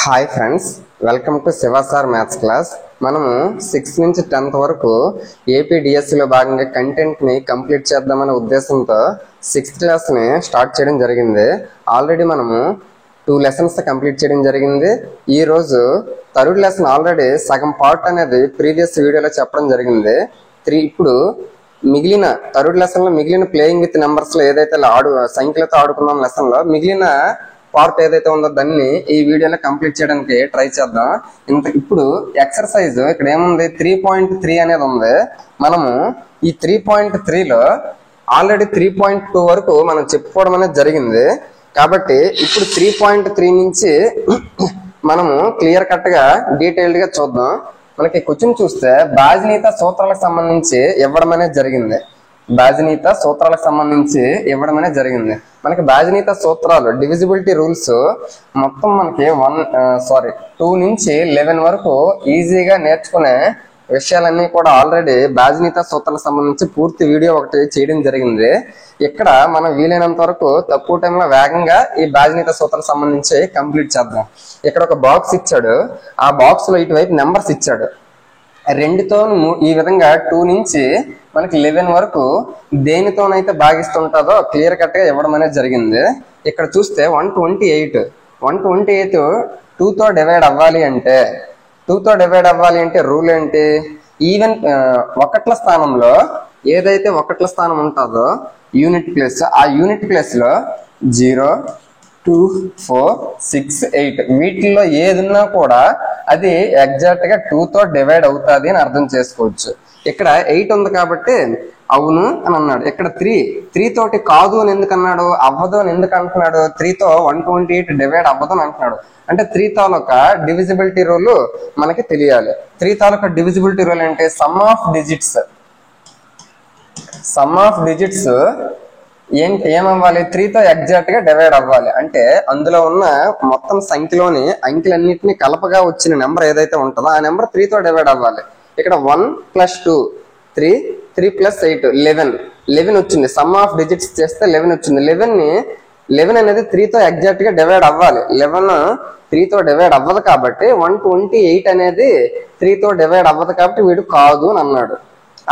Hi friends, welcome to Shiva sir maths class. మనము 6th నుంచి 10th వరకు ఏపీడిఎస్సిలో భాగంగా కంటెంట్ని కంప్లీట్ చేద్దామనే ఉద్దేశంతో 6th క్లాస్ని స్టార్ట్ చేయడం జరిగింది. ఆల్రెడీ మనము 2 లెసన్స్ కంప్లీట్ చేయడం జరిగింది. ఈరోజు థర్డ్ లెసన్ ఆల్రెడీ సగం పార్ట్ అనేది ప్రీవియస్ వీడియోలో చెప్పడం జరిగింది. ఇప్పుడు మిగిలిన థర్డ్ లెసన్లో మిగిలిన ప్లేయింగ్ విత్ నెంబర్స్లో ఏదైతే సంఖ్యలతో ఆడుకున్నాం లెసన్లో మిగిలిన పార్ట్ ఏదైతే ఉందో దాన్ని ఈ వీడియోలో కంప్లీట్ చేయడానికి ట్రై చేద్దాం. ఇప్పుడు ఎక్సర్సైజ్ ఇక్కడ ఏముంది, 3.3 అనేది ఉంది. మనము ఈ 3.3లో ఆల్రెడీ 3.2 వరకు మనం చెప్పుకోవడం అనేది జరిగింది. కాబట్టి ఇప్పుడు 3.3 నుంచి మనము క్లియర్ కట్ గా డీటెయిల్డ్ గా చూద్దాం. మనకి క్వశ్చన్ చూస్తే బాజినీత సూత్రాలకు సంబంధించి ఇవ్వడం అనేది జరిగింది. బాజినీత సూత్రాలకు సంబంధించి ఇవ్వడం అనేది జరిగింది. మనకి బాజినీత సూత్రాలు డివిజిబిలిటీ రూల్స్ మొత్తం మనకి 2 నుంచి 11 వరకు ఈజీగా నేర్చుకునే విషయాలన్నీ కూడా ఆల్రెడీ బాజినీత సూత్రాలకు సంబంధించి పూర్తి వీడియో ఒకటి చేయడం జరిగింది. ఇక్కడ మనం వీలైనంత వరకు తక్కువ టైంలో వేగంగా ఈ బాజినీత సూత్రాలకు సంబంధించి కంప్లీట్ చేద్దాం. ఇక్కడ ఒక బాక్స్ ఇచ్చాడు, ఆ బాక్స్ లో ఇటువైపు నెంబర్స్ ఇచ్చాడు. 2తో ఈ విధంగా 2 నుంచి మనకి 11 వరకు దేనితోనైతే భాగిస్తుంటుందో క్లియర్ కట్ గా ఇవ్వడం అనేది జరిగింది. ఇక్కడ చూస్తే 128 2తో డివైడ్ అవ్వాలి అంటే 2తో డివైడ్ అవ్వాలి అంటే రూల్ ఏంటి, ఈవెన్ ఒకట్ల స్థానంలో ఏదైతే ఒకట్ల స్థానం ఉంటుందో యూనిట్ ప్లేస్, ఆ యూనిట్ ప్లేస్ లో 0, 2, 4, 6, 8 వీటిల్లో ఏదున్నా కూడా అది ఎగ్జాక్ట్ గా 2తో డివైడ్ అవుతుంది అని అర్థం చేసుకోవచ్చు. ఇక్కడ 8 ఉంది కాబట్టి అవును అని అన్నాడు. ఇక్కడ 3 తోటి కాదు అని ఎందుకు అన్నాడు, అవ్వదు అని ఎందుకు అంటున్నాడు, 3తో 128 డివైడ్ అవ్వదు అని అంటున్నాడు. అంటే 3 తాలూకా డివిజిబిలిటీ రూల్ మనకి తెలియాలి. 3 తాలూకా డివిజిబిలిటీ రూల్ అంటే సమ్ ఆఫ్ డిజిట్స్ ఏమవ్వాలి, 3తో ఎగ్జాక్ట్ గా డివైడ్ అవ్వాలి. అంటే అందులో ఉన్న మొత్తం సంఖ్యలోని అంకెలన్నింటినీ కలపగా వచ్చిన నెంబర్ ఏదైతే ఉంటుందో ఆ నెంబర్ 3తో డివైడ్ అవ్వాలి. ఇక్కడ 1 + 2 3 3 + 8 11 వచ్చింది. సమ్ ఆఫ్ డిజిట్స్ చేస్తే 11 వచ్చింది. 11 అనేది 3తో ఎగ్జాక్ట్ గా డివైడ్ అవ్వాలి. 11 3తో డివైడ్ అవ్వదు కాబట్టి 128 అనేది 3తో డివైడ్ అవ్వదు కాబట్టి వీడు కాదు అని అన్నాడు.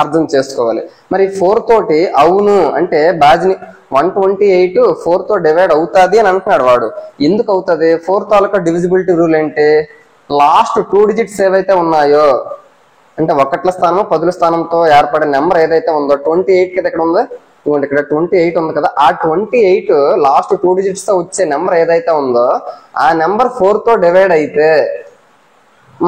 అర్థం చేసుకోవాలి. మరి 4 తోటి అవును అంటే 128 4తో డివైడ్ అవుతుంది అని అంటున్నాడు వాడు. ఎందుకు అవుతుంది, 4 తాలూకా డివిజిబిలిటీ రూల్ ఏంటి, లాస్ట్ 2 డిజిట్స్ ఏవైతే ఉన్నాయో అంటే ఒకట్ల స్థానం 10ల స్థానంతో ఏర్పడే నెంబర్ ఏదైతే ఉందో 28 కదా ఇక్కడ ఉందో, ఇక్కడ 28 ఉంది కదా, ఆ 28 లాస్ట్ 2 డిజిట్స్ తో వచ్చే నెంబర్ ఏదైతే ఉందో ఆ నెంబర్ 4తో డివైడ్ అయితే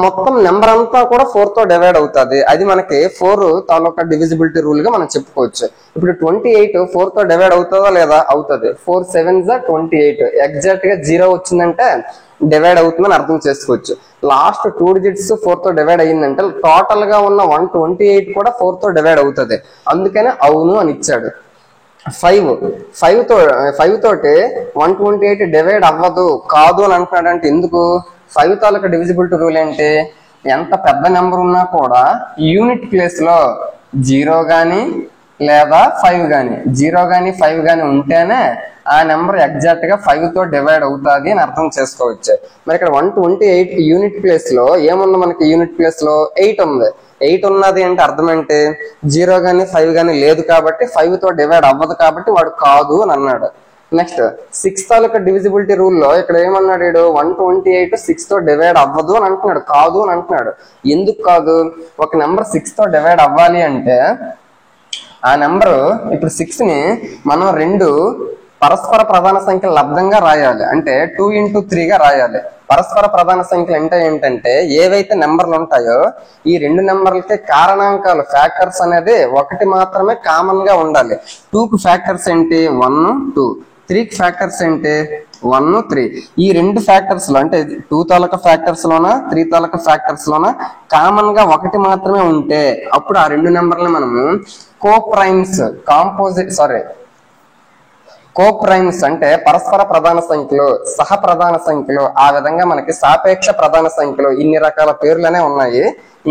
మొత్తం నెంబర్ అంతా కూడా 4తో డివైడ్ అవుతుంది. అది మనకి 4 తాలూకా డివిజిబిలిటీ రూల్ గా మనం చెప్పుకోవచ్చు. ఇప్పుడు 28 4తో డివైడ్ అవుతుందా లేదా, అవుతుంది. 4 7s 28 ఎగ్జాక్ట్ గా 0 వచ్చిందంటే డివైడ్ అవుతుందని అర్థం చేసుకోవచ్చు. లాస్ట్ 2 డిజిట్స్ 4తో డివైడ్ అయ్యిందంటే టోటల్ గా ఉన్న 128 కూడా 4తో డివైడ్ అవుతుంది. అందుకనే అవును అని ఇచ్చాడు. 5 తోటి 128 డివైడ్ అవ్వదు కాదు అని అంటున్నాడు. అంటే ఎందుకు, 5 తాలూకా డివిజిబిలిటీ రూల్ ఏంటి, ఎంత పెద్ద నెంబర్ ఉన్నా కూడా యూనిట్ ప్లేస్ లో 0 గాని లేదా 5 గాని 0 గాని 5 గాని ఉంటేనే ఆ నెంబర్ ఎగ్జాక్ట్ గా 5తో డివైడ్ అవుతుంది అని అర్థం చేసుకోవచ్చు. మరి ఇక్కడ 128 యూనిట్ ప్లేస్ లో ఏముంది, మనకి యూనిట్ ప్లేస్ లో 8 ఉంది. 8 ఉన్నది అంటే అర్థం ఏంటి, 0 గాని 5 గాని లేదు కాబట్టి 5తో డివైడ్ అవ్వదు కాబట్టి వాడు కాదు అని అన్నాడు. నెక్స్ట్ 6 తాలూకా డివిజిబిలిటీ రూల్ లో ఇక్కడ ఏమన్నాడు, 128 6తో డివైడ్ అవ్వదు అని అంటున్నాడు, కాదు అని అంటున్నాడు. ఎందుకు కాదు, ఒక నెంబర్ 6తో డివైడ్ అవ్వాలి అంటే ఆ నెంబరు ఇప్పుడు 6ని మనం 2 పరస్పర ప్రధాన సంఖ్యలు లబ్ధంగా రాయాలి. అంటే 2 × 3 గా రాయాలి. పరస్పర ప్రధాన సంఖ్యలు అంటే ఏంటంటే ఏవైతే నెంబర్లు ఉంటాయో ఈ 2 నెంబర్లకి కారణాంకాలు ఫ్యాక్టర్స్ అనేది ఒకటి మాత్రమే కామన్ గా ఉండాలి. 2కి ఫ్యాక్టర్స్ ఏంటి 1 2, 3కి ఫ్యాక్టర్స్ ఏంటి 1 3. ఈ 2 ఫ్యాక్టర్స్ లో అంటే 2 తాలూకా ఫ్యాక్టర్స్ లోన 3 తాలూకా ఫ్యాక్టర్స్ లోన కామన్ గా ఒకటి మాత్రమే ఉంటే అప్పుడు ఆ 2 నెంబర్లు మనము కోప్రైమ్స్ అంటే పరస్పర ప్రధాన సంఖ్యలు, సహ ప్రధాన సంఖ్యలు, ఆ విధంగా మనకి సాపేక్ష ప్రధాన సంఖ్యలు, ఇన్ని రకాల పేర్లనే ఉన్నాయి.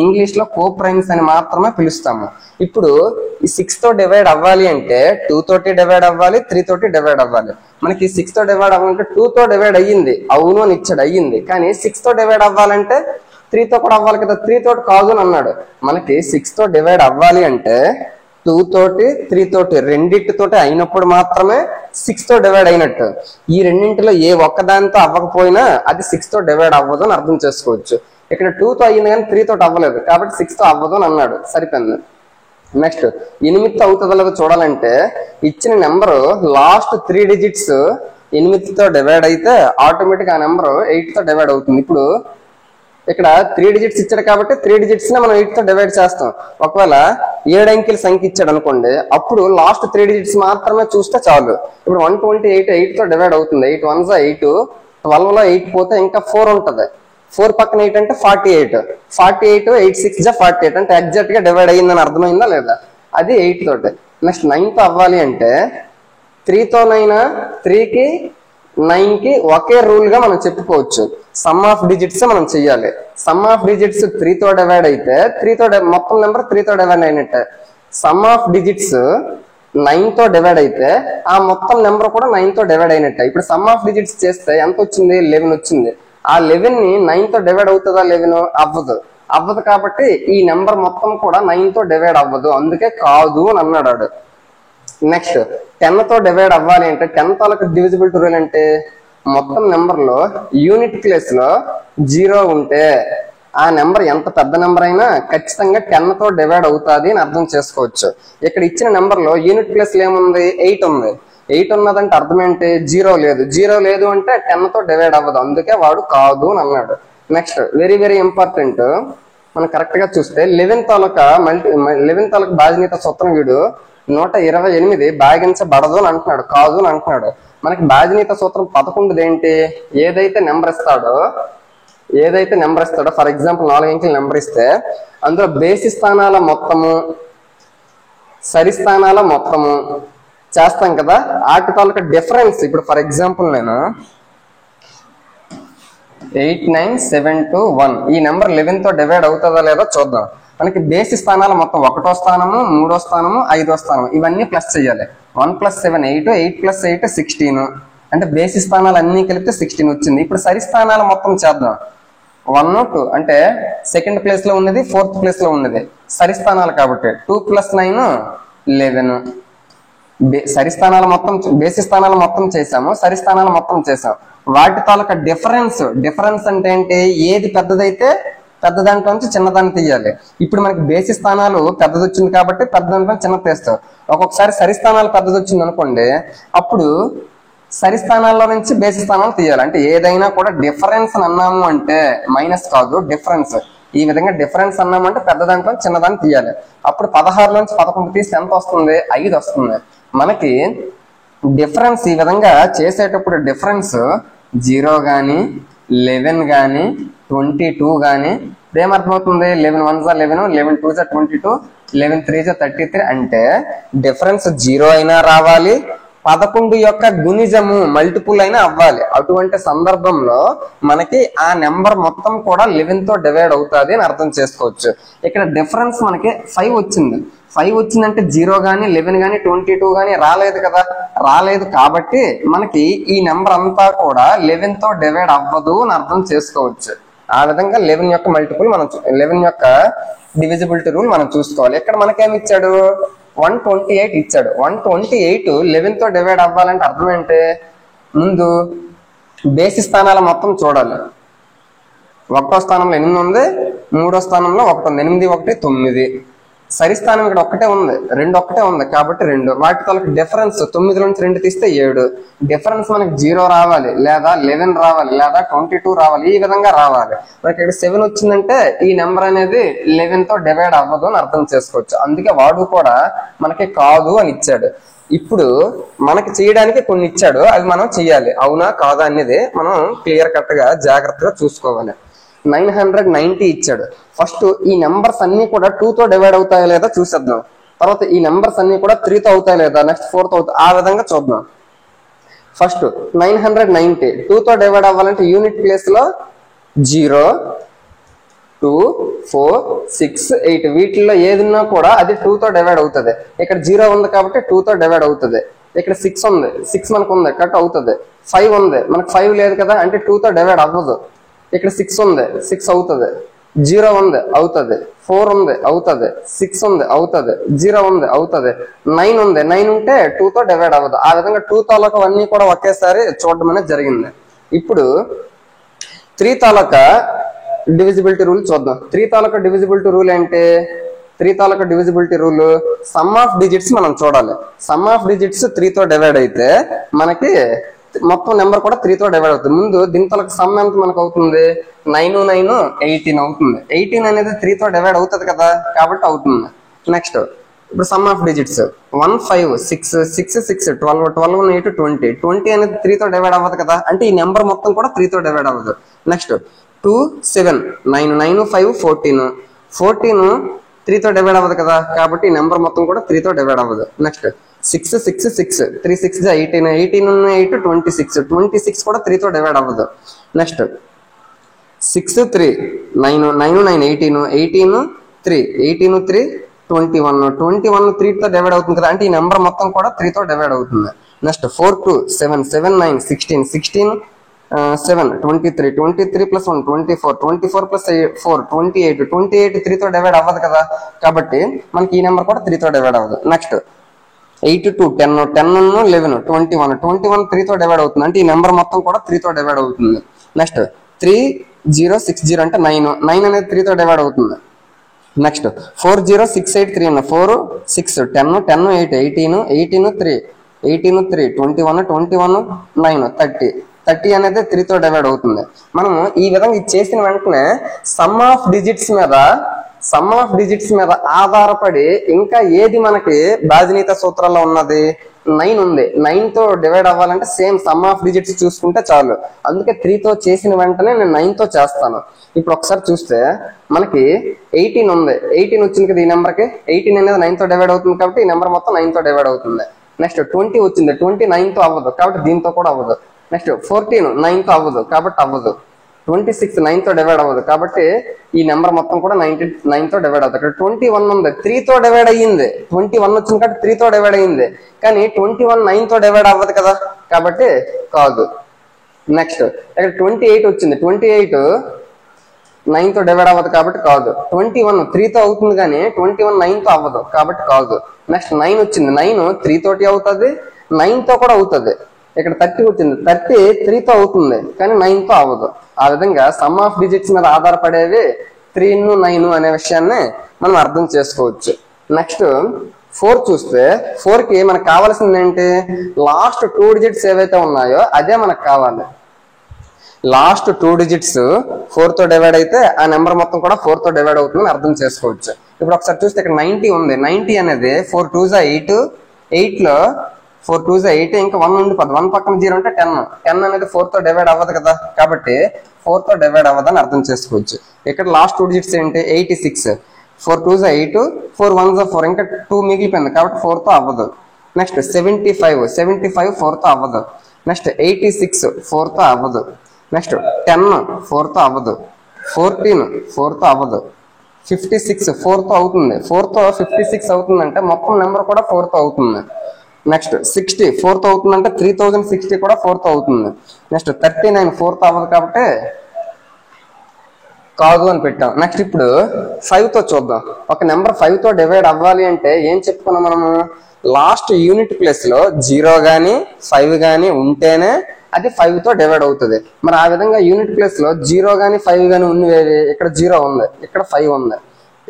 ఇంగ్లీష్ లో కోప్రైమ్స్ అని మాత్రమే పిలుస్తాము. ఇప్పుడు ఈ 6 తో డివైడ్ అవ్వాలి అంటే 2 తోటి డివైడ్ అవ్వాలి, 3 తోటి డివైడ్ అవ్వాలి. మనకి 6 తో డివైడ్ అవ్వాలంటే 2 తో డివైడ్ అయ్యింది, అవును అని ఇచ్చాడు, అయ్యింది. కానీ 6 తో డివైడ్ అవ్వాలంటే 3 తో కూడా అవ్వాలి కదా, 3 తోటి కాదు అని అన్నాడు. మనకి 6 తో డివైడ్ అవ్వాలి అంటే 2 తోటి 3 తోటి రెండింటితోటి అయినప్పుడు మాత్రమే 6 తో డివైడ్ అయినట్టు. ఈ రెండింటిలో ఏ ఒక్కదానితో అవ్వకపోయినా అది 6 తో డివైడ్ అవ్వదు అని అర్థం చేసుకోవచ్చు. ఇక్కడ 2 తో అయ్యింది కానీ 3 తోటి అవ్వలేదు, కాబట్టి 6 తో అవ్వదు అని అన్నాడు, సరిపోయింది. నెక్స్ట్ 8 తో అవుతుందో లేదో చూడాలంటే ఇచ్చిన నెంబరు లాస్ట్ 3 డిజిట్స్ 8 తో డివైడ్ అయితే ఆటోమేటిక్ ఆ నెంబర్ 8 తో డివైడ్ అవుతుంది. ఇప్పుడు ఇక్కడ 3 డిజిట్స్ ఇచ్చాడు కాబట్టి 3 డిజిట్స్ ని మనం 8 తో డివైడ్ చేస్తాం. ఒకవేళ 7 అంకెల సంఖ్య ఇచ్చాడు అనుకోండి, అప్పుడు లాస్ట్ 3 డిజిట్స్ మాత్రమే చూస్తే చాలు. ఇప్పుడు 128 8 తో డివైడ్ అవుతుంది. 8 1 8, 12 లో 8 పోతే ఇంకా 4 ఉంటది. 4 పక్కన 8 అంటే 48, 48 8 6 48 అంటే ఎగ్జాక్ట్ గా డివైడ్ అయ్యిందని అర్థమైందా లేదా? అది 8 తోటి. నెక్స్ట్ 9 తో అవ్వాలి అంటే 3 తోనైనా 3 కి 9 కి ఒకే రూల్ గా మనం చెప్పుకోవచ్చు. సమ్ ఆఫ్ డిజిట్స్ మనం చెయ్యాలి. సమ్ ఆఫ్ డిజిట్స్ 3 తో డివైడ్ అయితే 3 తో మొత్తం నెంబర్ 3 తో డివైడ్ అయినట్టే. సమ్ ఆఫ్ డిజిట్స్ 9 తో డివైడ్ అయితే ఆ మొత్తం నెంబర్ కూడా 9 తో డివైడ్ అయినట్టే. ఇప్పుడు సమ్ ఆఫ్ డిజిట్స్ చేస్తే ఎంత వచ్చింది? 11 వచ్చింది. ఆ 11 ని 9 తో డివైడ్ అవుతుందా? 11 అవ్వదు కాబట్టి ఈ నెంబర్ మొత్తం కూడా 9 తో డివైడ్ అవ్వదు, అందుకే కాదు అని అన్నాడు. నెక్స్ట్ 10 తో డివైడ్ అవ్వాలి అంటే 10 తాలూకు డివిజిబిలిటీ రూల్ అంటే మొత్తం నెంబర్ లో యూనిట్ ప్లేస్ లో 0 ఉంటే ఆ నెంబర్ ఎంత పెద్ద నెంబర్ అయినా ఖచ్చితంగా 10 తో డివైడ్ అవుతుంది అని అర్థం చేసుకోవచ్చు. ఇక్కడ ఇచ్చిన నెంబర్ లో యూనిట్ ప్లేస్ లో ఏముంది? 8 ఉంది. 8 ఉన్నదంటే అర్థం ఏంటి? 0 లేదు. 0 లేదు అంటే 10 తో డివైడ్ అవ్వదు, అందుకే వాడు కాదు అని అన్నాడు. నెక్స్ట్ వెరీ వెరీ ఇంపార్టెంట్, మనం కరెక్ట్ గా చూస్తే 11 తాలూకా బాధ్యత సూత్రం వీడు 128 భాగించబడదు అని అంటున్నాడు, కాదు అని అంటున్నాడు. మనకి బాధ్యత సూత్రం 11 ఏంటి? ఏదైతే నెంబర్ ఇస్తాడో ఫర్ ఎగ్జాంపుల్ 4 అంకెల నెంబర్ ఇస్తే అందులో బేసి స్థానాల మొత్తము సరి స్థానాల మొత్తము చేస్తాం కదా, వాటి తాలూకా డిఫరెన్స్. ఇప్పుడు ఫర్ ఎగ్జాంపుల్ నేను 89721 ఈ నెంబర్ 11 తో డివైడ్ అవుతుందా లేదా చూద్దాం. మనకి బేసి స్థానాల మొత్తం 1వ స్థానము, 3వ స్థానము, 5వ స్థానం ఇవన్నీ ప్లస్ చేయాలి. 1 + 7 8, 8 + 8 16 అంటే బేసి స్థానాలు అన్ని కలిపితే 16 వచ్చింది. ఇప్పుడు సరి స్థానాల మొత్తం చేద్దాం. 1 2 అంటే సెకండ్ ప్లేస్ లో ఉన్నది, 4th ప్లేస్ లో ఉన్నది సరి స్థానాలు కాబట్టి 2 + 9 11. సరి స్థానాల మొత్తం బేసి స్థానాలు మొత్తం చేసాము, సరి స్థానాలు మొత్తం చేసాం. వాటి తాలూకా డిఫరెన్స్ అంటే ఏంటి? ఏది పెద్దదైతే పెద్ద దాంట్లో నుంచి చిన్నదాన్ని తీయాలి. ఇప్పుడు మనకి బేసి స్థానాలు పెద్దది వచ్చింది కాబట్టి పెద్ద దాంట్లో చిన్నది తీస్తాం. ఒక్కొక్కసారి సరి స్థానాలు పెద్దది వచ్చింది అనుకోండి, అప్పుడు సరి స్థానాల్లో నుంచి బేసి స్థానాలు తీయాలి. అంటే ఏదైనా కూడా డిఫరెన్స్ అన్నాము అంటే మైనస్ కాదు, డిఫరెన్స్. ఈ విధంగా డిఫరెన్స్ అన్నామంటే పెద్ద దాంట్లో చిన్నదాన్ని తీయాలి. అప్పుడు 16 నుంచి 11 తీస్తే ఎంత వస్తుంది? 5 వస్తుంది. మనకి డిఫరెన్స్ ఈ విధంగా చేసేటప్పుడు డిఫరెన్స్ 0 గాని 11 గాని 22 గాని ఏమర్థమవుతుంది? 11 1 11, 11 2 22, 11 3 33 అంటే డిఫరెన్స్ 0 అయినా రావాలి, 11 యొక్క గుణిజము మల్టిపుల్ అయినా అవ్వాలి. అటువంటి సందర్భంలో మనకి ఆ నెంబర్ మొత్తం కూడా 11 తో డివైడ్ అవుతుంది అని అర్థం చేసుకోవచ్చు. ఇక్కడ డిఫరెన్స్ మనకి 5 వచ్చింది. 5 వచ్చిందంటే 0 గానీ 11 గానీ 22 గానీ రాలేదు కదా, రాలేదు కాబట్టి మనకి ఈ నెంబర్ అంతా కూడా 11 తో డివైడ్ అవ్వదు అని అర్థం చేసుకోవచ్చు. ఆ విధంగా 11 యొక్క మల్టిపుల్ మనం 11 యొక్క డివిజిబిలిటీ రూల్ మనం చూసుకోవాలి. ఇక్కడ మనకేమి ఇచ్చాడు? 128 ఇచ్చాడు. 128 11 తో డివైడ్ అవ్వాలంటే అర్థం ఏంటి? ముందు బేసి స్థానాల మొత్తం చూడాలి. 1వ స్థానంలో 8 ఉంది, 3వ స్థానంలో 1 ఉంది. 8 1 9. సరి స్థానం ఇక్కడ ఒక్కటే ఉంది, 2 ఒక్కటే ఉంది కాబట్టి 2. వాటి తాలూకు డిఫరెన్స్ 9 నుంచి 2 తీస్తే 7. డిఫరెన్స్ మనకి 0 రావాలి, లేదా 11 రావాలి, లేదా 22 రావాలి, ఈ విధంగా రావాలి. మనకి ఇక్కడ 7 వచ్చిందంటే ఈ నెంబర్ అనేది 11 తో డివైడ్ అవ్వదు అని అర్థం చేసుకోవచ్చు. అందుకే వాడు కూడా మనకి కాదు అని ఇచ్చాడు. ఇప్పుడు మనకి చేయడానికి కొన్ని ఇచ్చాడు, అవి మనం చెయ్యాలి. అవునా కాదా అనేది మనం క్లియర్ కట్ గా జాగ్రత్తగా చూసుకోవాలి. 990 ఇచ్చాడు. ఫస్ట్ ఈ నెంబర్స్ అన్ని కూడా 2 తో డివైడ్ అవుతాయో లేదా చూసేద్దాం. తర్వాత ఈ నెంబర్స్ అన్ని కూడా 3 తో అవుతాయి లేదా, నెక్స్ట్ 4 తో అవుతాయి, ఆ విధంగా చూద్దాం. ఫస్ట్ 990 2 తో డివైడ్ అవ్వాలంటే యూనిట్ ప్లేస్ లో 0 2 4 6 8 వీటిల్లో ఏదిన్నా కూడా అది 2 తో డివైడ్ అవుతుంది. ఇక్కడ 0 ఉంది కాబట్టి 2 తో డివైడ్ అవుతుంది. ఇక్కడ 6 ఉంది, 6 మనకు ఉంది కట్ అవుతుంది. 5 ఉంది, మనకు 5 లేదు కదా అంటే 2 తో డివైడ్ అవ్వదు. ఇక్కడ 6 ఉంది, 6 అవుతుంది. 0 ఉంది అవుతుంది, 4 ఉంది అవుతుంది, 6 ఉంది అవుతుంది, 0 ఉంది అవుతుంది, 9 ఉంది, 9 ఉంటే 2 తో డివైడ్ అవ్వదు. ఆ విధంగా 2 తాలూకా అన్ని కూడా ఒకేసారి చూడడం అనేది జరిగింది. ఇప్పుడు 3 తాలూకా డివిజిబిలిటీ రూల్ చూద్దాం. 3 తాలూకా డివిజిబిలిటీ రూల్ అంటే 3 తాలూకా divisibility rule sum of digits మనం చూడాలి. సమ్ ఆఫ్ డిజిట్స్ 3 తో డివైడ్ అయితే మనకి మొత్తం నెంబర్ కూడా 3 తో డివైడ్ అవుతుంది. ముందు దీని తాలూకా సమ్ ఎంత మనకు అవుతుంది? 9 9 18 అవుతుంది. 18 అనేది 3 తో డివైడ్ అవుతుంది కదా కాబట్టి అవుతుంది. నెక్స్ట్ ఇప్పుడు సమ్ ఆఫ్ డిజిట్స్ 1 5 6 6 6 12 12 8 20 20 అనేది 3 తో డివైడ్ అవ్వదు కదా అంటే ఈ నెంబర్ మొత్తం కూడా 3 తో డివైడ్ అవ్వదు. నెక్స్ట్ 2 7 9 9 5 14 14 3 తో డివైడ్ అవ్వదు కదా కాబట్టి ఈ నెంబర్ మొత్తం కూడా 3 తో డివైడ్ అవ్వదు. నెక్స్ట్ 6 6 6 3 6 18 18 8 26 26 కూడా 3 తో డివైడ్ అవ్వదు. నెక్స్ట్ 6 3 9 9 9 18 18 3 18 3 21 21 3 తో డివైడ్ అవుతుంది కదా అంటే ఈ నెంబర్ మొత్తం కూడా 3 తో డివైడ్ అవుతుంది. నెక్స్ట్ 4 2 7 7 9 16 16 7 23 23 plus 1 24 24 plus 4 28 28 3 తో డివైడ్ అవ్వదు కదా కాబట్టి మనకి ఈ నెంబర్ కూడా 3 తో డివైడ్ అవ్వదు. నెక్స్ట్ 8 2 10 10 11 21 21 3 తో డివైడ్ అవుతుంది అంటే ఈ నెంబర్ మొత్తం కూడా 3 తో డివైడ్ అవుతుంది. నెక్స్ట్ 3 0 6 0 అంటే 9 9 అనేది 3 తో డివైడ్ అవుతుంది. నెక్స్ట్ 4 0 6 8 3 4 6 10 10 8 18 18 3 18 3 21 21 9 30 30 అనేది 3 తో డివైడ్ అవుతుంది. మనం ఈ విధంగా ఇది చేసిన వెంటనే సమ్ ఆఫ్ డిజిట్స్ మీద ఆధారపడి ఇంకా ఏది మనకి బాధ్యత సూత్రాల్లో ఉన్నది 9 ఉంది. 9 తో డివైడ్ అవ్వాలంటే సేమ్ సమ్ ఆఫ్ డిజిట్స్ చూసుకుంటే చాలు. అందుకే 3 తో చేసిన వెంటనే నేను 9 తో చేస్తాను. ఇప్పుడు ఒకసారి చూస్తే మనకి 18 ఉంది, 18 వచ్చింది కదా ఈ నెంబర్కి 18 అనేది 9 తో డివైడ్ అవుతుంది కాబట్టి ఈ నెంబర్ మొత్తం 9 తో డివైడ్ అవుతుంది. నెక్స్ట్ 20 వచ్చింది, 20 9 తో అవ్వదు కాబట్టి దీంతో కూడా అవ్వదు. నెక్స్ట్ 14 9 తో అవ్వదు కాబట్టి అవ్వదు. 26 9 తో డివైడ్ అవ్వదు కాబట్టి ఈ నెంబర్ మొత్తం కూడా 9 తో డివైడ్ అవుతుంది. ఇక్కడ 21 ఉంది, 3 తో డివైడ్ అయ్యింది. 21 వచ్చింది కాబట్టి 3 తో డివైడ్ అయ్యింది కానీ 21 9 తో డివైడ్ అవ్వదు కదా కాబట్టి కాదు. నెక్స్ట్ ఇక్కడ 28 వచ్చింది, 28 9 తో డివైడ్ అవ్వదు కాబట్టి కాదు. 21 3 తో అవుతుంది కానీ 21 9 తో అవ్వదు కాబట్టి కాదు. నెక్స్ట్ 9 వచ్చింది, 9 3 తోటి అవుతుంది, 9 తో కూడా అవుతుంది. ఇక్కడ 30 వచ్చింది, 30 3 తో అవుతుంది కానీ 9 తో అవ్వదు. ఆ విధంగా సమ్ ఆఫ్ డిజిట్స్ మీద ఆధారపడేవి 3 9 అనే విషయాన్ని మనం అర్థం చేసుకోవచ్చు. నెక్స్ట్ 4 చూస్తే 4 కి మనకు కావాల్సింది ఏంటి? లాస్ట్ 2 డిజిట్స్ ఏవైతే ఉన్నాయో అదే మనకు కావాలి. లాస్ట్ 2 డిజిట్స్ 4 తో డివైడ్ అయితే ఆ నెంబర్ మొత్తం కూడా 4 తో డివైడ్ అవుతుందని అర్థం చేసుకోవచ్చు. ఇప్పుడు ఒకసారి చూస్తే ఇక్కడ 90 ఉంది, 90 అనేది 4 2 8 8 లో 4 2 8 ఇంకా 1 నుండి 10 1 పక్కన 0 అంటే 10 10 అనేది 4 తో డివైడ్ అవ్వదు కదా కాబట్టి 4 తో డివైడ్ అవ్వదని అర్థం చేసుకోవచ్చు. ఇక్కడ లాస్ట్ 2 డిజిట్స్ ఏంటి? 86 4 2 8 4 1 4 ఇంకా 2 మిగిలిపోయింది కాబట్టి 4 తో అవ్వదు. నెక్స్ట్ 75 4 తో అవ్వదు. నెక్స్ట్ 86 4 తో అవ్వదు. నెక్స్ట్ 10 4 తో అవ్వదు. 14 4 తో అవ్వదు. 56 4 తో అవుతుంది. 4 తో 56 అవుతుందంటే మొత్తం నెంబర్ కూడా 4 తో అవుతుంది. నెక్స్ట్ 60 4 తో అవుతుందంటే 3060 కూడా 4 తో అవుతుంది. నెక్స్ట్ 39 4 తో అవ్వదు కాబట్టి కాదు అని పెట్టాం. నెక్స్ట్ ఇప్పుడు 5 తో చూద్దాం. ఒక నెంబర్ 5 తో డివైడ్ అవ్వాలి అంటే ఏం చెప్పుకున్నాం మనము? లాస్ట్ యూనిట్ ప్లేస్ లో 0 గానీ 5 గానీ ఉంటేనే అది 5 తో డివైడ్ అవుతుంది. మరి ఆ విధంగా యూనిట్ ప్లేస్ లో 0 గానీ 5 గానీ ఉన్నవేవి? ఇక్కడ 0 ఉంది, ఇక్కడ 5 ఉంది,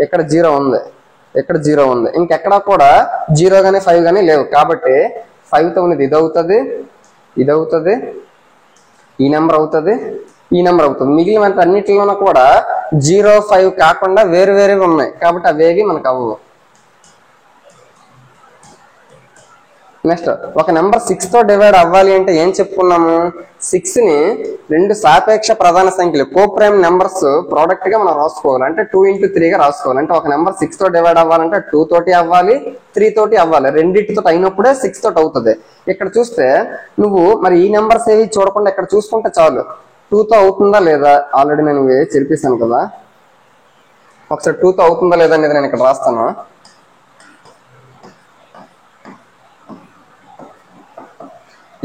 ఇక్కడ 0 ఉంది, ఇక్కడ 0 ఉంది, ఇంకెక్కడా కూడా 0 గానీ 5 గానీ లేవు కాబట్టి 5 తో ఉన్నది ఇది అవుతుంది, ఇది అవుతుంది, ఈ నెంబర్ అవుతుంది, ఈ నెంబర్ అవుతుంది. మిగిలిన అన్నిటిలోనూ కూడా 0 5 కాకుండా వేరు వేరుగా ఉన్నాయి కాబట్టి అవేవి మనకు అవ్వవు. నెక్స్ట్ ఒక నెంబర్ 6 తో డివైడ్ అవ్వాలి అంటే ఏం చెప్పుకున్నాము, 6 ని రెండు సాపేక్ష ప్రధాన సంఖ్యలు కోప్రైమ్ నెంబర్స్ ప్రోడక్ట్ గా మనం రాసుకోవాలి. అంటే 2 into 3 గా రాసుకోవాలి. అంటే ఒక నెంబర్ 6 తో డివైడ్ అవ్వాలంటే 2 తోటి అవ్వాలి, 3 తోటి అవ్వాలి. రెండింటితో అయినప్పుడే 6 తోటి అవుతుంది. ఇక్కడ చూస్తే నువ్వు మరి ఈ నెంబర్స్ ఏవి చూడకుండా ఇక్కడ చూసుకుంటే చాలు, 2 తో అవుతుందా లేదా. ఆల్రెడీ నేను చెప్పేశాను కదా, ఒకసారి 2 తో అవుతుందా లేదా అనేది నేను ఇక్కడ రాస్తాను.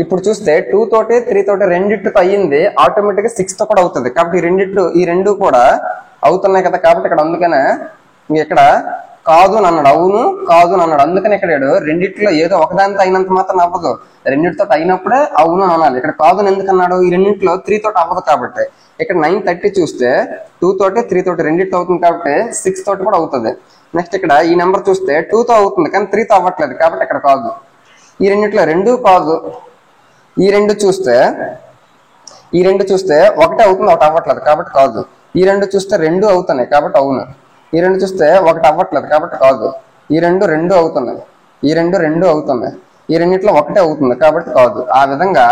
ఇప్పుడు చూస్తే 2 తోటి 3 తోటి రెండిటితో అయ్యింది, ఆటోమేటిక్ గా 6 తో కూడా అవుతుంది. కాబట్టి ఈ రెండు కూడా అవుతున్నాయి కదా. కాబట్టి ఇక్కడ అందుకనే ఇక్కడ కాదు అని అన్నాడు, అవును కాదు అని అన్నాడు. అందుకని ఇక్కడ రెండిట్లో ఏదో ఒకదానితో అయినంత మాత్రం అవ్వదు, రెండింటితో అయినప్పుడే అవును అని అనాలి. ఇక్కడ కాదు అని ఎందుకు అన్నాడు, ఈ రెండింటిలో 3 తోటి అవ్వదు కాబట్టి. ఇక్కడ 930 చూస్తే 2 తోటి 3 తోటి రెండింటితో అవుతుంది కాబట్టి 6 తోటి కూడా అవుతుంది. నెక్స్ట్ ఇక్కడ ఈ నెంబర్ చూస్తే 2 తో అవుతుంది కానీ 3 తో అవ్వట్లేదు కాబట్టి ఇక్కడ కాదు. ఈ రెండిట్లో రెండు కాదు. ఈ రెండు చూస్తే ఒకటే అవుతుంది, ఒకటి అవ్వట్లేదు కాబట్టి కాదు. ఈ రెండు చూస్తే రెండు అవుతున్నాయి కాబట్టి అవును. ఈ రెండు చూస్తే ఒకటి అవ్వట్లేదు కాబట్టి కాదు. ఈ రెండు అవుతున్నాయి, ఈ రెండు అవుతున్నాయి, ఈ రెండిట్లో ఒకటే అవుతుంది కాబట్టి కాదు. ఆ విధంగా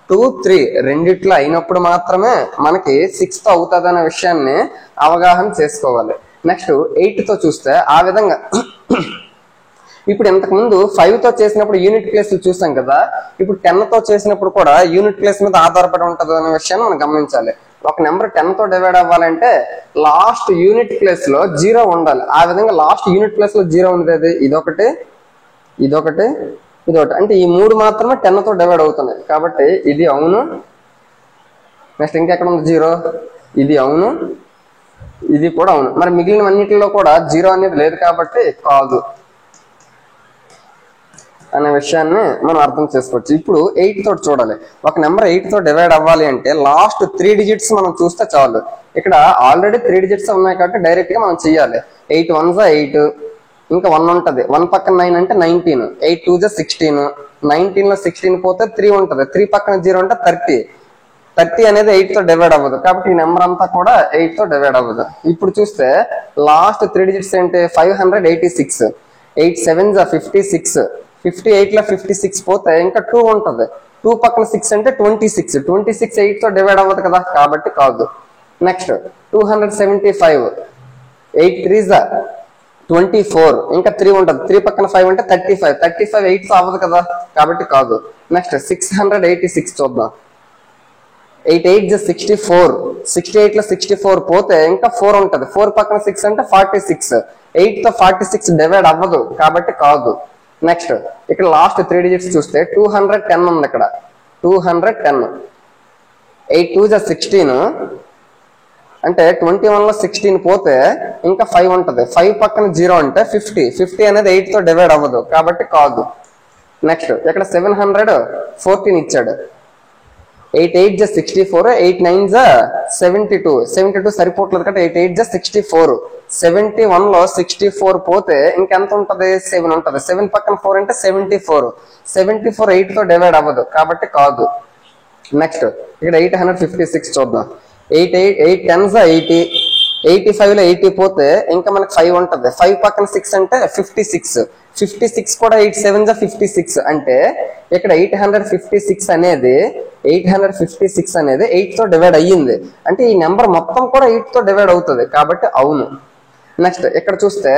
2, 3 రెండిట్లో అయినప్పుడు మాత్రమే మనకి 6 తో అవుతుంది అనే విషయాన్ని అవగాహన చేసుకోవాలి. నెక్స్ట్ 8 తో చూస్తే ఆ విధంగా ఇప్పుడు ఇంతకు ముందు 5 తో చేసినప్పుడు యూనిట్ ప్లేస్లు చూసాం కదా, ఇప్పుడు 10 తో చేసినప్పుడు కూడా యూనిట్ ప్లేస్ మీద ఆధారపడి ఉంటది అనే విషయాన్ని మనం గమనించాలి. ఒక నెంబర్ 10 తో డివైడ్ అవ్వాలంటే లాస్ట్ యూనిట్ ప్లేస్ లో 0 ఉండాలి. ఆ విధంగా లాస్ట్ యూనిట్ ప్లేస్ లో 0 ఉండేది, ఇదొకటి ఇదొకటి ఇదొకటి. అంటే ఈ మూడు మాత్రమే 10 తో డివైడ్ అవుతున్నాయి కాబట్టి ఇది అవును. నెక్స్ట్ ఇంకెక్కడ ఉంది 0, ఇది అవును, ఇది కూడా అవును. మరి మిగిలిన అన్నిటిలో కూడా 0 అనేది లేదు కాబట్టి కాదు అనే విషయాన్ని మనం అర్థం చేసుకోవచ్చు. ఇప్పుడు 8 తోటి చూడాలి. ఒక నెంబర్ 8 తో డివైడ్ అవ్వాలి అంటే లాస్ట్ 3 డిజిట్స్ మనం చూస్తే చాలు. ఇక్కడ ఆల్రెడీ 3 డిజిట్స్ ఉన్నాయి కాబట్టి డైరెక్ట్ గా మనం చెయ్యాలి. 8 1 8, ఇంకా 1 ఉంటది, 1 పక్కన 9 అంటే 19, 8 2 16, 19 లో 16 పోతే 3 ఉంటది, 3 పక్కన 0 అంటే 30 అనేది 8 తో డివైడ్ అవ్వదు కాబట్టి ఈ నెంబర్ అంతా కూడా 8 తో డివైడ్ అవ్వదు. ఇప్పుడు చూస్తే లాస్ట్ 3 డిజిట్స్ ఏంటి, 586, 8 7 56, 58 లో 56 పోతే ఇంకా 2 ఉంటది, 2 పక్కన 6 అంటే 26, 26 8 తో డివైడ్ అవ్వదు కదా కాబట్టి కాదు. నెక్స్ట్ 275, 8 3 24, ఇంకా 3 ఉంటది, 3 పక్కన 5 అంటే 35, 35 8 తో అవ్వదు కదా కాబట్టి కాదు. నెక్స్ట్ 686 చూద్దాం. 8 8 64, 68 లో 64 పోతే ఇంకా 4 ఉంటది, 4 పక్కన 6 అంటే 46, 8 తో 46 డివైడ్ అవ్వదు కాబట్టి కాదు. నెక్స్ట్ ఇక్కడ లాస్ట్ 3 డిజిట్స్ చూస్తే 210 ఉంది. ఇక్కడ 210, 8 2 16 అంటే 21 లో 16 పోతే ఇంకా 5 ఉంటది, 5 పక్కన 0 అంటే 50 అనేది 8 తో డివైడ్ అవ్వదు కాబట్టి కాదు. నెక్స్ట్ ఇక్కడ 714 ఇచ్చాడు. 8 8 64, 8 9 72 సరిపోవట్లేదు కాబట్టి 8 8 64, 71 లో 64 పోతే ఇంకెంత ఉంటది, 7 ఉంటది, 7 పక్కన 4 అంటే 74, 74 8 తో డివైడ్ అవ్వదు కాబట్టి కాదు. నెక్స్ట్ ఇక్కడ 856 చూద్దాం. 8 10 80, 85 లో 80 పోతే ఇంకా మనకి 5 ఉంటది, 5 పక్కన 6 అంటే 56, 56 కూడా 8 7 56 అంటే ఇక్కడ 856 అనేది 8 తో డివైడ్ అయ్యింది. అంటే ఈ నెంబర్ మొత్తం కూడా 8 తో డివైడ్ అవుతుంది కాబట్టి అవును. నెక్స్ట్ ఇక్కడ చూస్తే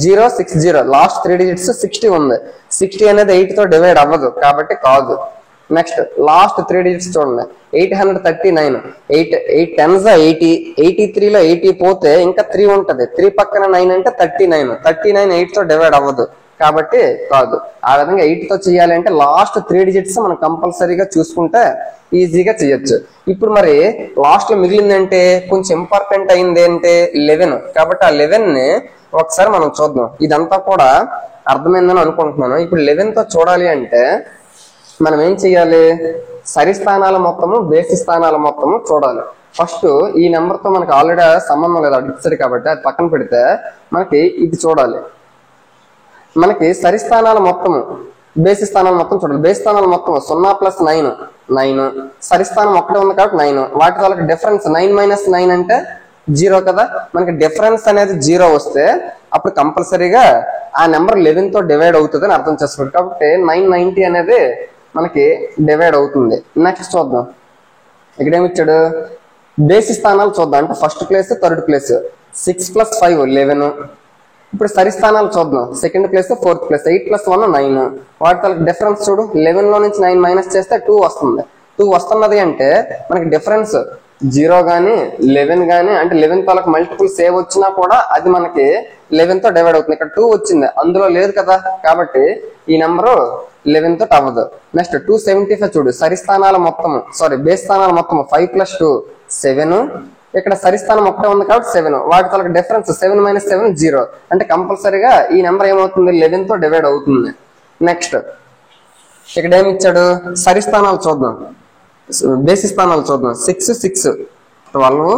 060, లాస్ట్ 3 డిజిట్స్ 60 ఉంది, 60 అనేది 8 తో డివైడ్ అవ్వదు కాబట్టి కాదు. నెక్స్ట్ లాస్ట్ 3 డిజిట్స్ చూడండి. 839, 8 10 80, 83 లో 80 పోతే ఇంకా 3 ఉంటది, 3 పక్కన 9 అంటే 39, 8 తో డివైడ్ అవ్వదు కాబట్టి కాదు. ఆ విధంగా 8 తో చేయాలి అంటే లాస్ట్ 3 డిజిట్స్ మనం కంపల్సరీగా చూసుకుంటే ఈజీగా చేయొచ్చు. ఇప్పుడు మరి లాస్ట్ లో మిగిలిందంటే కొంచెం ఇంపార్టెంట్ అయింది అంటే 11 కాబట్టి ఆ 11 ని ఒకసారి మనం చూద్దాం. ఇదంతా కూడా అర్థమైందని అనుకుంటున్నాను. ఇప్పుడు 11 తో చూడాలి అంటే మనం ఏం చెయ్యాలి, సరి స్థానాల మొత్తము బేసి స్థానాల మొత్తము చూడాలి. ఫస్ట్ ఈ నెంబర్ తో మనకి ఆల్రెడీ సంబంధం లేదు, అది ఇచ్చాడు కాబట్టి అది పక్కన పెడితే మనకి ఇది చూడాలి. మనకి సరి స్థానాల మొత్తము బేసి స్థానాల మొత్తం చూడాలి. బేసి స్థానాల మొత్తం 0 + 9, 9, సరి స్థానం ఒక్కటే ఉంది కాబట్టి 9, వాటి వాళ్ళకి డిఫరెన్స్ 9 - 9 అంటే జీరో కదా, మనకి డిఫరెన్స్ అనేది జీరో వస్తే అప్పుడు కంపల్సరీగా ఆ నెంబర్ 11 తో డివైడ్ అవుతుంది అని అర్థం చేసుకోండి. కాబట్టి 990 అనేది మనకి డివైడ్ అవుతుంది. నెక్స్ట్ చూద్దాం, ఇక్కడ ఏమి ఇచ్చాడు, బేసి స్థానాలు చూద్దాం. అంటే ఫస్ట్ ప్లేస్, థర్డ్ ప్లేస్. 6 + 5 11. ఇప్పుడు సరి స్థానాలు చూద్దాం. Second place, fourth place. 8 + 1 9. వాటి తల డిఫరెన్స్ చూడు, 11 లో నుంచి 9 మైనస్ చేస్తే 2 వస్తుంది. 2 వస్తున్నది అంటే మనకి డిఫరెన్స్ 0 గానీ 11 గానీ, అంటే 11 తాలకు మల్టిపుల్ సేవ్ వచ్చినా కూడా అది మనకి 11 తో డివైడ్ అవుతుంది. ఇక్కడ 2 వచ్చింది, అందులో లేదు కదా, కాబట్టి ఈ నెంబరు 11 తో అవ్వదు. నెక్స్ట్ 275 చూడు, సరి స్థానాల మొత్తం, బేస్ స్థానాల మొత్తం 5 + 2 7. ఇక్కడ సరిస్థానం ఒకటే ఉంది కాబట్టి 7. వాటి తలకు డిఫరెన్స్ 7 - 7 0. అంటే కంపల్సరీగా ఈ నెంబర్ ఏమవుతుంది, 11 తో డివైడ్ అవుతుంది. నెక్స్ట్ ఇక్కడ ఏమి ఇచ్చాడు, సరి స్థానాలు చూద్దాం, బేసి స్థానాలు చూద్దాం. 6 6 12.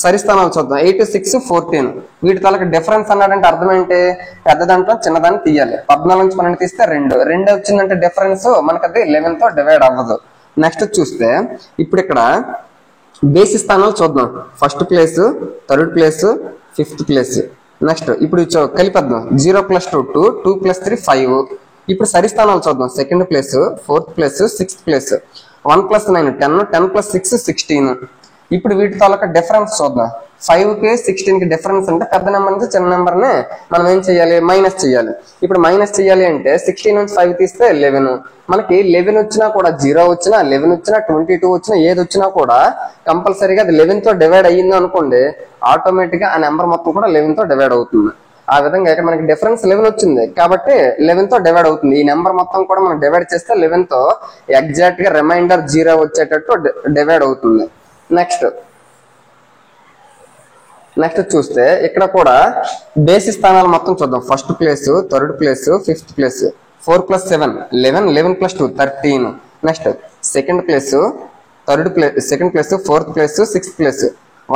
సరి స్థానాలు చూద్దాం. 8 6 14. వీటి తలకు డిఫరెన్స్ అన్నాడంటే అర్థం ఏంటి, పెద్దదంటే చిన్నదాన్ని తీయాలి. 14 నుంచి 12 తీస్తే 2 వచ్చిందంటే డిఫరెన్స్ మనకి అది 11 తో డివైడ్ అవ్వదు. నెక్స్ట్ చూస్తే ఇప్పుడు ఇక్కడ బేసి స్థానాలు చూద్దాం. First place, third place, fifth place. Next ఇప్పుడు కలిపేద్దాం. 0 + 2 2, 2 + 3 5. ఇప్పుడు సరి స్థానాలు చూద్దాం. Second place, fourth place, sixth place. 1 + 9 10, 10 + 6 16. ఇప్పుడు వీటి తాలూకా డిఫరెన్స్ చూద్దాం. 5 కి 16 కి డిఫరెన్స్ అంటే పెద్ద నెంబర్ నుంచి చిన్న నెంబర్ ని మనం ఏం చేయాలి, మైనస్ చేయాలి. ఇప్పుడు మైనస్ చేయాలి అంటే 16 నుంచి 5 తీస్తే 11. మనకి 11 వచ్చినా కూడా, 0 వచ్చినా, 11 వచ్చినా, 22 వచ్చినా, ఏది వచ్చినా కూడా కంపల్సరీగా అది 11 తో డివైడ్ అయ్యింది అనుకోండి, ఆటోమేటిక్ గా ఆ నెంబర్ మొత్తం కూడా 11 తో డివైడ్ అవుతుంది. ఆ విధంగా ఇక్కడ మనకి డిఫరెన్స్ 11 వచ్చింది కాబట్టి 11 తో డివైడ్ అవుతుంది. ఈ నెంబర్ మొత్తం కూడా మనం డివైడ్ చేస్తే 11 తో ఎగ్జాక్ట్ గా రిమైండర్ 0 వచ్చేటట్టు డివైడ్ అవుతుంది. నెక్స్ట్ చూస్తే ఇక్కడ కూడా బేసి స్థానాలు మొత్తం చూద్దాం. First place, third place, fifth place. 4 + 7 11, 11 + 2 13. Next second place, third place, second place, fourth place, sixth place.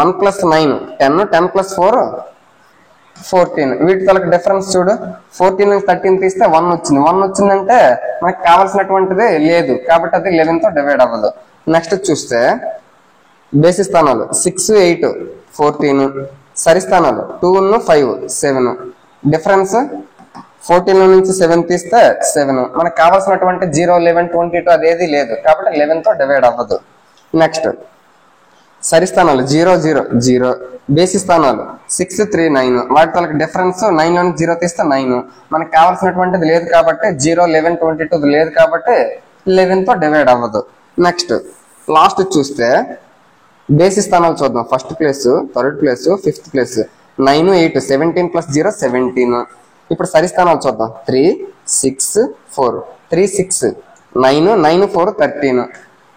1 + 9 10, 10 + 4 14. వీటి తలకు డిఫరెన్స్ చూడు, 14 నుంచి 13 తీస్తే 1 వచ్చింది. 1 వచ్చిందంటే మనకు కావాల్సినటువంటిది లేదు కాబట్టి అది 11 తో డివైడ్ అవ్వదు. నెక్స్ట్ చూస్తే బేసి స్థానాలు 6 8 14. సరి స్థానాలు 2 5 7. డిఫరెన్స్ 14 నుంచి 7 తీస్తే 7. మనకు కావాల్సినటువంటి 0 11 22 అదేది లేదు కాబట్టి 11 తో డివైడ్ అవ్వదు. నెక్స్ట్ సరి స్థానాలు 0 0 0. బేసి స్థానాలు 6 3 9. వాటి తలకు డిఫరెన్స్ 9 లో నుంచి 0 తీస్తే 9. మనకు కావాల్సినటువంటిది లేదు కాబట్టి 0 11 22 లేదు కాబట్టి 11 తో డివైడ్ అవ్వదు. నెక్స్ట్ లాస్ట్ చూస్తే బేసి స్థానాలు చూద్దాం. First place, third place, fifth place. 9 8 17 + 0 17. ఇప్పుడు సరి స్థానాలు చూద్దాం. 3 6 4 3 6 9 9 4 13.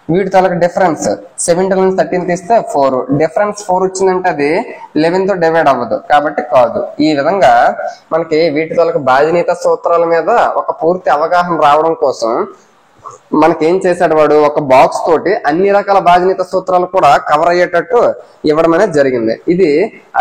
వీటి తలకు డిఫరెన్స్ 17 నుంచి 13 తీస్తే 4. డిఫరెన్స్ 4 వచ్చిందంటే అది 11 తో డివైడ్ అవ్వదు కాబట్టి కాదు. ఈ విధంగా మనకి వీటి తలకు బాధ్యత సూత్రాల మీద ఒక పూర్తి అవగాహన రావడం కోసం మనకేం చేశాడు వాడు, ఒక బాక్స్ తోటి అన్ని రకాల బాధ్యత సూత్రాలు కూడా కవర్ అయ్యేటట్టు ఇవ్వడం అనేది జరిగింది. ఇది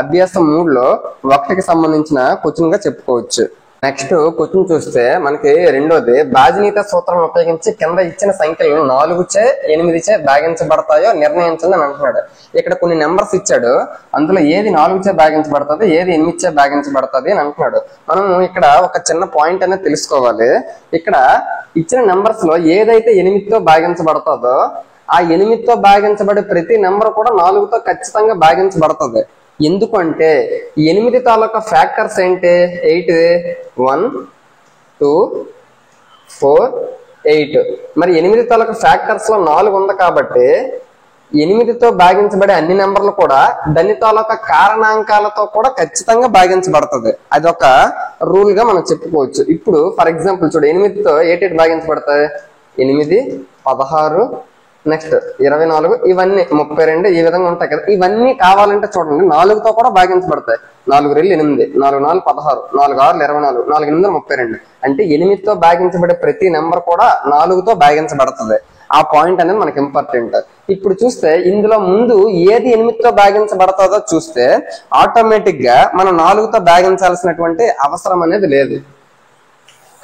అభ్యాసం 3లో 1కి సంబంధించిన క్వశ్చన్ గా చెప్పుకోవచ్చు. నెక్స్ట్ క్వశ్చన్ చూస్తే మనకి రెండోది, బాధ్యత సూత్రం ఉపయోగించి కింద ఇచ్చిన సంఖ్యలు 4 చే 8 చే భాగించబడతాయో నిర్ణయించండి అని అంటున్నాడు. ఇక్కడ కొన్ని నెంబర్స్ ఇచ్చాడు, అందులో ఏది 4 చే భాగించబడుతుంది, ఏది 8 చే భాగించబడుతుంది అని అంటున్నాడు. మనం ఇక్కడ ఒక చిన్న పాయింట్ అనేది తెలుసుకోవాలి. ఇక్కడ ఇచ్చిన నెంబర్స్ లో ఏదైతే 8తో భాగించబడుతుందో ఆ 8తో భాగించబడే ప్రతి నెంబర్ కూడా 4తో ఖచ్చితంగా భాగించబడుతుంది. ఎందుకంటే 8 తాలూకా ఫ్యాక్టర్స్ ఏంటి, 8 1 2 4 8. మరి 8 తాలూకా ఫ్యాక్టర్స్ లో 4 ఉంది కాబట్టి 8తో భాగించబడే అన్ని నెంబర్లు కూడా దాని తాలూకా కారణాంకాలతో కూడా ఖచ్చితంగా భాగించబడుతుంది. అది ఒక రూల్ గా మనం చెప్పుకోవచ్చు. ఇప్పుడు ఫర్ ఎగ్జాంపుల్ చూడు, 8తో 8 భాగించబడతాయి. 8 16 నెక్స్ట్ 24 ఇవన్నీ 32 ఈ విధంగా ఉంటాయి కదా. ఇవన్నీ కావాలంటే చూడండి 4తో కూడా భాగించబడతాయి. 4 రెళ్ళు 8, 4 4 16, 4 6 24, 4 8 32. అంటే 8తో భాగించబడే ప్రతి నెంబర్ కూడా 4తో భాగించబడుతుంది. ఆ పాయింట్ అనేది మనకి ఇంపార్టెంట్. ఇప్పుడు చూస్తే ఇందులో ముందు ఏది 8తో భాగించబడుతుందో చూస్తే ఆటోమేటిక్ గా మనం 4తో భాగించాల్సినటువంటి అవసరం అనేది లేదు.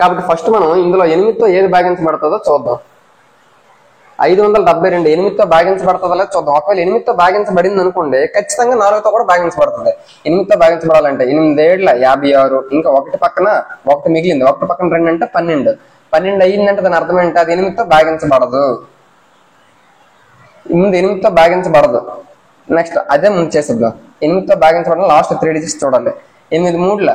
కాబట్టి ఫస్ట్ మనం ఇందులో 8తో ఏది భాగించబడుతుందో చూద్దాం. 572 8తో భాగించబడుతుందా లేదా చూద్దాం. ఒకవేళ 8తో భాగించబడింది అనుకోండి, ఖచ్చితంగా 4తో కూడా భాగించబడుతుంది. 8తో భాగించబడాలంటే 8 ఏళ్ల 56, ఇంకా ఒకటి పక్కన ఒకటి మిగిలింది, ఒకటి పక్కన 2 అంటే 12. 12 అయ్యిందంటే దాని అర్థం ఏంటి? అది 8తో భాగించబడదు. ముందు 8తో భాగించబడదు. నెక్స్ట్ అదే ముందు చేసేద్దాం. 8తో భాగించబడిన లాస్ట్ 3 డిజిట్స్ చూడాలి. 8 4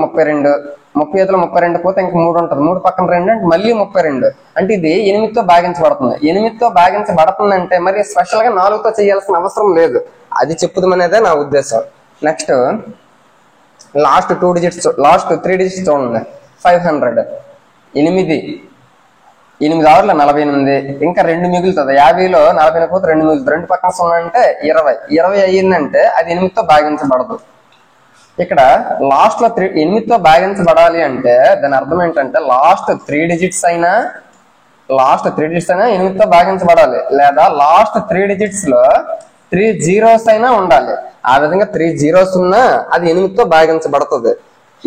32, 35 32 పోతే ఇంక 3 ఉంటుంది, 3 పక్కన 2 అంటే మళ్ళీ 32. అంటే ఇది 8తో భాగించబడుతుంది. 8తో భాగించబడుతుంది అంటే మరి స్పెషల్ గా 4తో చేయాల్సిన అవసరం లేదు. అది చెప్పుదామనేదే నా ఉద్దేశం. Next last 2 digits, last 3 digits చూడండి. 500 8 6 48, ఇంకా 2 మిగులుతుంది. 50లో 40 పోతే 2 మిగులుతుంది, 2 పక్కన 0 అంటే 20 అయ్యిందంటే అది 8తో భాగించబడదు. ఇక్కడ లాస్ట్ లో 8తో భాగించబడాలి అంటే దాని అర్థం ఏంటంటే లాస్ట్ 3 డిజిట్స్ అయినా 8తో భాగించబడాలి, లేదా లాస్ట్ 3 డిజిట్స్ లో 3 zeros అయినా ఉండాలి. ఆ విధంగా 3 zeros ఉన్నా అది 8తో భాగించబడుతుంది.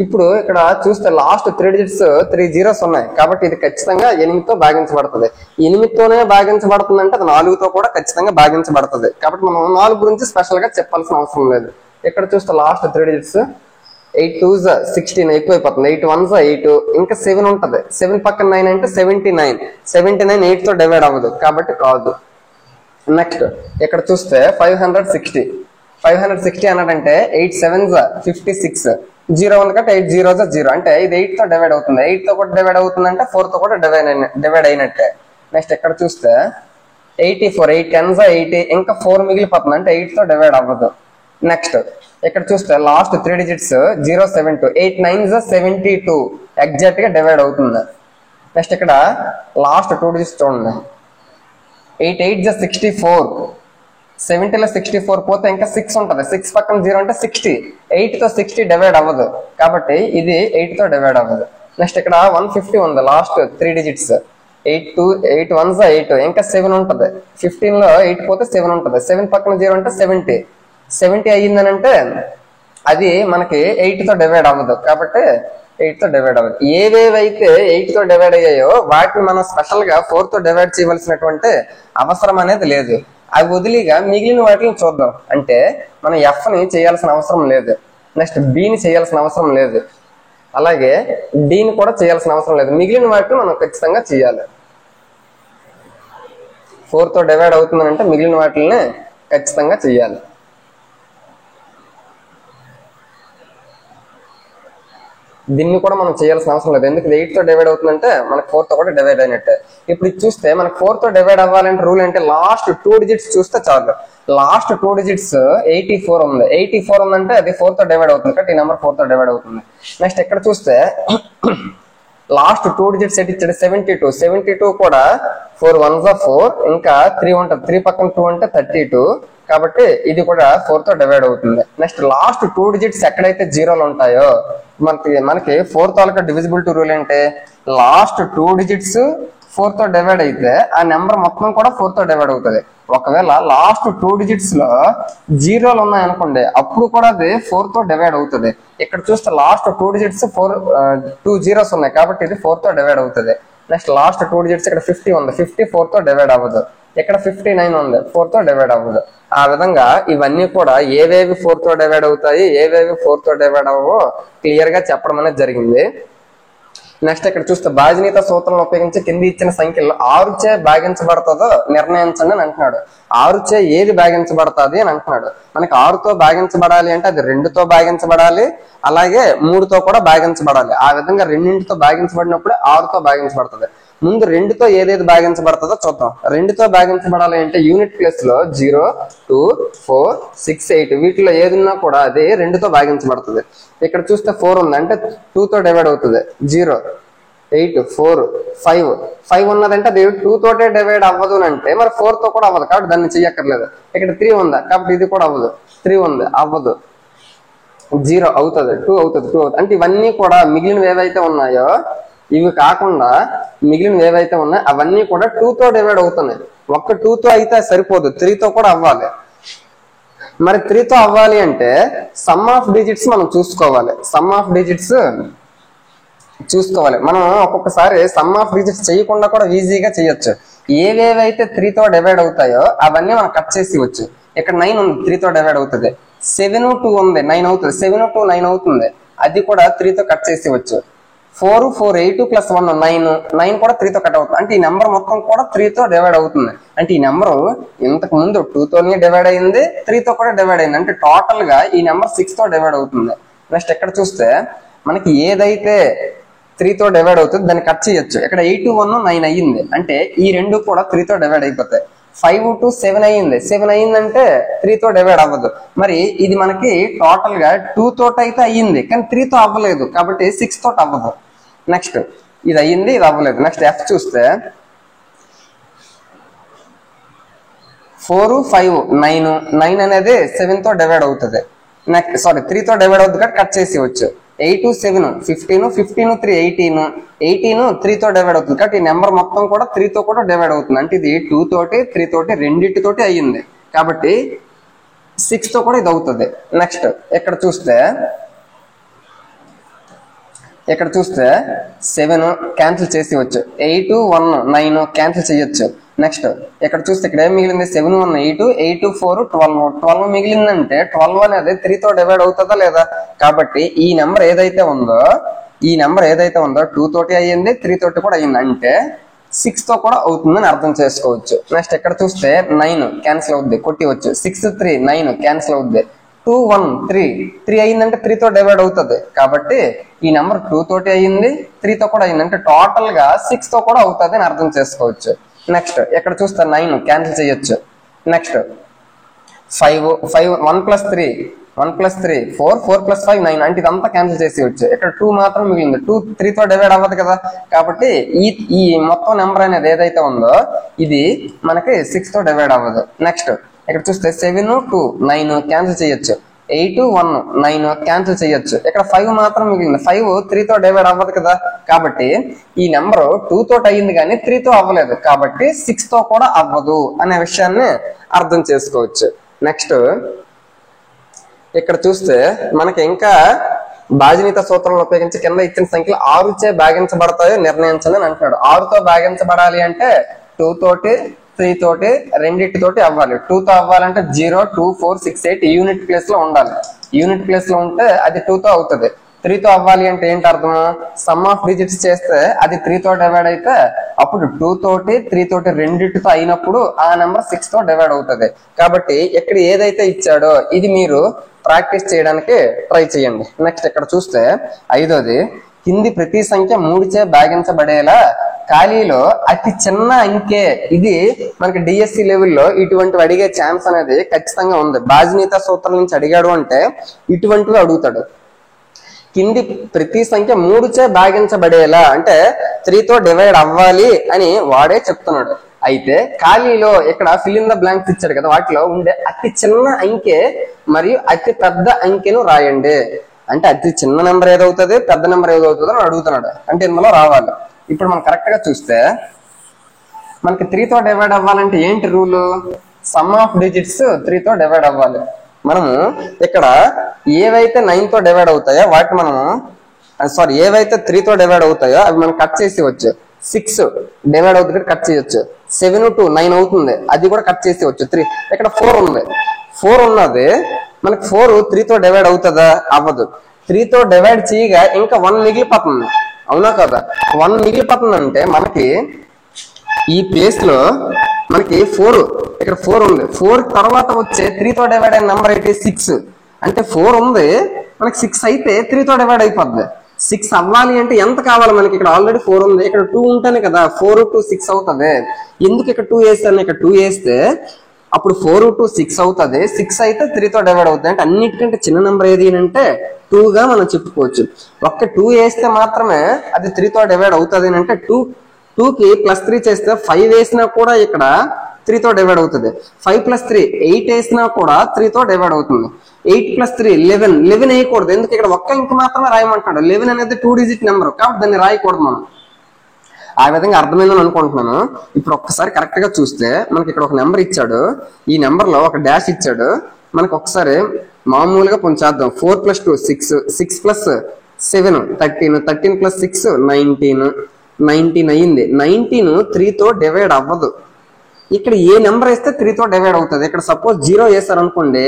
ఇప్పుడు ఇక్కడ చూస్తే లాస్ట్ 3 డిజిట్స్ 3 zeros ఉన్నాయి కాబట్టి ఇది ఖచ్చితంగా 8తో భాగించబడుతుంది. 8తోనే భాగించబడుతుంది అంటే అది 4తో కూడా ఖచ్చితంగా భాగించబడుతుంది. కాబట్టి మనం 4 గురించి స్పెషల్ గా చెప్పాల్సిన అవసరం లేదు. ఇక్కడ చూస్తే లాస్ట్ 3 డిజిట్స్ 8 2s 16 ఎక్కువైపోతుంది, 8 1s 8, ఇంకా 7 ఉంటది. 7 పక్కన 9 అంటే 79. 79 8తో డివైడ్ అవ్వదు కాబట్టి కాదు. నెక్స్ట్ ఇక్కడ చూస్తే 560 అన్నాడంటే 8 7s 56, 0 ఉంది కాబట్టి 8 zeros 0 అంటే ఇది 8తో డివైడ్ అవుతుంది. 8తో కూడా డివైడ్ అవుతుంది అంటే 4తో కూడా డివైడ్ అయినట్టే. నెక్స్ట్ ఇక్కడ చూస్తే 84 8 10s 80, ఇంకా 4 మిగిలిపోతుంది అంటే 8తో డివైడ్ అవ్వదు. నెక్స్ట్ ఇక్కడ చూస్తే లాస్ట్ 3 డిజిట్స్ 072, 8 9s 72 ఎగ్జాక్ట్ గా డివైడ్ అవుతుంది. నెక్స్ట్ ఇక్కడ లాస్ట్ 2 డిజిట్స్ చూడండి. 8 8s 64, 70లో 64 పోతే ఇంకా 6 ఉంటుంది, 6 పక్కన 0 అంటే 60. 8తో 60 డివైడ్ అవ్వదు కాబట్టి ఇది 8తో డివైడ్ అవ్వదు. నెక్స్ట్ ఇక్కడ 150 ఉంది, లాస్ట్ 3 డిజిట్స్ 8 1s 8, ఇంకా 7 ఉంటుంది. 15లో 8 పోతే 7 ఉంటుంది, 7 పక్కన 0 అంటే 70 అయ్యిందని అంటే అది మనకి 8తో డివైడ్ అవ్వదు కాబట్టి 8తో డివైడ్ అవ్వదు. ఏవేవైతే 8తో డివైడ్ అయ్యాయో వాటిని మనం స్పెషల్ గా 4తో డివైడ్ చేయవలసినటువంటి అవసరం అనేది లేదు. అవి వదిలిగా మిగిలిన వాటిని చూద్దాం. అంటే మనం F ని చేయాల్సిన అవసరం లేదు, నెక్స్ట్ B ని చేయాల్సిన అవసరం లేదు, అలాగే D ని కూడా చేయాల్సిన అవసరం లేదు. మిగిలిన వాటిని మనం ఖచ్చితంగా చేయాలి. 4తో డివైడ్ అవుతుందని అంటే మిగిలిన వాటిని ఖచ్చితంగా చేయాలి. దీన్ని కూడా మనం చేయాల్సిన అవసరం లేదు, ఎందుకంటే 8తో డివైడ్ అవుతుందంటే మనకు 4తో కూడా డివైడ్ అయినట్టే. ఇప్పుడు ఇది చూస్తే మనకు 4తో డివైడ్ అవ్వాలంటే రూల్ అంటే లాస్ట్ 2 డిజిట్స్ చూస్తే చాలు. లాస్ట్ 2 డిజిట్స్ 84 ఉంది, 84 ఉందంటే అది 4తో డివైడ్ అవుతుంది కాబట్టి ఈ నెంబర్ 4తో డివైడ్ అవుతుంది. నెక్స్ట్ ఇక్కడ చూస్తే లాస్ట్ 2 డిజిట్స్ ఎట్ ఇచ్చాడు 72 కూడా 4 1s 4, ఇంకా 3 ఉంటుంది, 3 పక్కన 2 అంటే 32 కాబట్టి ఇది కూడా 4తో డివైడ్ అవుతుంది. నెక్స్ట్ లాస్ట్ 2 డిజిట్స్ ఎక్కడైతే 0లు ఉంటాయో మనకి 4 తాలూకా డివిజిబిలిటీ రూల్ అంటే లాస్ట్ 2 డిజిట్స్ 4తో డివైడ్ అయితే ఆ నెంబర్ మొత్తం కూడా 4తో డివైడ్ అవుతుంది. ఒకవేళ లాస్ట్ 2 డిజిట్స్ లో 0లు ఉన్నాయనుకోండి అప్పుడు కూడా అది 4తో డివైడ్ అవుతుంది. ఇక్కడ చూస్తే లాస్ట్ 2 డిజిట్స్ 2 zeros ఉన్నాయి కాబట్టి ఇది 4తో డివైడ్ అవుతుంది. నెక్స్ట్ లాస్ట్ 2 డిజిట్స్ ఇక్కడ 50 ఉంది, 50 4తో డివైడ్ అవ్వదు. ఇక్కడ 59 ఉంది, 4తో డివైడ్ అవ్వదు. ఆ విధంగా ఇవన్నీ కూడా ఏవేవి 4తో డివైడ్ అవుతాయి, ఏవేవి 4తో డివైడ్ అవ్వవో క్లియర్ గా చెప్పడం అనేది జరిగింది. నెక్స్ట్ ఇక్కడ చూస్తే బాజనీత సూత్రం ఉపయోగించి కింది ఇచ్చిన సంఖ్యలో 6చే భాగించబడుతుందో నిర్ణయించండి అని అంటున్నాడు. 6చే ఏది భాగించబడుతుంది అని అంటున్నాడు. మనకి 6తో భాగించబడాలి అంటే అది 2తో భాగించబడాలి, అలాగే 3తో కూడా భాగించబడాలి. ఆ విధంగా రెండింటితో భాగించబడినప్పుడే 6తో భాగించబడుతుంది. ముందు 2తో ఏదేది భాగించబడుతుందో చూద్దాం. 2తో భాగించబడాలి అంటే యూనిట్ ప్లేస్ లో 0 2 4 6 8 వీటిలో ఏదున్నా కూడా అది 2తో భాగించబడుతుంది. ఇక్కడ చూస్తే 4 ఉంది అంటే 2తో డివైడ్ అవుతుంది. 0 8 4 5 ఉన్నదంటే అది 2తోటే డివైడ్ అవ్వదు అంటే మరి 4తో కూడా అవ్వదు కాబట్టి దాన్ని చెయ్యక్కర్లేదు. ఇక్కడ 3 ఉందా కాబట్టి ఇది కూడా అవ్వదు. 3 ఉంది అవ్వదు. 0 అవుతుంది, 2 అవుతుంది, 2 అవుతుంది. అంటే ఇవన్నీ కూడా మిగిలినవి ఏవైతే ఉన్నాయో ఇవి కాకుండా మిగిలినవి ఏవైతే ఉన్నాయో అవన్నీ కూడా 2తో డివైడ్ అవుతున్నాయి. ఒక్క 2తో అయితే సరిపోదు, 3తో కూడా అవ్వాలి. మరి 3తో అవ్వాలి అంటే సమ్ ఆఫ్ డిజిట్స్ మనం చూసుకోవాలి. సమ్ ఆఫ్ డిజిట్స్ చూసుకోవాలి. మనం ఒక్కొక్కసారి సమ్ ఆఫ్ డిజిట్స్ చేయకుండా కూడా ఈజీగా చేయొచ్చు. ఏవేవైతే 3తో డివైడ్ అవుతాయో అవన్నీ మనం కట్ చేసి వచ్చు. ఇక్కడ 9 ఉంది, 3తో డివైడ్ అవుతుంది. 7 2 ఉంది, 9 అవుతుంది. 7 2 9 అవుతుంది, అది కూడా 3తో కట్ చేసి వచ్చు. 4 4 8 ప్లస్ 1 9 కూడా 3తో కట్ అవుతుంది. అంటే ఈ నెంబర్ మొత్తం కూడా 3తో డివైడ్ అవుతుంది. అంటే ఈ నెంబర్ ఇంతకు ముందు 2తోనే డివైడ్ అయింది, 3తో కూడా డివైడ్ అయింది. అంటే టోటల్ గా ఈ నెంబర్ 6తో డివైడ్ అవుతుంది. నెక్స్ట్ ఇక్కడ చూస్తే మనకి ఏదైతే 3తో డివైడ్ అవుతుంది దాన్ని కట్ చేయొచ్చు. ఇక్కడ 8 1 9 అయ్యింది, అంటే ఈ రెండు కూడా 3తో డివైడ్ అయిపోతాయి. 5 2 7 అయ్యింది, 7 అయ్యిందంటే 3తో డివైడ్ అవ్వదు. మరి ఇది మనకి టోటల్ గా 2 తోటి అయితే అయ్యింది, కానీ 3తో అవ్వలేదు, కాబట్టి 6 తోటి అవ్వదు. నెక్స్ట్ ఇది అయ్యింది, ఇది అవ్వలేదు. నెక్స్ట్ F చూస్తే 4 5 9 అనేది 7తో డివైడ్ అవుతుంది. నెక్స్ట్ 3తో డివైడ్ అవుతుంది కాబట్టి కట్ చేసి వచ్చు. 8 7 15 15 3 18 3తో డివైడ్ అవుతుంది. కాబట్టి ఈ నెంబర్ మొత్తం కూడా 3తో కూడా డివైడ్ అవుతుంది. అంటే ఇది 2 తోటి 3 తోటి రెండింటితోటి అయ్యింది, కాబట్టి 6తో కూడా ఇది అవుతుంది. నెక్స్ట్ ఇక్కడ చూస్తే 7 క్యాన్సిల్ చేసి వచ్చు. 8 1 9 క్యాన్సిల్ చేయొచ్చు. నెక్స్ట్ ఇక్కడ చూస్తే ఇక్కడ ఏం మిగిలింది? 7 1 8 8 4 12 మిగిలిందంటే 12 అనేది 3తో డివైడ్ అవుతుందా లేదా? కాబట్టి ఈ నెంబర్ ఏదైతే ఉందో 2 తోటి అయ్యింది, 3 తోటి కూడా అయ్యింది, అంటే 6తో కూడా అవుతుందని అర్థం చేసుకోవచ్చు. నెక్స్ట్ ఇక్కడ చూస్తే 9 క్యాన్సిల్ అవుద్ది, కొట్టివచ్చు. 6 3 9 క్యాన్సిల్ అవుద్ది. 2 1 3 అయ్యిందంటే 3తో డివైడ్ అవుతుంది, కాబట్టి ఈ నెంబర్ 2 తోటి అయ్యింది, 3తో కూడా అయ్యింది, అంటే టోటల్ గా 6తో కూడా అవుతుంది అని అర్థం చేసుకోవచ్చు. నెక్స్ట్ ఇక్కడ చూస్తే 9 క్యాన్సిల్ చేయొచ్చు. నెక్స్ట్ 5 1 + 3 4 4 + 5 9, అంటే ఇదంతా క్యాన్సిల్ చేసేయచ్చు. ఇక్కడ 2 మాత్రం మిగిలింది. 2 3తో డివైడ్ అవ్వదు కదా, కాబట్టి ఈ మొత్తం నెంబర్ అనేది ఏదైతే ఉందో ఇది మనకి 6తో డివైడ్ అవ్వదు. నెక్స్ట్ ఇక్కడ చూస్తే 7 2 9 క్యాన్సిల్ చేయొచ్చు. 8 1 9 క్యాన్సిల్ చేయొచ్చు. ఇక్కడ 5 మాత్రం మిగిలింది. 5 3తో డివైడ్ అవ్వదు కదా, కాబట్టి ఈ నెంబర్ 2 తోటి అయ్యింది కానీ 3తో అవ్వలేదు, కాబట్టి 6తో కూడా అవ్వదు అనే విషయాన్ని అర్థం చేసుకోవచ్చు. నెక్స్ట్ ఇక్కడ చూస్తే మనకి ఇంకా బాజనీత సూత్రాలను ఉపయోగించి కింద ఇచ్చిన సంఖ్యలు 6చే భాగించబడతాయో నిర్ణయించండి అని అంటున్నాడు. 6తో భాగించబడాలి అంటే 2 తోటి 3 తోటి రెండింటితోటి అవ్వాలి. 2తో అవ్వాలంటే 0 2 4 6 8 యూనిట్ ప్లేస్ లో ఉండాలి. యూనిట్ ప్లేస్ లో ఉంటే అది 2తో అవుతుంది. 3తో అవ్వాలి అంటే ఏంటి అర్థం? సమ్ ఆఫ్ డిజిట్స్ చేస్తే అది 3తో డివైడ్ అయితే అప్పుడు 2 తోటి 3 తోటి రెండింటితో అయినప్పుడు ఆ నెంబర్ 6తో డివైడ్ అవుతుంది. కాబట్టి ఇక్కడ ఏదైతే ఇచ్చాడో ఇది మీరు ప్రాక్టీస్ చేయడానికి ట్రై చేయండి. నెక్స్ట్ ఇక్కడ చూస్తే 5వది, కింది ప్రతి సంఖ్య 3చే భాగించబడేలా ఖాళీలో అతి చిన్న అంకె. ఇది మనకి డిఎస్సి లెవెల్లో ఇటువంటివి అడిగే ఛాన్స్ అనేది ఖచ్చితంగా ఉంది. బాజనీత సూత్రం నుంచి అడిగాడు అంటే ఇటువంటివి అడుగుతాడు. కింది ప్రతి సంఖ్య 3చే భాగించబడేలా అంటే 3తో డివైడ్ అవ్వాలి అని వాడే చెప్తున్నాడు. అయితే ఖాళీలో ఇక్కడ ఫిల్ ఇన్ ద బ్లాంక్స్ ఇచ్చాడు కదా, వాటిలో ఉండే అతి చిన్న అంకె మరియు అతి పెద్ద అంకెను రాయండి. అంటే అతి చిన్న నెంబర్ ఏదవుతుంది, పెద్ద నెంబర్ ఏదవుతుందో అని అడుగుతున్నాడు. అంటే ఇందులో రావాలి. ఇప్పుడు మనం కరెక్ట్ గా చూస్తే మనకి 3తో డివైడ్ అవ్వాలంటే ఏంటి రూల్? సమ్ ఆఫ్ డిజిట్స్ 3తో డివైడ్ అవ్వాలి. మనము ఇక్కడ ఏవైతే 9తో డివైడ్ అవుతాయో వాటి మనము ఏవైతే 3తో డివైడ్ అవుతాయో అవి మనం కట్ చేసి వచ్చు. 6 డివైడ్ అవుతుంది, కట్ చేయొచ్చు. 7 2 9 అవుతుంది, అది కూడా కట్ చేసి వచ్చు. 3 ఇక్కడ 4 ఉంది, 4 ఉన్నది మనకి 4 3తో డివైడ్ అవుతుందా? అవ్వదు. 3తో డివైడ్ చేయగా ఇంకా 1 మిగిలిపోతుంది, అవునా కదా? 1 మిగిలిపోతుంది అంటే మనకి ఈ ప్లేస్ లో మనకి 4 ఇక్కడ 4 ఉంది. 4 తర్వాత వచ్చే 3తో డివైడ్ అయిన నెంబర్ అయితే 6. అంటే 4 ఉంది, మనకి 6 అయితే 3తో డివైడ్ అయిపోద్ది. 6 అవ్వాలి అంటే ఎంత కావాలి మనకి? ఇక్కడ ఆల్రెడీ 4 ఉంది, ఇక్కడ 2 ఉంటేనే కదా 4 2 6 అవుతుంది. ఎందుకు ఇక్కడ 2 వేస్తాను? ఇక్కడ 2 వేస్తే అప్పుడు 4 2 6 అవుతుంది. 6 అయితే 3తో డివైడ్ అవుతుంది. అంటే అన్నిటికంటే చిన్న నెంబర్ ఏది అంటే 2 గా మనం చెప్పుకోవచ్చు. ఒక్క 2 వేస్తే మాత్రమే అది 3తో డివైడ్ అవుతుంది అంటే 2కి +3 చేస్తే 5 వేసినా కూడా ఇక్కడ 3తో డివైడ్ అవుతుంది. 5 + 3 8 వేసినా కూడా 3తో డివైడ్ అవుతుంది. 8 + 3 11 వేయకూడదు, ఎందుకు ఇక్కడ ఒక్క ఇంక మాత్రమే రాయమంటాడు. 11 అనేది 2 డిజిట్ నెంబర్ కాబట్టి దాన్ని రాయకూడదు మనం. ఆ విధంగా అర్థమైందని అనుకుంటున్నాను. ఇప్పుడు ఒక్కసారి కరెక్ట్ గా చూస్తే మనకి ఇక్కడ ఒక నెంబర్ ఇచ్చాడు, ఈ నెంబర్ లో ఒక డాష్ ఇచ్చాడు. మనకి ఒకసారి మామూలుగా కొంచెం చేద్దాం. 4 + 2 6 6 + 7 13, 13 ప్లస్ 6 19, 19 అయింది. 19 3తో డివైడ్ అవ్వదు. ఇక్కడ ఏ నెంబర్ వేస్తే 3తో డివైడ్ అవుతుంది. ఇక్కడ సపోజ్ 0 వేసారు అనుకోండి,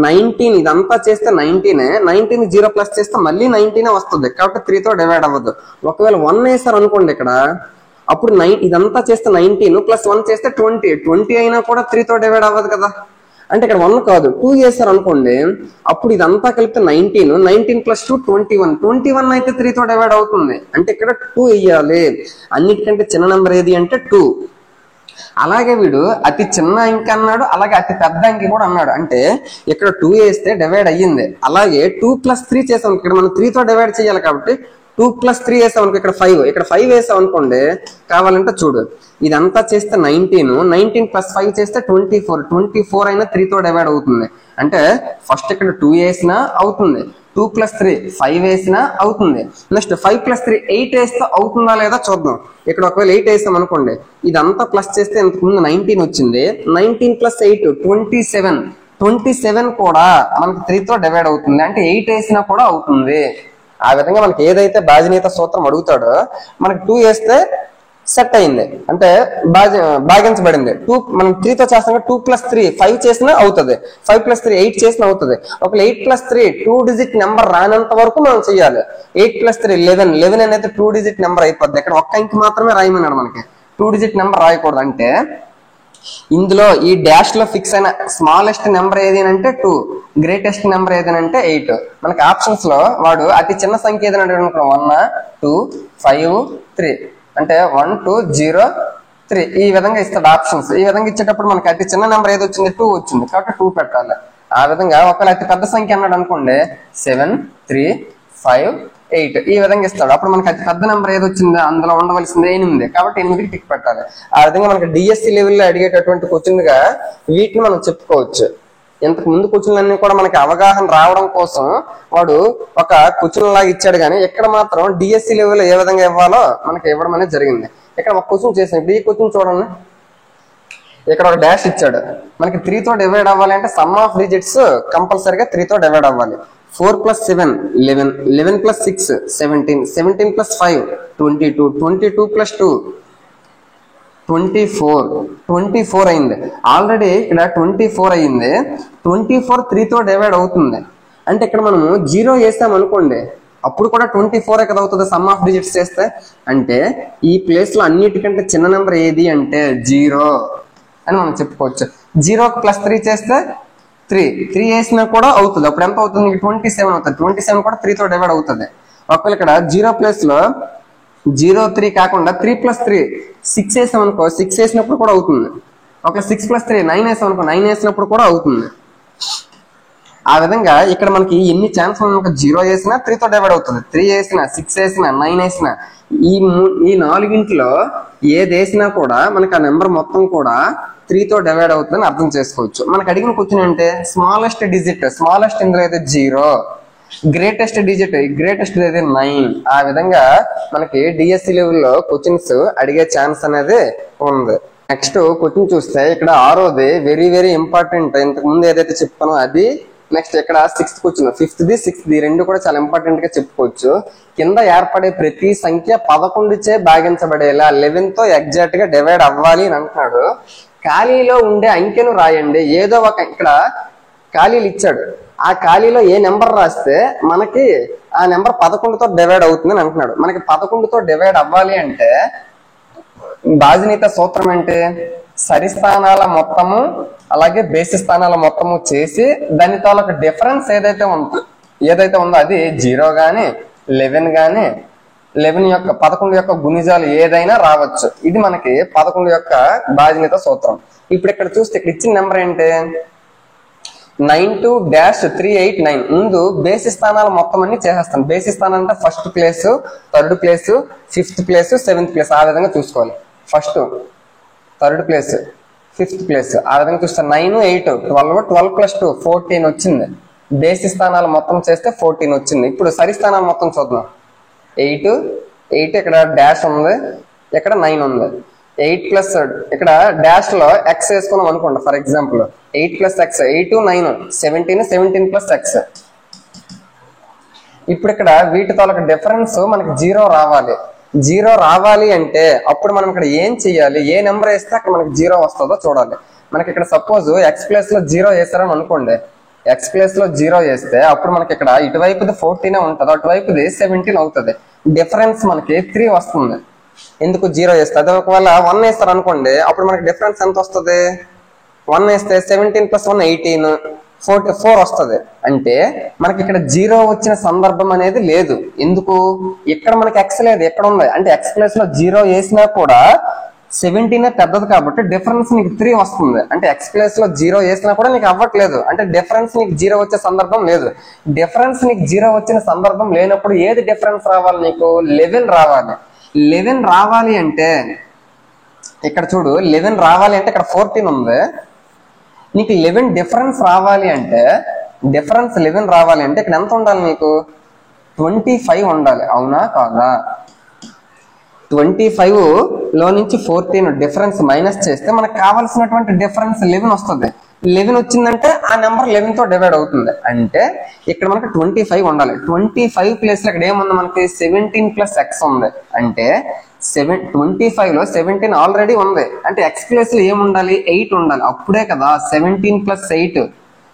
19 ఇదంతా చేస్తే 19 0 ప్లస్ చేస్తే మళ్ళీ 19 వస్తుంది, కాబట్టి 3తో డివైడ్ అవ్వదు. ఒకవేళ 1 వేసారు అనుకోండి ఇక్కడ, అప్పుడు ఇదంతా చేస్తే 19 ప్లస్ 1 చేస్తే 20 అయినా కూడా 3తో డివైడ్ అవ్వదు కదా. అంటే ఇక్కడ 1 కాదు 2 చేశారు అనుకోండి, అప్పుడు ఇదంతా కలిపితే 19 ప్లస్ 2 21 అయితే 3తో డివైడ్ అవుతుంది. అంటే ఇక్కడ 2 వేయాలి. అన్నిటికంటే చిన్న నెంబర్ ఏది అంటే 2. అలాగే వీడు అతి చిన్న అంకె అన్నాడు, అలాగే అతి పెద్ద అంకె కూడా అన్నాడు. అంటే ఇక్కడ 2 వేస్తే డివైడ్ అయ్యింది. అలాగే 2 ప్లస్ 3 చేసాం, ఇక్కడ మనం 3తో డివైడ్ చేయాలి కాబట్టి 2 ప్లస్ 3 వేసాం అనుకో, ఇక్కడ 5 వేసాం అనుకోండి. కావాలంటే చూడు, ఇదంతా చేస్తే 19 ప్లస్ 5 చేస్తే 24 అయినా 3తో డివైడ్ అవుతుంది. అంటే ఫస్ట్ ఇక్కడ 2 వేసినా అవుతుంది, 2 ప్లస్ 3 5 వేసినా అవుతుంది. నెక్స్ట్ 5 ప్లస్ 3 8 వేస్తే అవుతుందా లేదా చూద్దాం. ఇక్కడ ఒకవేళ 8 వేసాం అనుకోండి, ఇదంతా ప్లస్ చేస్తే ఇంతకుముందు 19 వచ్చింది. 19 ప్లస్ 8 27 కూడా మనకి 3తో డివైడ్ అవుతుంది. అంటే 8 వేసినా కూడా అవుతుంది. ఆ విధంగా మనకి ఏదైతే బాధ్యత సూత్రం అడుగుతాడో మనకి 2 వేస్తే సెట్ అయింది, అంటే భాగించబడింది. 2 మనం 3తో చేస్తాం, 2 ప్లస్ 3 5 చేసినా అవుతుంది, 5 ప్లస్ 3 8 చేసినా అవుతుంది. ఒకవేళ 8 ప్లస్ 3 2 డిజిట్ నెంబర్ రానంత వరకు మనం చెయ్యాలి. 8 ప్లస్ 3 11 అనేది 2 డిజిట్ నెంబర్ అయిపోద్ది. ఇక్కడ ఒక్క అంకి మాత్రమే రాయమన్నాడు, మనకి 2 డిజిట్ నెంబర్ రాయకూడదు. అంటే ఇందులో ఈ డాష్ లో ఫిక్స్ అయిన స్మాలెస్ట్ నెంబర్ ఏది అంటే 2, గ్రేటెస్ట్ నెంబర్ ఏది అంటే 8. మనకి ఆప్షన్స్ లో వాడు అతి చిన్న సంఖ్య ఏదైనా 1 2 5 3 అంటే 1 2 0 3 ఈ విధంగా ఇస్తాడు ఆప్షన్స్. ఈ విధంగా ఇచ్చేటప్పుడు మనకి అతి చిన్న నెంబర్ ఏది వచ్చింది 2 వచ్చింది, కాబట్టి 2 పెట్టాలి. ఆ విధంగా ఒకవేళ అతి పెద్ద సంఖ్య అన్నాడు అనుకోండి 7 3 5 8 ఈ విధంగా ఇస్తాడు. అప్పుడు మనకి అతి పెద్ద నెంబర్ ఏది వచ్చిందో అందులో ఉండవలసింది 8, కాబట్టి 8కి టిక్ పెట్టాలి. ఆ విధంగా మనకి డిఎస్సి లెవెల్లో అడిగేటటువంటి క్వశ్చన్ గా వీటిని మనం చెప్పుకోవచ్చు. ఇంతకు ముందు క్వశ్చన్లన్నీ కూడా మనకి అవగాహన రావడం కోసం వాడు ఒక క్వశ్చన్ లాగా ఇచ్చాడు, కానీ ఇక్కడ మాత్రం డిఎస్సి లెవెల్లో ఏ విధంగా ఇవ్వాలో మనకి ఇవ్వడం అనేది జరిగింది. ఇక్కడ ఒక క్వశ్చన్ చేసాం, ఇప్పుడు ఈ క్వశ్చన్ చూడండి. ఇక్కడ ఒక డాష్ ఇచ్చాడు, మనకి 3తో డివైడ్ అవ్వాలి అంటే సమ్ ఆఫ్ డిజిట్స్ కంపల్సరీగా 3తో డివైడ్ అవ్వాలి. 4 ప్లస్ 7 11, 11 ప్లస్ 6 17, 17 ప్లస్ 5 22, 22 ప్లస్ 2 24 అయింది. ఆల్రెడీ ఇక్కడ 24 అయింది. 24 3తో డివైడ్ అవుతుంది. అంటే ఇక్కడ మనము 0 వేసాం అనుకోండి, అప్పుడు కూడా 24 కదా అవుతుంది సమ్ ఆఫ్ డిజిట్స్ చేస్తే. అంటే ఈ ప్లేస్ లో అన్నిటికంటే చిన్న నెంబర్ ఏది అంటే 0 అని మనం చెప్పుకోవచ్చు. 0 ప్లస్ 3 చేస్తే 3 వేసినా కూడా అవుతుంది. అప్పుడు ఎంత అవుతుంది? 27 అవుతుంది. 27 కూడా 3తో డివైడ్ అవుతుంది. ఒకవేళ ఇక్కడ 0 ప్లేస్ లో 0 3 కాకుండా 3 ప్లస్ 3 6 వేసాం అనుకో, 6 వేసినప్పుడు కూడా అవుతుంది. ఒకవేళ 6 ప్లస్ 3 9 వేసాం అనుకో, 9 వేసినప్పుడు కూడా అవుతుంది. ఆ విధంగా ఇక్కడ మనకి ఎన్ని ఛాన్స్ మనకు 0 వేసినా 3తో డివైడ్ అవుతుంది, 3 వేసినా 6 వేసినా 9 వేసినా ఈ 4గింటిలో ఏది వేసినా కూడా మనకి ఆ నెంబర్ మొత్తం కూడా 3తో డివైడ్ అవుతుందని అర్థం చేసుకోవచ్చు. మనకు అడిగిన క్వశ్చన్ అంటే స్మాలెస్ట్ డిజిట్, స్మాలెస్ట్ ఇందులో అయితే 0, గ్రేటెస్ట్ డిజిట్ గ్రేటెస్ట్ అయితే 9. ఆ విధంగా మనకి డిఎస్సి లెవెల్లో క్వశ్చన్స్ అడిగే ఛాన్స్ అనేది ఉంది. నెక్స్ట్ క్వశ్చన్ చూస్తే ఇక్కడ 6వది వెరీ వెరీ ఇంపార్టెంట్. ఇంతకు ముందు ఏదైతే చెప్తానో అది. నెక్స్ట్ ఇక్కడ 6th క్వశ్చన్, 5th 6th రెండు కూడా చాలా ఇంపార్టెంట్ గా చెప్పుకోవచ్చు. కింద ఏర్పడే ప్రతి సంఖ్య 11చే భాగించబడేలా 11తో ఎగ్జాక్ట్ గా డివైడ్ అవ్వాలి అని అంటున్నాడు. ఖాళీలో ఉండే అంకెను రాయండి. ఏదో ఒక ఇక్కడ ఖాళీలు ఇచ్చాడు, ఆ ఖాళీలో ఏ నెంబర్ రాస్తే మనకి ఆ నెంబర్ 11తో డివైడ్ అవుతుందని అంటున్నాడు. మనకి 11తో డివైడ్ అవ్వాలి అంటే బాధ్యత సూత్రం ఏంటి? సరి స్థానాల మొత్తము అలాగే బేసి స్థానాల మొత్తము చేసి దాని తాలూకు డిఫరెన్స్ ఏదైతే ఉందో అది 0 గాని 11 గాని 11 యొక్క గుణిజాలు ఏదైనా రావచ్చు. ఇది మనకి 11 యొక్క బాధ్యత సూత్రం. ఇప్పుడు ఇక్కడ చూస్తే ఇక్కడ ఇచ్చిన నెంబర్ ఏంటి? 92-389. ముందు బేసి స్థానాల మొత్తం అన్ని చేసేస్తాను. బేసి స్థానం అంటే first place, third place, 5th place, 7th place ఆ విధంగా చూసుకోవాలి. First, third place, 5th place ఆ విధంగా చూస్తే 9 8 12 ప్లస్ 2 14 వచ్చింది. బేసి స్థానాలు మొత్తం చేస్తే 14 వచ్చింది. ఇప్పుడు సరి స్థానాలు మొత్తం చూద్దాం. 8 ఇక్కడ డాష్ ఉంది, ఇక్కడ 9 ఉంది. 8 ప్లస్ ఇక్కడ డాష్ లో ఎక్స్ వేసుకున్నాం అనుకోండి. For example 8 plus X 8 9 17 plus X ఇప్పుడు ఇక్కడ వీటి తాలూకు డిఫరెన్స్ మనకి 0 రావాలి. 0 రావాలి అంటే అప్పుడు మనం ఇక్కడ ఏం చెయ్యాలి, ఏ నెంబర్ వేస్తే అక్కడ మనకి 0 వస్తుందో చూడాలి. మనకి ఇక్కడ సపోజ్ ఎక్స్ ప్లేస్ లో 0 వేసారని అనుకోండి, ఎక్స్ ప్లేస్ లో 0 వేస్తే అప్పుడు మనకి ఇక్కడ ఇటువైపుది 14 ఉంటుంది, అటువైపుది 17 అవుతుంది. డిఫరెన్స్ మనకి 3 వస్తుంది. ఎందుకు 0 వేస్తే? అదే ఒకవేళ 1 వేస్తారు అనుకోండి, అప్పుడు మనకి డిఫరెన్స్ ఎంత వస్తుంది? 1 వేస్తే 17 + 1 18, 44 వస్తుంది. అంటే మనకి ఇక్కడ 0 వచ్చిన సందర్భం అనేది లేదు. ఎందుకు? ఇక్కడ మనకి ఎక్స్ లేదు, ఎక్కడ ఉంది అంటే ఎక్స్ ప్లేస్ లో 0 వేసినా కూడా 17 పెద్దది కాబట్టి డిఫరెన్స్ నీకు 3 వస్తుంది. అంటే ఎక్స్ ప్లేస్ లో 0 వేసినా కూడా నీకు అవ్వట్లేదు, అంటే డిఫరెన్స్ నీకు 0 వచ్చే సందర్భం లేదు. డిఫరెన్స్ నీకు 0 వచ్చిన సందర్భం లేనప్పుడు ఏది డిఫరెన్స్ రావాలి? నీకు 11 రావాలి. 11 రావాలి అంటే ఇక్కడ చూడు, 11 రావాలి అంటే ఇక్కడ 14 ఉంది. నీకు 11 డిఫరెన్స్ రావాలి అంటే, డిఫరెన్స్ 11 రావాలి అంటే ఇక్కడ ఎంత ఉండాలి? నీకు 25 ఉండాలి. అవునా కాదా? 25 లో నుంచి 14 డిఫరెన్స్ మైనస్ చేస్తే మనకు కావాల్సినటువంటి డిఫరెన్స్ 11 వస్తుంది. 11 వచ్చిందంటే ఆ నెంబర్ 11 తో డివైడ్ అవుతుంది. అంటే ఇక్కడ మనకి 25 ఉండాలి. 25 ప్లేస్ లో ఇక్కడ ఏముంది? మనకి 17 + x ఉంది. అంటే 25 లో 17 ఆల్రెడీ ఉంది. అంటే ఎక్స్ ప్లేస్ లో ఏముండాలి? 8 ఉండాలి. అప్పుడే కదా 17 + 8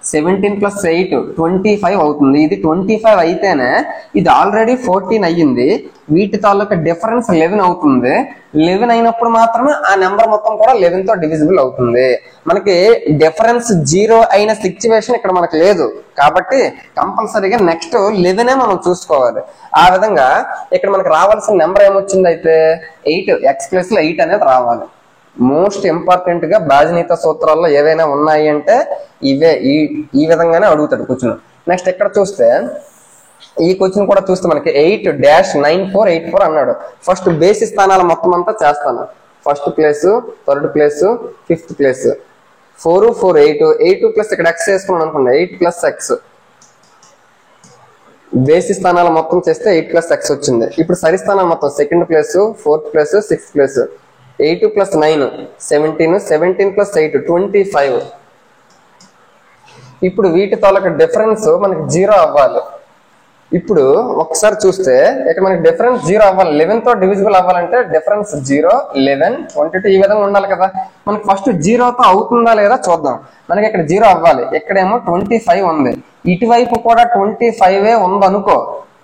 25 అవుతుంది. ఇది 25 అయితేనే ఇది ఆల్రెడీ 14 అయ్యింది. వీటి తాలూకా డిఫరెన్స్ 11 అవుతుంది. 11 అయినప్పుడు మాత్రమే ఆ నెంబర్ మొత్తం కూడా 11 తో డివిజిబుల్ అవుతుంది. మనకి డిఫరెన్స్ 0 అయిన సిచ్యువేషన్ ఇక్కడ మనకు లేదు కాబట్టి కంపల్సరీగా నెక్స్ట్ 11 మనం చూసుకోవాలి. ఆ విధంగా ఇక్కడ మనకి రావాల్సిన నెంబర్ ఏమొచ్చింది? అయితే 8, ఎక్స్ ప్లేస్ లో 8 అనేది రావాలి. మోస్ట్ ఇంపార్టెంట్ గా బాజనీత సూత్రాల్లో ఏవైనా ఉన్నాయి అంటే ఇవే. ఈ విధంగానే అడుగుతాడు క్వశ్చన్. నెక్స్ట్ ఇక్కడ చూస్తే ఈ క్వశ్చన్ కూడా చూస్తే మనకి 8-9484 అన్నాడు. ఫస్ట్ బేసి స్థానాల మొత్తం అంతా చేస్తాను. First place, third place, fifth place. 4 4 8 plus ఇక్కడ ఎక్స్ వేసుకున్నాను అనుకోండి, 8 + x. బేసి స్థానాల మొత్తం చేస్తే 8 + x వచ్చింది. ఇప్పుడు సరి స్థానాలు మొత్తం second place, fourth place, sixth place. 8 + 9 17, 17 + 8 25. ఇప్పుడు వీటి తాలూకా డిఫరెన్స్ మనకి 0 అవ్వాలి. ఇప్పుడు ఒకసారి చూస్తే ఇక్కడ మనకి డిఫరెన్స్ 0 అవ్వాలి. 11 తో డివిజిబుల్ అవ్వాలంటే డిఫరెన్స్ 0, 11, 22 ఈ విధంగా ఉండాలి కదా. మనకి ఫస్ట్ 0 తో అవుతుందా లేదా చూద్దాం. మనకి ఇక్కడ 0 అవ్వాలి. ఇక్కడేమో 25 ఉంది, ఇటువైపు కూడా 25 ఉంది అనుకో,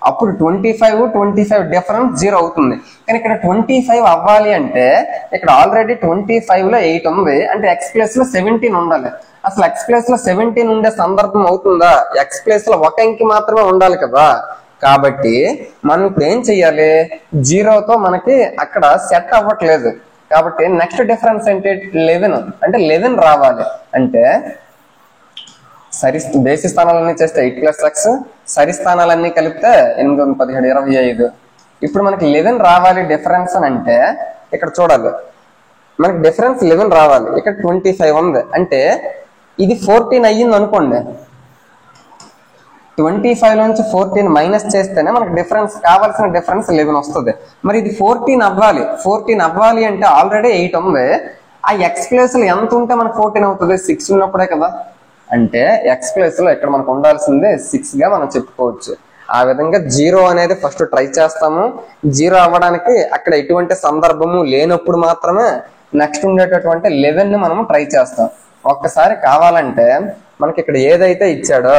అప్పుడు 25 డిఫరెన్స్ 0 అవుతుంది. కానీ ఇక్కడ 25 అవ్వాలి అంటే ఇక్కడ ఆల్రెడీ 25 లో 8 ఉంది. అంటే ఎక్స్ ప్లేస్ లో 17 ఉండాలి. అసలు ఎక్స్ ప్లేస్ లో 17 ఉండే సందర్భం అవుతుందా? ఎక్స్ ప్లేస్ లో ఒక అంకి మాత్రమే ఉండాలి కదా. కాబట్టి మనం ఇప్పుడు ఏం చెయ్యాలి? 0 తో మనకి అక్కడ సెట్ అవ్వట్లేదు కాబట్టి నెక్స్ట్ డిఫరెన్స్ ఏంటి? 11. అంటే 11 రావాలి. అంటే బేసి స్థానాలన్నీ చేస్తే 8 + x, సరి స్థానాలన్నీ కలిపితే 8, 17, 25. ఇప్పుడు మనకి 11 రావాలి డిఫరెన్స్ అని అంటే ఇక్కడ చూడాలి, మనకి డిఫరెన్స్ 11 రావాలి. ఇక్కడ 25 ఉంది. అంటే ఇది 14 అయ్యింది అనుకోండి, 25 నుంచి 14 మైనస్ చేస్తేనే మనకి డిఫరెన్స్, కావాల్సిన డిఫరెన్స్ 11 వస్తుంది. మరి ఇది 14 అవ్వాలి. 14 అవ్వాలి అంటే ఆల్రెడీ 8 ఉంది. ఆ ఎక్స్ ప్లేస్ లో ఎంత ఉంటే మనకు 14 అవుతుంది? 6 ఉన్నప్పుడే కదా. అంటే ఎక్స్ ప్లేస్ లో ఇక్కడ మనకు ఉండాల్సిందే 6 గా మనం చెప్పుకోవచ్చు. ఆ విధంగా 0 అనేది ఫస్ట్ ట్రై చేస్తాము. 0 అవ్వడానికి అక్కడ ఎటువంటి సందర్భము లేనప్పుడు మాత్రమే నెక్స్ట్ ఉండేటటువంటి 11 ని మనము ట్రై చేస్తాం. ఒక్కసారి కావాలంటే మనకి ఇక్కడ ఏదైతే ఇచ్చాడో,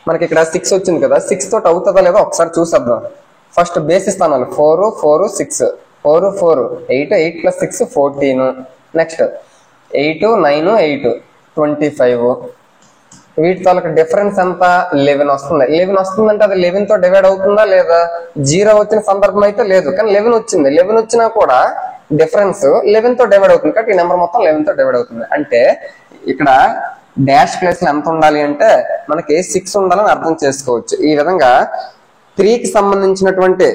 మనకి ఇక్కడ 6 వచ్చింది కదా, 6 తోటి అవుతుందా లేదో ఒకసారి చూసేద్దాం. ఫస్ట్ బేసి స్థానాలు 4 4 6, 4 4 8, 8 + 6 14. నెక్స్ట్ 8 9 8 25. వీటి తాలూకు డిఫరెన్స్ ఎంత? 11 వస్తుంది. 11 వస్తుందంటే అది 11 తో డివైడ్ అవుతుందా లేదా? 0 వచ్చిన సందర్భం అయితే లేదు, కానీ 11 వచ్చింది. 11 వచ్చినా కూడా డిఫరెన్స్ 11 తో డివైడ్ అవుతుంది కాబట్టి ఈ నెంబర్ మొత్తం 11 తో డివైడ్ అవుతుంది. అంటే ఇక్కడ డాష్ ప్లేస్ లో ఎంత ఉండాలి అంటే మనకి 6 ఉండాలని అర్థం చేసుకోవచ్చు. ఈ విధంగా 3కి సంబంధించినటువంటి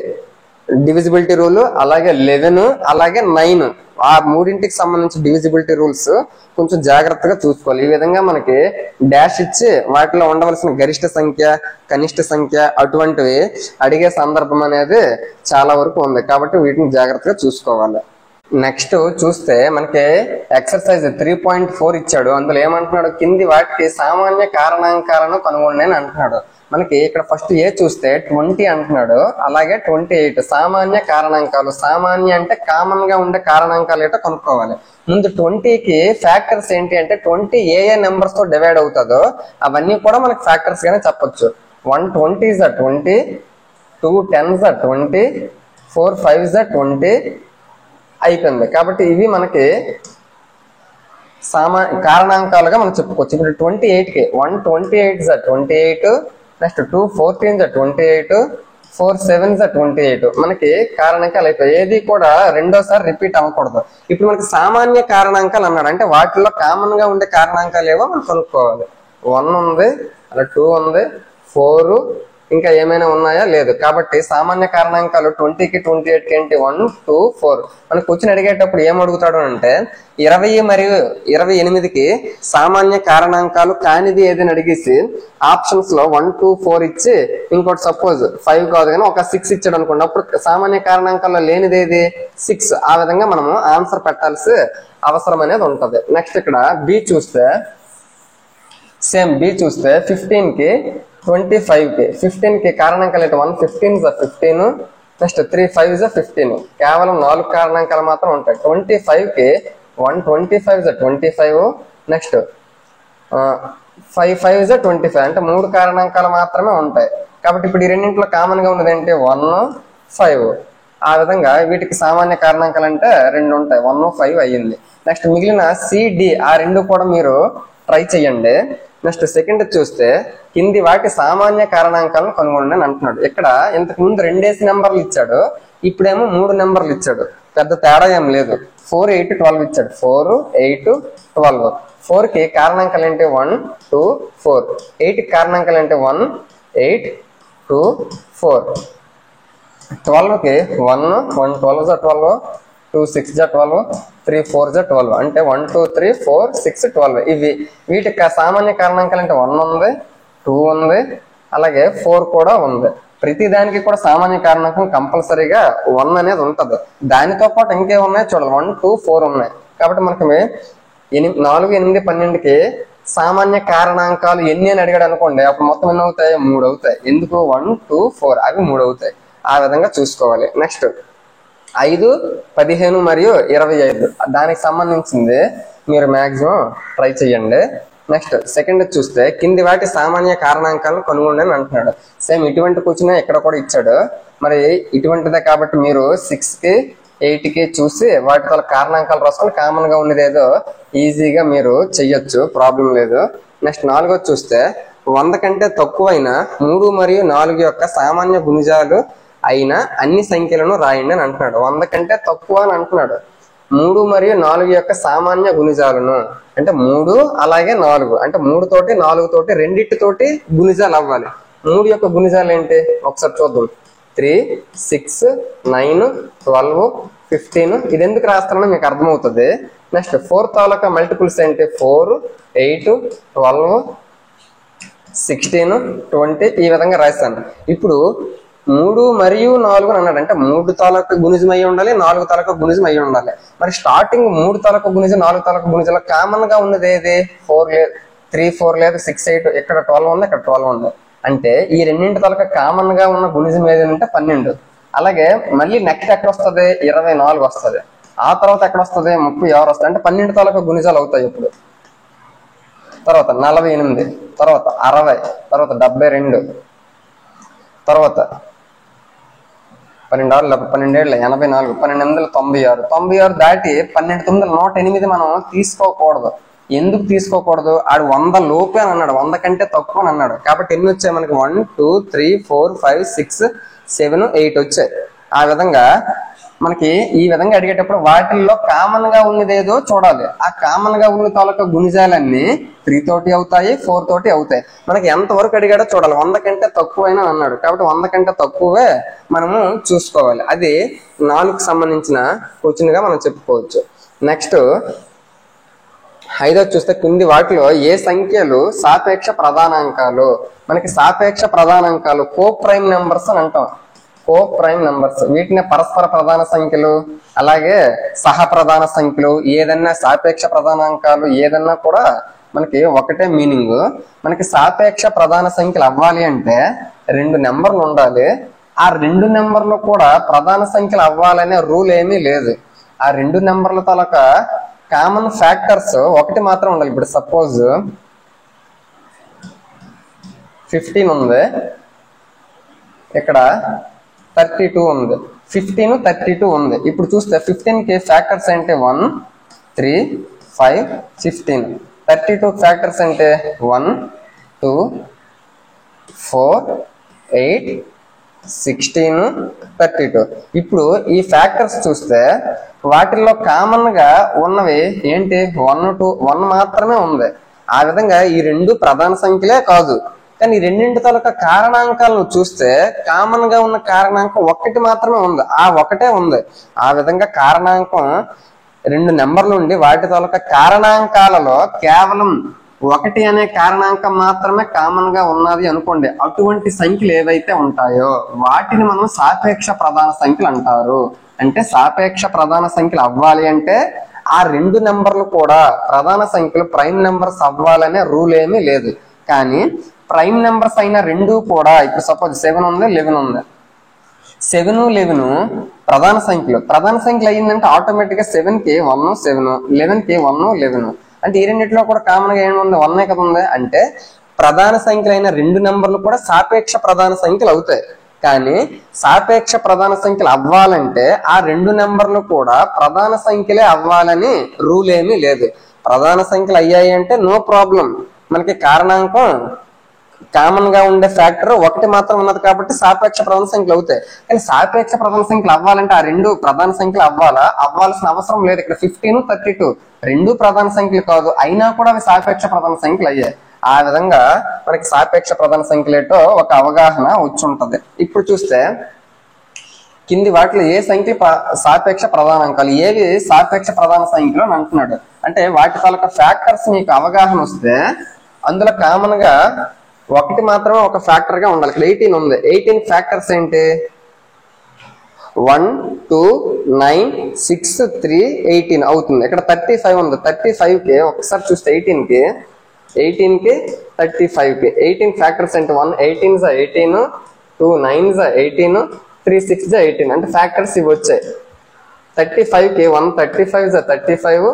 డివిజిబిలిటీ రూల్, అలాగే 11, అలాగే 9, ఆ మూడింటికి సంబంధించి డివిజిబిలిటీ రూల్స్ కొంచెం జాగ్రత్తగా చూసుకోవాలి. ఈ విధంగా మనకి డాష్ ఇచ్చి వాటిలో ఉండవలసిన గరిష్ట సంఖ్య, కనిష్ట సంఖ్య అటువంటివి అడిగే సందర్భం అనేది చాలా వరకు ఉంది కాబట్టి వీటిని జాగ్రత్తగా చూసుకోవాలి. నెక్స్ట్ చూస్తే మనకి ఎక్సర్సైజ్ 3.4 ఇచ్చాడు. అందులో ఏమంటున్నాడు? కింది వాటికి సామాన్య కారణాంకాలను కనుగొండి అని అంటున్నాడు. మనకి ఇక్కడ ఫస్ట్ ఏ చూస్తే 20 అంటున్నాడు, అలాగే 28 సామాన్య కారణాంకాలు. సామాన్య అంటే కామన్ గా ఉండే కారణాంకాలు ఏంటో కనుక్కోవాలి. ముందు 20కి ఫ్యాక్టర్స్ ఏంటి అంటే 20 ఏ నెంబర్స్ తో డివైడ్ అవుతుందో అవన్నీ కూడా మనకి ఫ్యాక్టర్స్ గానే చెప్పొచ్చు. 1 20 is 20, 2 10s 20, 4 5s 20 అయిపోయింది. కాబట్టి ఇవి మనకి కారణాంకాలుగా మనం చెప్పుకోవచ్చు. ఇప్పుడు 28కి 1 28s 28, నెక్స్ట్ 2 14s 28, 4 7s 28 మనకి కారణాంకాలు అయిపోయాయి. ఏది కూడా రెండోసారి రిపీట్ అవ్వకూడదు. ఇప్పుడు మనకి సామాన్య కారణాంకాలు అన్నాడు అంటే వాటిల్లో కామన్ గా ఉండే కారణాంకాలు ఏవో మనం కనుక్కోవాలి. 1 ఉంది, అలా 2 ఉంది, 4 ఇంకా ఏమైనా ఉన్నాయా లేదు. కాబట్టి సామాన్య కారణాంకాలు 20కి 28కి ఏంటి 1 2 4. మనకు క్వశ్చన్ అడిగేటప్పుడు ఏం అడుగుతాడు అంటే 20 మరియు 28కి సామాన్య కారణాంకాలు కానిది ఏదైనా అడిగేసి ఆప్షన్స్ లో 1 2 4 ఇచ్చి ఇంకోటి సపోజ్ 5 కాదు కానీ ఒక 6 ఇచ్చాడు అనుకోండి, అప్పుడు సామాన్య కారణాంకాల్లో లేనిది ఏది 6. ఆ విధంగా మనము ఆన్సర్ పెట్టాల్సి అవసరం అనేది ఉంటది. నెక్స్ట్ ఇక్కడ బి చూస్తే సేమ్ బి చూస్తే 15కి 25కి 15కి కారణాంకాలు ఏంటి 1 15s 15, నెక్స్ట్ 3 5s 15. కేవలం 4 కారణాంకాలు మాత్రం ఉంటాయి. 25కి 1 25s 25, నెక్స్ట్ 5 5s 25 అంటే 3 కారణాంకాలు మాత్రమే ఉంటాయి. కాబట్టి ఇప్పుడు ఈ రెండింటిలో కామన్ గా ఉన్నది ఏంటి 1 5. ఆ విధంగా వీటికి సామాన్య కారణాంకాలు అంటే 2 ఉంటాయి, 1 5 అయ్యింది. నెక్స్ట్ మిగిలిన సిడి ఆ 2 కూడా మీరు ట్రై చేయండి. నెక్స్ట్ సెకండ్ చూస్తే కింది వాటి సామాన్య కారణాంకాలను కనుగొనండి అని అంటున్నాడు. ఇక్కడ ఇంతకు ముందు 2 నెంబర్లు ఇచ్చాడు, ఇప్పుడేమో 3 నెంబర్లు ఇచ్చాడు. పెద్ద తేడా ఏం లేదు. 4 8 12 ఇచ్చాడు. 4 8 12. 4కి కారణాంకాలు ఏంటి 1 2 4. 8కి కారణాంకాలు ఏంటి 1 8 2 4. 12కి 1 1 12s 12, 2 6s 12, 3 4s 12 అంటే 1 2 3 4 6 12. ఇవి వీటికి సామాన్య కారణాంకాలు అంటే 1 ఉంది, 2 ఉంది, అలాగే 4 కూడా ఉంది. ప్రతి దానికి కూడా సామాన్య కారణాంకం కంపల్సరీగా 1 అనేది ఉంటది. దానితో పాటు ఇంకే ఉన్నాయి చూడాలి, 1 2 4 ఉన్నాయి. కాబట్టి మనకి 4 8 12కి సామాన్య కారణాంకాలు ఎన్ని అని అడిగాడు అనుకోండి, అప్పుడు మొత్తం ఎన్ని అవుతాయి 3 అవుతాయి. ఎందుకు 1 2 4 అవి 3 అవుతాయి. ఆ విధంగా చూసుకోవాలి. నెక్స్ట్ 5 15 మరియు 25 దానికి సంబంధించింది మీరు మాక్సిమం ట్రై చేయండి. నెక్స్ట్ సెకండ్ చూస్తే కింది వాటి సామాన్య కారణాంకాలను కనుగొండి అని అంటున్నాడు. సేమ్ ఇటువంటి క్వశ్చన్ ఇక్కడ కూడా ఇచ్చాడు. మరి ఇటువంటిదే కాబట్టి మీరు 6కి 8కి చూసి వాటితో కారణాంకాలు రాసుకొని కామన్ గా ఉన్నది ఏదో ఈజీగా మీరు చెయ్యొచ్చు, ప్రాబ్లం లేదు. నెక్స్ట్ 4 చూస్తే 100 కంటే తక్కువైన 3 మరియు 4 యొక్క సామాన్య గుణిజాలు అయిన అన్ని సంఖ్యలను రాయండి అని అంటున్నాడు. 100 కంటే తక్కువ అని అంటున్నాడు. 3 మరియు 4 యొక్క సామాన్య గుణిజాలను అంటే 3 అలాగే 4 అంటే 3 తోటి 4 తోటి రెండింటితోటి గుణిజాలు అవ్వాలి. 3 యొక్క గుణిజాలు ఏంటి ఒకసారి చూద్దాం. 3 6 9 12 15. ఇది ఎందుకు రాస్తానో మీకు అర్థమవుతుంది. నెక్స్ట్ 4 తాలూకా మల్టిపుల్స్ ఏంటి 4 8 12 16 20 ఈ విధంగా రాస్తాను. ఇప్పుడు 3 మరియు 4 అన్నాడు అంటే 3 తాలూకా గుణిజం అయి ఉండాలి, 4 తాలూకా గుణిజం అయి ఉండాలి. మరి స్టార్టింగ్ 3 తాలూకా గుణిజం 4 తాలూకా గుణిజంలో కామన్ గా ఉన్నది ఏది 4 లేదు, 3 4 లేదు, 6 8 ఇక్కడ 12 ఉంది, ఇక్కడ 12 ఉంది. అంటే ఈ రెండింటి తాలూకా కామన్ గా ఉన్న గుణిజం ఏదంటే 12. అలాగే మళ్ళీ నెక్స్ట్ ఎక్కడ వస్తుంది 24 వస్తుంది. ఆ తర్వాత ఎక్కడ వస్తుంది 36 వస్తుంది. అంటే 12 తాలూకా గుణిజాలు అవుతాయి. ఇప్పుడు తర్వాత 48, తర్వాత 60, తర్వాత 72, తర్వాత 12 12 84, 12 96, 96 దాటి 12 108 మనం తీసుకోకూడదు. ఎందుకు తీసుకోకూడదు? ఆడు 100 లోపే అని అన్నాడు, 100 కంటే తక్కువ అని అన్నాడు. కాబట్టి ఎన్ని వచ్చాయి మనకి 1 2 3 4 5 6 7 8 వచ్చాయి. ఆ విధంగా మనకి ఈ విధంగా అడిగేటప్పుడు వాటిల్లో కామన్ గా ఉన్నదేదో చూడాలి. ఆ కామన్ గా ఉన్న తాలూకా గుణిజాలన్నీ 3 తోటి అవుతాయి, 4 తోటి అవుతాయి. మనకి ఎంత వరకు అడిగాడో చూడాలి. 100 కంటే తక్కువైనా అన్నాడు కాబట్టి 100 కంటే తక్కువే మనము చూసుకోవాలి. అది 4కి సంబంధించిన క్వశ్చన్ గా మనం చెప్పుకోవచ్చు. నెక్స్ట్ 5 చూస్తే కింది వాటిలో ఏ సంఖ్యలు సాపేక్ష ప్రధానాంకాలు? మనకి సాపేక్ష ప్రధానాంకాలు కో ప్రైమ్ నెంబర్స్ అని అంటాం. కో ప్రైమ్ నెంబర్స్ వీటిని పరస్పర ప్రధాన సంఖ్యలు, అలాగే సహ ప్రధాన సంఖ్యలు, ఏదన్నా సాపేక్ష ప్రధానాంకాలు ఏదన్నా కూడా మనకి ఒకటే మీనింగ్. మనకి సాపేక్ష ప్రధాన సంఖ్యలు అవ్వాలి అంటే 2 నెంబర్లు ఉండాలి. ఆ 2 నెంబర్లు కూడా ప్రధాన సంఖ్యలు అవ్వాలనే రూల్ ఏమీ లేదు. ఆ 2 నెంబర్ల తాలూకా కామన్ ఫ్యాక్టర్స్ ఒకటి మాత్రం ఉండాలి. ఇప్పుడు సపోజ్ 15 ఉంది, ఇక్కడ 32 ఉంది. 15, 32 ఉంది. ఇప్పుడు చూస్తే 15 కి ఫ్యాక్టర్స్ అంటే 1, 3, 5, 15. 32 ఫ్యాక్టర్స్ అంటే 1, 2, 4, 8, 16, 32. ఇప్పుడు ఈ ఫ్యాక్టర్స్ చూస్తే వాటిల్లో కామన్ గా ఉన్నవి ఏంటి? 1, 2, 1 మాత్రమే ఉంది. ఆ విధంగా ఈ 2 ప్రధాన సంఖ్యలే కాదు. కానీ ఈ రెండింటి తాలూకా కారణాంకాలను చూస్తే కామన్ గా ఉన్న కారణాంకం ఒకటి మాత్రమే ఉంది. ఆ ఒకటే ఉంది. ఆ విధంగా కారణాంకం 2 నెంబర్లు ఉండి వాటి తాలూకా కారణాంకాలలో కేవలం 1 అనే కారణాంకం మాత్రమే కామన్ గా ఉన్నది అనుకోండి. అటువంటి సంఖ్యలు ఏవైతే ఉంటాయో వాటిని మనం సాపేక్ష ప్రధాన సంఖ్యలు అంటారు. అంటే సాపేక్ష ప్రధాన సంఖ్యలు అవ్వాలి అంటే ఆ 2 నెంబర్లు కూడా ప్రధాన సంఖ్యలు ప్రైమ్ నెంబర్స్ అవ్వాలనే రూల్ ఏమీ లేదు. కానీ ప్రైమ్ నెంబర్స్ అయిన 2 కూడా, ఇప్పుడు సపోజ్ 7 ఉంది, 11 ఉంది. 7, 11 ప్రధాన సంఖ్యలు. ప్రధాన సంఖ్యలు అయ్యిందంటే ఆటోమేటిక్ గా 7 కి 1, 7, 11 కి 1, 11. అంటే ఈ రెండిట్లో కూడా కామన్ గా ఏముంది? 1 కదా ఉంది. అంటే ప్రధాన సంఖ్యలు అయిన 2 నెంబర్లు కూడా సాపేక్ష ప్రధాన సంఖ్యలు అవుతాయి. కానీ సాపేక్ష ప్రధాన సంఖ్యలు అవ్వాలంటే ఆ 2 నెంబర్లు కూడా ప్రధాన సంఖ్యలే అవ్వాలని రూల్ ఏమీ లేదు. ప్రధాన సంఖ్యలు అయ్యాయి అంటే నో ప్రాబ్లం, మనకి కారణాంకం కామన్ గా ఉండే ఫ్యాక్టర్ ఒకటి మాత్రం ఉన్నది కాబట్టి సాపేక్ష ప్రధాన సంఖ్యలు అవుతాయి. కానీ సాపేక్ష ప్రధాన సంఖ్యలు అవ్వాలంటే ఆ 2 ప్రధాన సంఖ్యలు అవ్వాల్సిన అవసరం లేదు. ఇక్కడ 15, 32 2 ప్రధాన సంఖ్యలు కాదు, అయినా కూడా అవి సాపేక్ష ప్రధాన సంఖ్యలు అయ్యాయి. ఆ విధంగా మనకి సాపేక్ష ప్రధాన సంఖ్యలేటో ఒక అవగాహన వచ్చి ఉంటది. ఇప్పుడు చూస్తే కింది వాటిలో ఏ సంఖ్య సాపేక్ష ప్రధానాంకాలు, ఏవి సాపేక్ష ప్రధాన సంఖ్యలు అని అంటున్నాడు. అంటే వాటి తాలూకా ఫ్యాక్టర్స్ మీకు అవగాహన వస్తే అందులో కామన్ గా ఒకటి మాత్రమే ఒక ఫ్యాక్టర్ గా ఉండాలి. ఇక్కడ 18 ఉంది. 18 ఫ్యాక్టర్స్ ఏంటి? 1, 2, 9, 6, 3, 18 అవుతుంది. ఇక్కడ 35 ఉంది. 35 కి ఒకసారి చూస్తే 18 కి 35 కి 18 ఫ్యాక్టర్స్ అంటే 1 18 జా 18, 2 9 జా 18, 3 6 జా 18. అంటే ఫ్యాక్టర్స్ ఇవి వచ్చాయి. 35 కి 1 35 జా 35,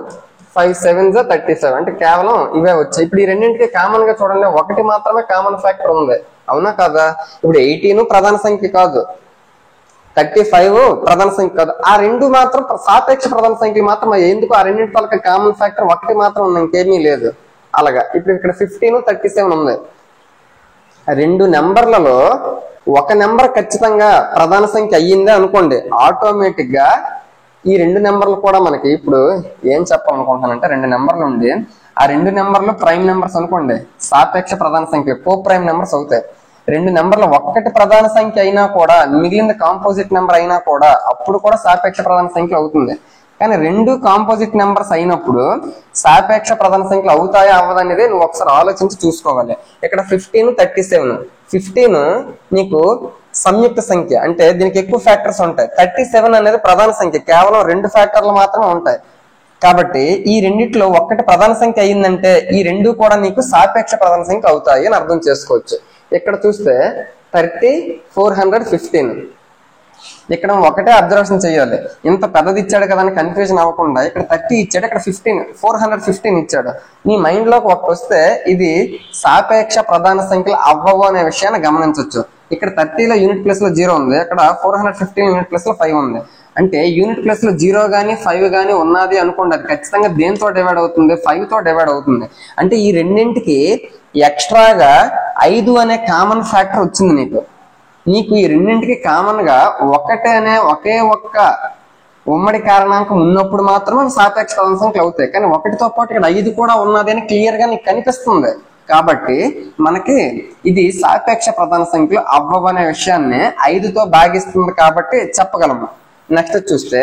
5 7 జా 35. అంటే కేవలం ఇవే వచ్చాయి. ఇప్పుడు ఈ రెండింటికి కామన్ గా చూడండి, ఒకటి మాత్రమే కామన్ ఫ్యాక్టర్ ఉంది. అవునా కాదా? ఇప్పుడు 18 ప్రధాన సంఖ్య కాదు, 35 ప్రధాన సంఖ్య కాదు. ఆ 2 మాత్రం సాపేక్ష ప్రధాన సంఖ్యలు మాత్రం. ఎందుకు? ఆ రెండింటి తాలూకా కామన్ ఫ్యాక్టర్ ఒకటి మాత్రం ఉంది, ఇంకేమీ లేదు. అలాగా ఇప్పుడు ఇక్కడ 15, 37 ఉంది. 2 నెంబర్లలో ఒక నెంబర్ ఖచ్చితంగా ప్రధాన సంఖ్య అయ్యిందే అనుకోండి, ఆటోమేటిక్ గా ఈ 2 నెంబర్లు కూడా మనకి ఇప్పుడు ఏం చెప్పాలనుకుంటున్నానంటే 2 నెంబర్లు ఉండి ఆ 2 నెంబర్లు ప్రైమ్ నెంబర్స్ అనుకోండి, సాపేక్ష ప్రధాన సంఖ్య కో ప్రైమ్ నెంబర్స్ అవుతాయి. 2 నెంబర్లు ఒక్కటి ప్రధాన సంఖ్య అయినా కూడా మిగిలిన కాంపోజిట్ నెంబర్ అయినా కూడా అప్పుడు కూడా సాపేక్ష ప్రధాన సంఖ్య అవుతుంది. కానీ 2 కాంపోజిట్ నెంబర్స్ అయినప్పుడు సాపేక్ష ప్రధాన సంఖ్యలు అవుతాయా అవ్వదనేది నువ్వు ఒకసారి ఆలోచించి చూసుకోవాలి. ఇక్కడ 15, 37. 15 నీకు సంయుక్త సంఖ్య, అంటే దీనికి ఎక్కువ ఫ్యాక్టర్స్ ఉంటాయి. 37 అనేది ప్రధాన సంఖ్య, కేవలం 2 ఫ్యాక్టర్లు మాత్రమే ఉంటాయి. కాబట్టి ఈ రెండిట్లో ఒక్కటి ప్రధాన సంఖ్య అయిందంటే ఈ 2 కూడా నీకు సాపేక్ష ప్రధాన సంఖ్య అవుతాయి అని అర్థం చేసుకోవచ్చు. ఇక్కడ చూస్తే 30, 415. ఇక్కడ ఒకటే అబ్జర్వేషన్ చేయాలి. ఇంత పెద్దది ఇచ్చాడు కదా అని కన్ఫ్యూజన్ అవ్వకుండా ఇక్కడ 30 ఇచ్చాడు, ఇక్కడ 415 ఇచ్చాడు. నీ మైండ్ లోకి ఒకటి వస్తే ఇది సాపేక్ష ప్రధాన సంఖ్యలు అవ్వవు అనే విషయాన్ని గమనించవచ్చు. ఇక్కడ 30లో యూనిట్ ప్లేస్ లో 0 ఉంది, అక్కడ 415 యూనిట్ ప్లేస్ లో 5 ఉంది. అంటే యూనిట్ ప్లేస్ లో 0 గానీ 5 గానీ ఉన్నది అనుకోండి, అది ఖచ్చితంగా దేంతో డివైడ్ అవుతుంది? 5 తో డివైడ్ అవుతుంది. అంటే ఈ రెండింటికి ఎక్స్ట్రాగా 5 అనే కామన్ ఫ్యాక్టర్ వచ్చింది నీకు ఈ రెండింటికి కామన్ గా ఒకే ఒక్క ఉమ్మడి కారణాంకం ఉన్నప్పుడు మాత్రమే సాపేక్ష ప్రధాన సంఖ్యలు అవుతాయి. కానీ ఒకటితో పాటు ఇక్కడ 5 కూడా ఉన్నది అని క్లియర్ గా నీకు కనిపిస్తుంది. కాబట్టి మనకి ఇది సాపేక్ష ప్రధాన సంఖ్యలు అవ్వవనే విషయాన్ని 5తో భాగిస్తుంది కాబట్టి చెప్పగలము. నెక్స్ట్ చూస్తే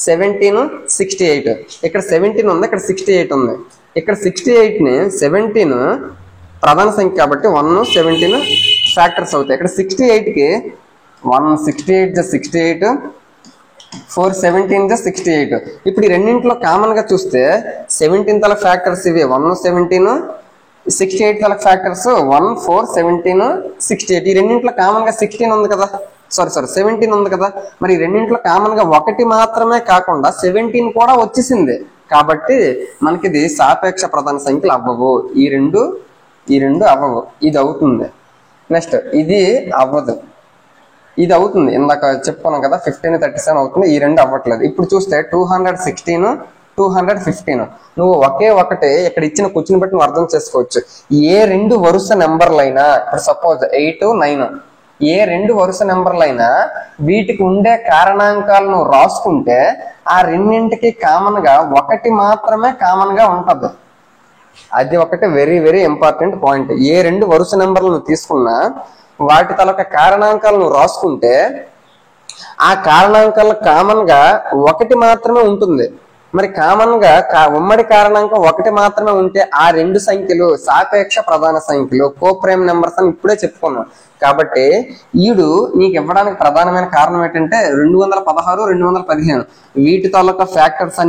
17, 68. ఇక్కడ 17 ఉంది, ఇక్కడ 68 ఉంది. ఇక్కడ 68 ని 17 ప్రధాన సంఖ్య కాబట్టి 1, 17 ఫ్యాక్టర్స్ అవుతాయి. ఇక్కడ 68 కి 1 68 68, 4 17 68. ఇప్పుడు ఈ రెండింటిలో కామన్ గా చూస్తే 17 తల ఫ్యాక్టర్స్ ఇవి 1 17, 68 తల ఫ్యాక్టర్స్ 1 4 17 68. ఈ రెండింటిలో కామన్ గా 16 ఉంది కదా, సారీ 17 ఉంది కదా. మరి ఈ రెండింటిలో కామన్ గా ఒకటి మాత్రమే కాకుండా 17 కూడా వచ్చేసింది. కాబట్టి మనకి ఇది సాపేక్ష ప్రధాన సంఖ్యలు అవ్వవు. ఈ రెండు అవ్వవు. ఇది అవుతుంది. నెక్స్ట్ ఇది అవ్వదు, ఇది అవుతుంది. ఇందాక చెప్పుకున్నాం కదా 15 37 అవుతుంది. ఈ రెండు అవ్వట్లేదు. ఇప్పుడు చూస్తే 216 215. నువ్వు ఒకే ఒకటి ఇక్కడ ఇచ్చిన క్వశ్చన్ బట్టి నువ్వు అర్థం చేసుకోవచ్చు. ఏ రెండు వరుస నెంబర్లైనా, ఇప్పుడు సపోజ్ 8 9, ఏ రెండు వరుస నెంబర్లైనా వీటికి ఉండే కారణాంకాలు నువ్వు రాసుకుంటే ఆ రెండింటికి కామన్ గా ఒకటి మాత్రమే కామన్ గా ఉంటది. అది ఒకటి వెరీ వెరీ ఇంపార్టెంట్ పాయింట్. ఏ రెండు వరుస నెంబర్లు నువ్వు తీసుకున్నా వాటి తలక కారణాంకాలు నువ్వు రాసుకుంటే ఆ కారణాంకాల కామన్ గా ఒకటి మాత్రమే ఉంటుంది. మరి కామన్ గా ఉమ్మడి కారణాంకం ఒకటి మాత్రమే ఉంటే ఆ రెండు సంఖ్యలు సాపేక్ష ప్రధాన సంఖ్యలు, కోప్రైమ్ నెంబర్స్ అని ఇప్పుడే చెప్పుకున్నాం. కాబట్టి ఈడు నీకు ఇవ్వడానికి ప్రధానమైన కారణం ఏంటంటే 216 215 వీటి తాలూకా ఫ్యాక్టర్స్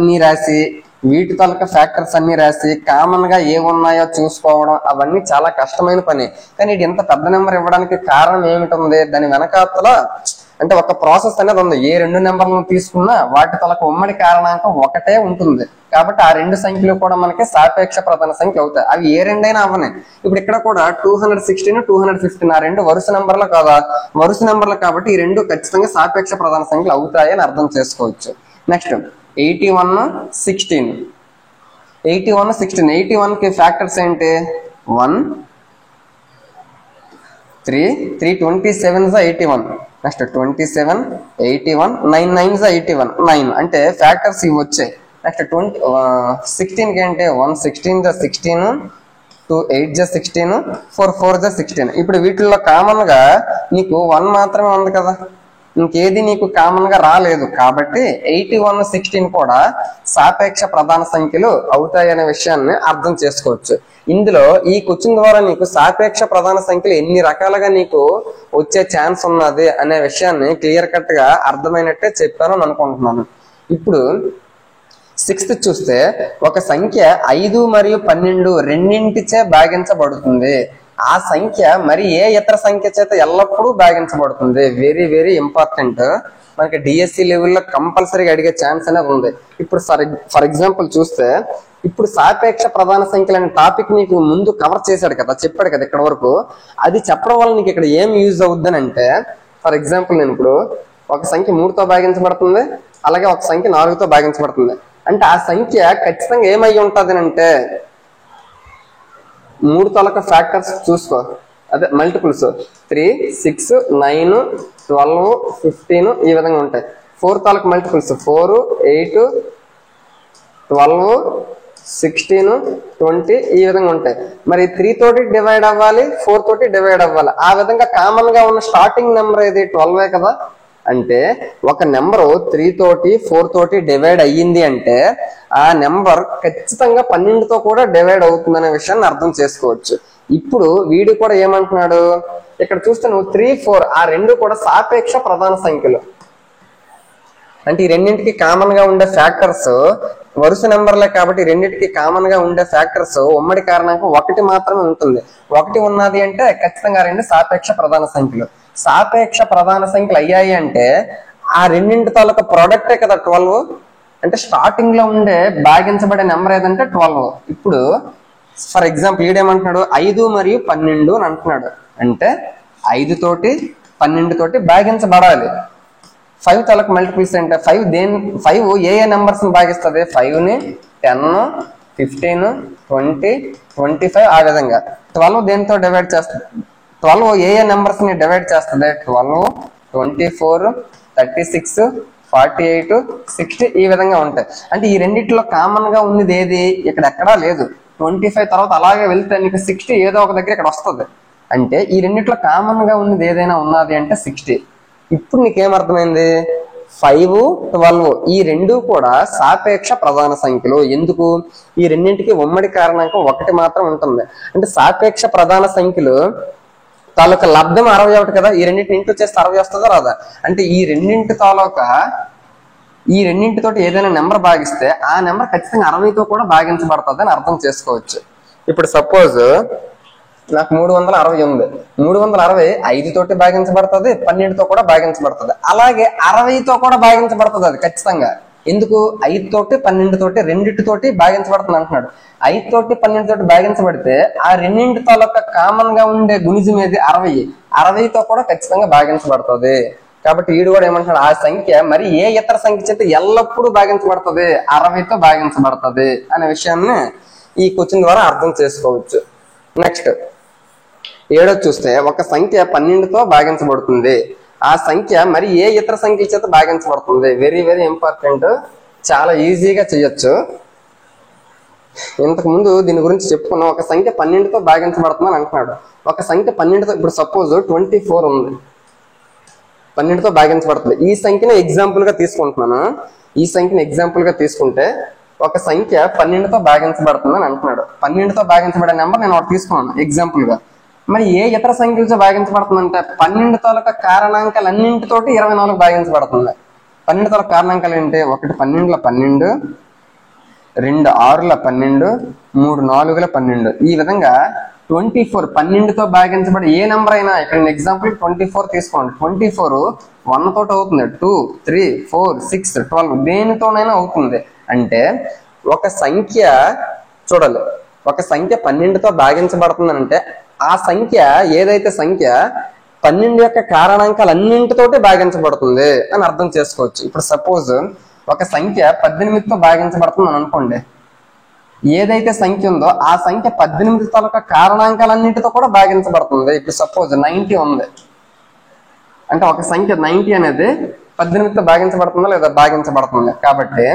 అన్ని రాసి కామన్ గా ఏమున్నాయో చూసుకోవడం అవన్నీ చాలా కష్టమైన పని. కానీ ఇది ఎంత పెద్ద నెంబర్ ఇవ్వడానికి కారణం ఏమిటి? దాని వెనకాతల అంటే ఒక ప్రాసెస్ అనేది ఉంది. ఏ రెండు నెంబర్లను తీసుకున్నా వాటి తలకు ఉమ్మడి కారణాంకం ఒకటే ఉంటుంది. కాబట్టి ఆ రెండు సంఖ్యలు కూడా మనకి సాపేక్ష ప్రధాన సంఖ్యలు అవుతాయి. అవి ఏ రెండైనా అవ్వనే. ఇప్పుడు ఇక్కడ కూడా 216 215 ఆ రెండు వరుస నెంబర్లు కాదా? వరుస నెంబర్లు కాబట్టి ఈ రెండు ఖచ్చితంగా సాపేక్ష ప్రధాన సంఖ్యలు అవుతాయి అని అర్థం చేసుకోవచ్చు. నెక్స్ట్ 81 16. 81 16. 81 కి ఫ్యాక్టర్స్ ఏంటి? 1 3 3 27 81. నెక్స్ట్ 27 81 9 9 81 9 అంటే ఫ్యాక్టర్స్ ఇవి వచ్చాయి. నెక్స్ట్ 16 కి ఏంటి? 1 16 16, 2 8 16, 4 4 16. ఇప్పుడు వీటిల్లో కామన్ గా నీకు 1 మాత్రమే ఉంది కదా, ఇంకేది నీకు కామన్ గా రాలేదు. కాబట్టి 81 16 కూడా సాపేక్ష ప్రధాన సంఖ్యలు అవుతాయి అనే విషయాన్ని అర్థం చేసుకోవచ్చు. ఇందులో ఈ క్వశ్చన్ ద్వారా నీకు సాపేక్ష ప్రధాన సంఖ్యలు ఎన్ని రకాలుగా నీకు వచ్చే ఛాన్స్ ఉన్నది అనే విషయాన్ని క్లియర్ కట్ గా అర్థమైనట్టే చెప్పాను అనుకుంటున్నాను. ఇప్పుడు 6th చూస్తే ఒక సంఖ్య 5 మరియు 12 రెండింటిచే భాగించబడుతుంది. ఆ సంఖ్య మరి ఏ ఇతర సంఖ్య చేత ఎల్లప్పుడూ భాగించబడుతుంది. Very very important. మనకి డిఎస్సి లెవెల్లో కంపల్సరీగా అడిగే ఛాన్స్ అనేది ఉంది. ఇప్పుడు ఫర్ ఎగ్జాంపుల్ చూస్తే ఇప్పుడు సాపేక్ష ప్రధాన సంఖ్యలు అనే టాపిక్ నీకు ముందు కవర్ చేశాడు కదా, చెప్పాడు కదా ఇక్కడ వరకు. అది చెప్పడం వల్ల నీకు ఇక్కడ ఏం యూజ్ అవుద్దని అంటే, ఫర్ ఎగ్జాంపుల్ నేను ఇప్పుడు ఒక సంఖ్య 3తో భాగించబడుతుంది, అలాగే ఒక సంఖ్య 4తో భాగించబడుతుంది. అంటే ఆ సంఖ్య ఖచ్చితంగా ఏమై ఉంటుంది అంటే 3 తాలూకా ఫ్యాక్టర్స్ చూసుకో, అదే మల్టిపుల్స్ 3 6 9 12 15 ఈ విధంగా ఉంటాయి. 4 తాలూకా మల్టిపుల్స్ 4 8 12 16 20 ఈ విధంగా ఉంటాయి. మరి 3 తోటి డివైడ్ అవ్వాలి, 4 తోటి డివైడ్ అవ్వాలి. ఆ విధంగా కామన్ గా ఉన్న స్టార్టింగ్ నెంబర్ ఏది? 12 కదా. అంటే ఒక నెంబరు 3 తోటి 4 తోటి డివైడ్ అయ్యింది అంటే ఆ నెంబర్ ఖచ్చితంగా 12తో కూడా డివైడ్ అవుతుందనే విషయాన్ని అర్థం చేసుకోవచ్చు. ఇప్పుడు వీడు కూడా ఏమంటున్నాడు, ఇక్కడ చూస్తే నువ్వు 3 4 ఆ రెండు కూడా సాపేక్ష ప్రధాన సంఖ్యలు. అంటే ఈ రెండింటికి కామన్ గా ఉండే ఫ్యాక్టర్స్ వరుస నెంబర్లే కాబట్టి రెండింటికి కామన్ గా ఉండే ఫ్యాక్టర్స్ ఉమ్మడి కారణాంకం ఒకటి మాత్రమే ఉంటుంది. ఒకటి ఉన్నది అంటే ఖచ్చితంగా రెండు సాపేక్ష ప్రధాన సంఖ్యలు. సాపేక్ష ప్రధాన సంఖ్యలు అయ్యాయి అంటే ఆ రెండింటి తాలూకా ప్రోడక్టే కదా 12. అంటే స్టార్టింగ్ లో ఉండే భాగించబడే నెంబర్ ఏదంటే 12. ఇప్పుడు ఫర్ ఎగ్జాంపుల్ ఈడేమంటున్నాడు 5 మరియు 12 అని అంటున్నాడు. అంటే 5 తోటి 12 తోటి భాగించబడాలి. 5 తాలూకా మల్టిపుల్స్ అంటే 5 ఏ నెంబర్స్ ని భాగిస్తుంది? 5ని 10 15 20 25 ఆ విధంగా. 12 దేనితో డివైడ్ చేస్తుంది? 12 ఏ నెంబర్స్ ని డివైడ్ చేస్తుంది? 12 24 36 48 60 ఈ విధంగా ఉంటాయి. అంటే ఈ రెండిట్లో కామన్ గా ఉన్నది ఏది? ఇక్కడ ఎక్కడా లేదు. 25 తర్వాత అలాగే వెళ్తే నీకు 60 ఏదో ఒక దగ్గర ఇక్కడ వస్తుంది. అంటే ఈ రెండిట్లో కామన్ గా ఉన్నది ఏదైనా ఉన్నది అంటే 60. ఇప్పుడు నీకేమర్థమైంది? 5 12 ఈ రెండు కూడా సాపేక్ష ప్రధాన సంఖ్యలు. ఎందుకు? ఈ రెండింటికి ఉమ్మడి కారణాంకం ఒకటి మాత్రం ఉంటుంది. అంటే సాపేక్ష ప్రధాన సంఖ్యలు తాలూకా లబ్ధం 61 కదా. ఈ రెండింటిని ఇంటూ చేస్తే 60 వస్తుందా రాదా? అంటే ఈ రెండింటి తాలూకా ఈ రెండింటితోటి ఏదైనా నెంబర్ భాగిస్తే ఆ నెంబర్ ఖచ్చితంగా 60తో కూడా భాగించబడుతుంది అని అర్థం చేసుకోవచ్చు. ఇప్పుడు సపోజ్ నాకు 360 ఉంది. 360 5 తోటి భాగించబడుతుంది, 12తో కూడా భాగించబడుతుంది. అలాగే 60తో కూడా భాగించబడుతుంది అది ఖచ్చితంగా. ఎందుకు? 5 తోటి 12 తోటి రెండింటితోటి భాగించబడుతుంది అంటున్నాడు. 5 తోటి 12 తోటి భాగించబడితే ఆ రెండింటి తాలూకా కామన్ గా ఉండే గుణిజం ఏది? 60. 60తో కూడా ఖచ్చితంగా భాగించబడుతుంది. కాబట్టి వీడు కూడా ఏమంటున్నాడు, ఆ సంఖ్య మరి ఏ ఇతర సంఖ్య చేత ఎల్లప్పుడూ భాగించబడుతుంది, 60తో భాగించబడుతుంది అనే విషయాన్ని ఈ క్వశ్చన్ ద్వారా అర్థం చేసుకోవచ్చు. నెక్స్ట్ 7 చూస్తే ఒక సంఖ్య 12తో భాగించబడుతుంది, ఆ సంఖ్య మరి ఏ ఇతర సంఖ్య చేత భాగించబడుతుంది. వెరీ వెరీ ఇంపార్టెంట్, చాలా ఈజీగా చేయొచ్చు. ఇంతకు ముందు దీని గురించి చెప్పుకున్నాం. ఒక సంఖ్య 12తో భాగించబడుతుందని అంటున్నాడు. ఒక సంఖ్య 12తో, ఇప్పుడు సపోజ్ 24 ఉంది, 12తో భాగించబడుతుంది. ఈ సంఖ్యను ఎగ్జాంపుల్ గా తీసుకుంటున్నాను. ఈ సంఖ్యను ఎగ్జాంపుల్ గా తీసుకుంటే ఒక సంఖ్య 12తో భాగించబడుతుందని అంటున్నాడు. 12తో భాగించబడే నెంబర్ నేను ఒకటి తీసుకున్నాను ఎగ్జాంపుల్ గా. మరి ఏ ఇతర సంఖ్యలతో భాగించబడుతుందంటే 12 తాలూకా కారణాంకాలు అన్నింటితోటి 24 భాగించబడుతుంది. 12 తాలూకా కారణాంకాలు ఏంటి? 1 12 12, 2 6 12, 3 4 12. ఈ విధంగా 24 12తో భాగించబడి ఏ నెంబర్ అయినా, ఇక్కడ ఎగ్జాంపుల్ 24 తీసుకోండి. 24 1 తోటి అవుతుంది, 2 3 4 6 12 దేనితోనైనా అవుతుంది. అంటే ఒక సంఖ్య చూడాలి, ఒక సంఖ్య 12తో భాగించబడుతుంది అంటే ఆ సంఖ్య ఏదైతే సంఖ్య 12 యొక్క కారణాంకాలు అన్నింటితోటి భాగించబడుతుంది అని అర్థం చేసుకోవచ్చు. ఇప్పుడు సపోజ్ ఒక సంఖ్య 18తో భాగించబడుతుంది అని అనుకోండి. ఏదైతే సంఖ్య ఉందో ఆ సంఖ్య 18 తాలూకా కారణాంకాలన్నింటితో కూడా భాగించబడుతుంది. ఇప్పుడు సపోజ్ 90 ఉంది అంటే ఒక సంఖ్య 90 అనేది 18తో భాగించబడుతుందా లేదా? భాగించబడుతుంది. కాబట్టి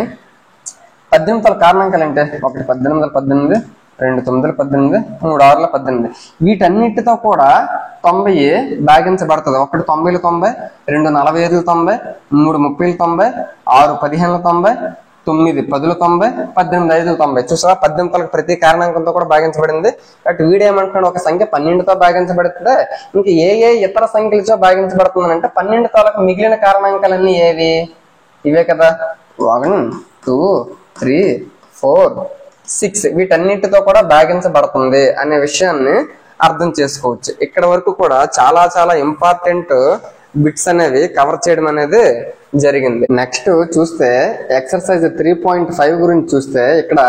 18 తాలూకా కారణాంకాలు అంటే 1 18 18, 2 9 18, 3 6 18. వీటన్నిటితో కూడా 90 భాగించబడుతుంది. 1 90 90, 2 45 90, 3 30 90, 6 15 90, 9 10 90, 18 5 90. చూసావా? 18 ప్రతి కారణాంకంతో కూడా భాగించబడింది. కాబట్టి వీడు ఏమంటున్నాడు, ఒక సంఖ్య 12తో భాగించబడితే ఇంక ఏ ఏ ఇతర సంఖ్యలతో భాగించబడుతుంది అంటే 12 తాలూకు మిగిలిన కారణాంకాలన్నీ ఏవి? ఇవే కదా, 1 2 3 4 6 వీటన్నిటితో కూడా భాగించబడుతుంది అనే విషయాన్ని అర్థం చేసుకోవచ్చు. ఇక్కడ వరకు కూడా చాలా చాలా ఇంపార్టెంట్ బిట్స్ అనేవి కవర్ చేయడం అనేది జరిగింది. నెక్స్ట్ చూస్తే ఎక్సర్సైజ్ 3.5 గురించి చూస్తే ఇక్కడ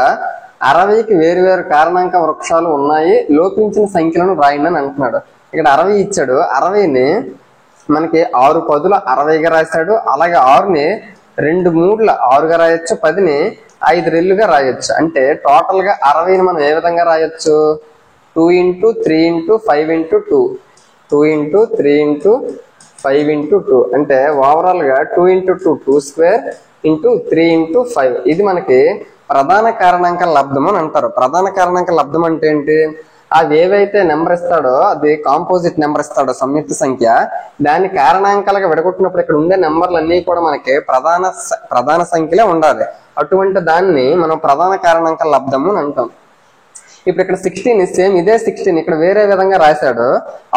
60కి వేరు కారణాంక వృక్షాలు ఉన్నాయి, లోపించిన సంఖ్యలను రాయండి అని అంటున్నాడు. ఇక్కడ 60 ఇచ్చాడు. 60ని మనకి 6 10లు 60గా రాశాడు. అలాగే 6ని 2 3ల 6గా రాయొచ్చు, 10ని 5 2లుగా రాయొచ్చు. అంటే టోటల్ గా 60ని మనం ఏ విధంగా రాయొచ్చు? 2 × 3 × 5 × 2, 2 × 3 × 5 × 2 అంటే ఓవరాల్ గా 2 × 2 2 స్క్వేర్ × 3 × 5. ఇది మనకి ప్రధాన కారణాంకాల లబ్ధం అని అంటారు. ప్రధాన కారణాంకాల లబ్ధం అంటే ఏంటి? అది ఏవైతే నెంబర్ ఇస్తాడో అది కాంపోజిట్ నెంబర్ ఇస్తాడో సంయుక్త సంఖ్య, దాన్ని కారణాంకాలుగా విడగొట్టినప్పుడు ఇక్కడ ఉండే నెంబర్లు అన్ని కూడా మనకి ప్రధాన సంఖ్యలే ఉండాలి. అటువంటి దాన్ని మనం ప్రధాన కారణాంకాల లబ్ధము అని అంటాం. ఇప్పుడు ఇక్కడ 16 సేమ్ ఇదే 16 ఇక్కడ వేరే విధంగా రాశాడు.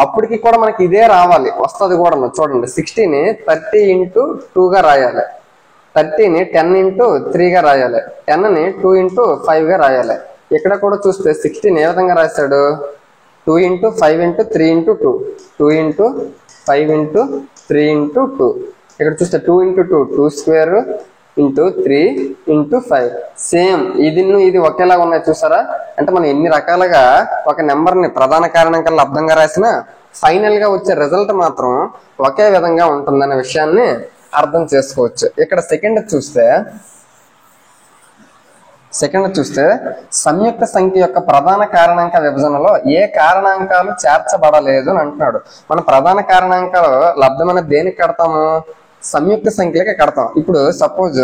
అప్పటికి కూడా మనకి ఇదే రావాలి, వస్తుంది కూడా. చూడండి, 16ని 30 × 2గా రాయాలి, 30ని 10 × 3గా రాయాలి, 10ని 2 × 5గా రాయాలి. ఇక్కడ కూడా చూస్తే 16 ఏ విధంగా రాశాడు? 2 × 5 × 3 × 2, 2 × 5 × 3 × 2. ఇక్కడ చూస్తే 2 × 2 2 స్క్వేర్ × 3 × 5. సేమ్ ఇది ఒకేలాగా ఉన్నాయి. చూసారా? అంటే మనం ఎన్ని రకాలుగా ఒక నెంబర్ ని ప్రధాన కారణాంకాల లబ్ధంగా రాసినా ఫైనల్ గా వచ్చే రిజల్ట్ మాత్రం ఒకే విధంగా ఉంటుందనే విషయాన్ని అర్థం చేసుకోవచ్చు. ఇక్కడ సెకండ్ చూస్తే సంయుక్త సంఖ్య యొక్క ప్రధాన కారణాంక విభజనలో ఏ కారణాంకాలు చేర్చబడలేదు అని అంటున్నాడు. మన ప్రధాన కారణాంకాలు లబ్ధం అనేది దేనికి కడతాము? సంయుక్త సంఖ్యలకి కడతాం. ఇప్పుడు సపోజ్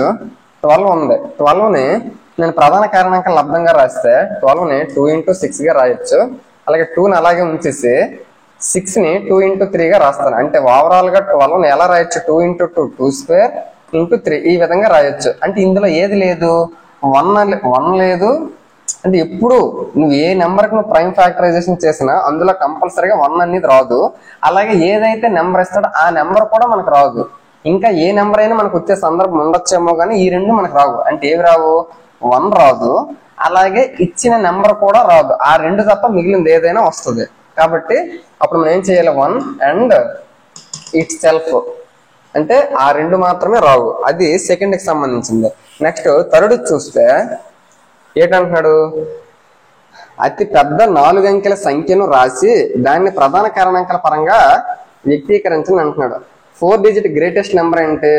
12 ఉంది. 12ని నేను ప్రధాన కారణాంకాల లబ్ధంగా రాస్తే 12ని 2 × 6గా రాయొచ్చు. అలాగే 2ని అలాగే ఉంచేసి 6ని 2 × 3గా రాస్తాను. అంటే ఓవరాల్ గా 12ని ఎలా రాయొచ్చు? 2 × 2 2 స్క్వేర్ × 3 ఈ విధంగా రాయొచ్చు. అంటే ఇందులో ఏది లేదు? 1 లేదు. అంటే ఎప్పుడు నువ్వు ఏ నెంబర్ కి ప్రైమ్ ఫ్యాక్టరైజేషన్ చేసినా అందులో కంపల్సరీగా 1 అనేది రాదు. అలాగే ఏదైతే నెంబర్ ఇస్తాడో ఆ నెంబర్ కూడా మనకు రాదు. ఇంకా ఏ నెంబర్ అయినా మనకు వచ్చే సందర్భం ఉండొచ్చేమో కానీ ఈ రెండు మనకు రావు. అంటే ఏవి రావు? 1 రాదు, అలాగే ఇచ్చిన నెంబర్ కూడా రాదు. ఆ రెండు తప్ప మిగిలింది ఏదైనా వస్తుంది. కాబట్టి అప్పుడు మనం ఏం చేయాలి? 1 అండ్ ఇట్ సెల్ఫ్, అంటే ఆ రెండు మాత్రమే రావు. అది సెకండ్ కి సంబంధించింది. నెక్స్ట్ థర్డ్ చూస్తే ఏంటంటున్నాడు? అతి పెద్ద 4 అంకెల సంఖ్యను రాసి దాన్ని ప్రధాన కారణాంకాల పరంగా వ్యక్తీకరించని అంటున్నాడు. 4 డిజిట్ గ్రేటెస్ట్ నెంబర్ అంటే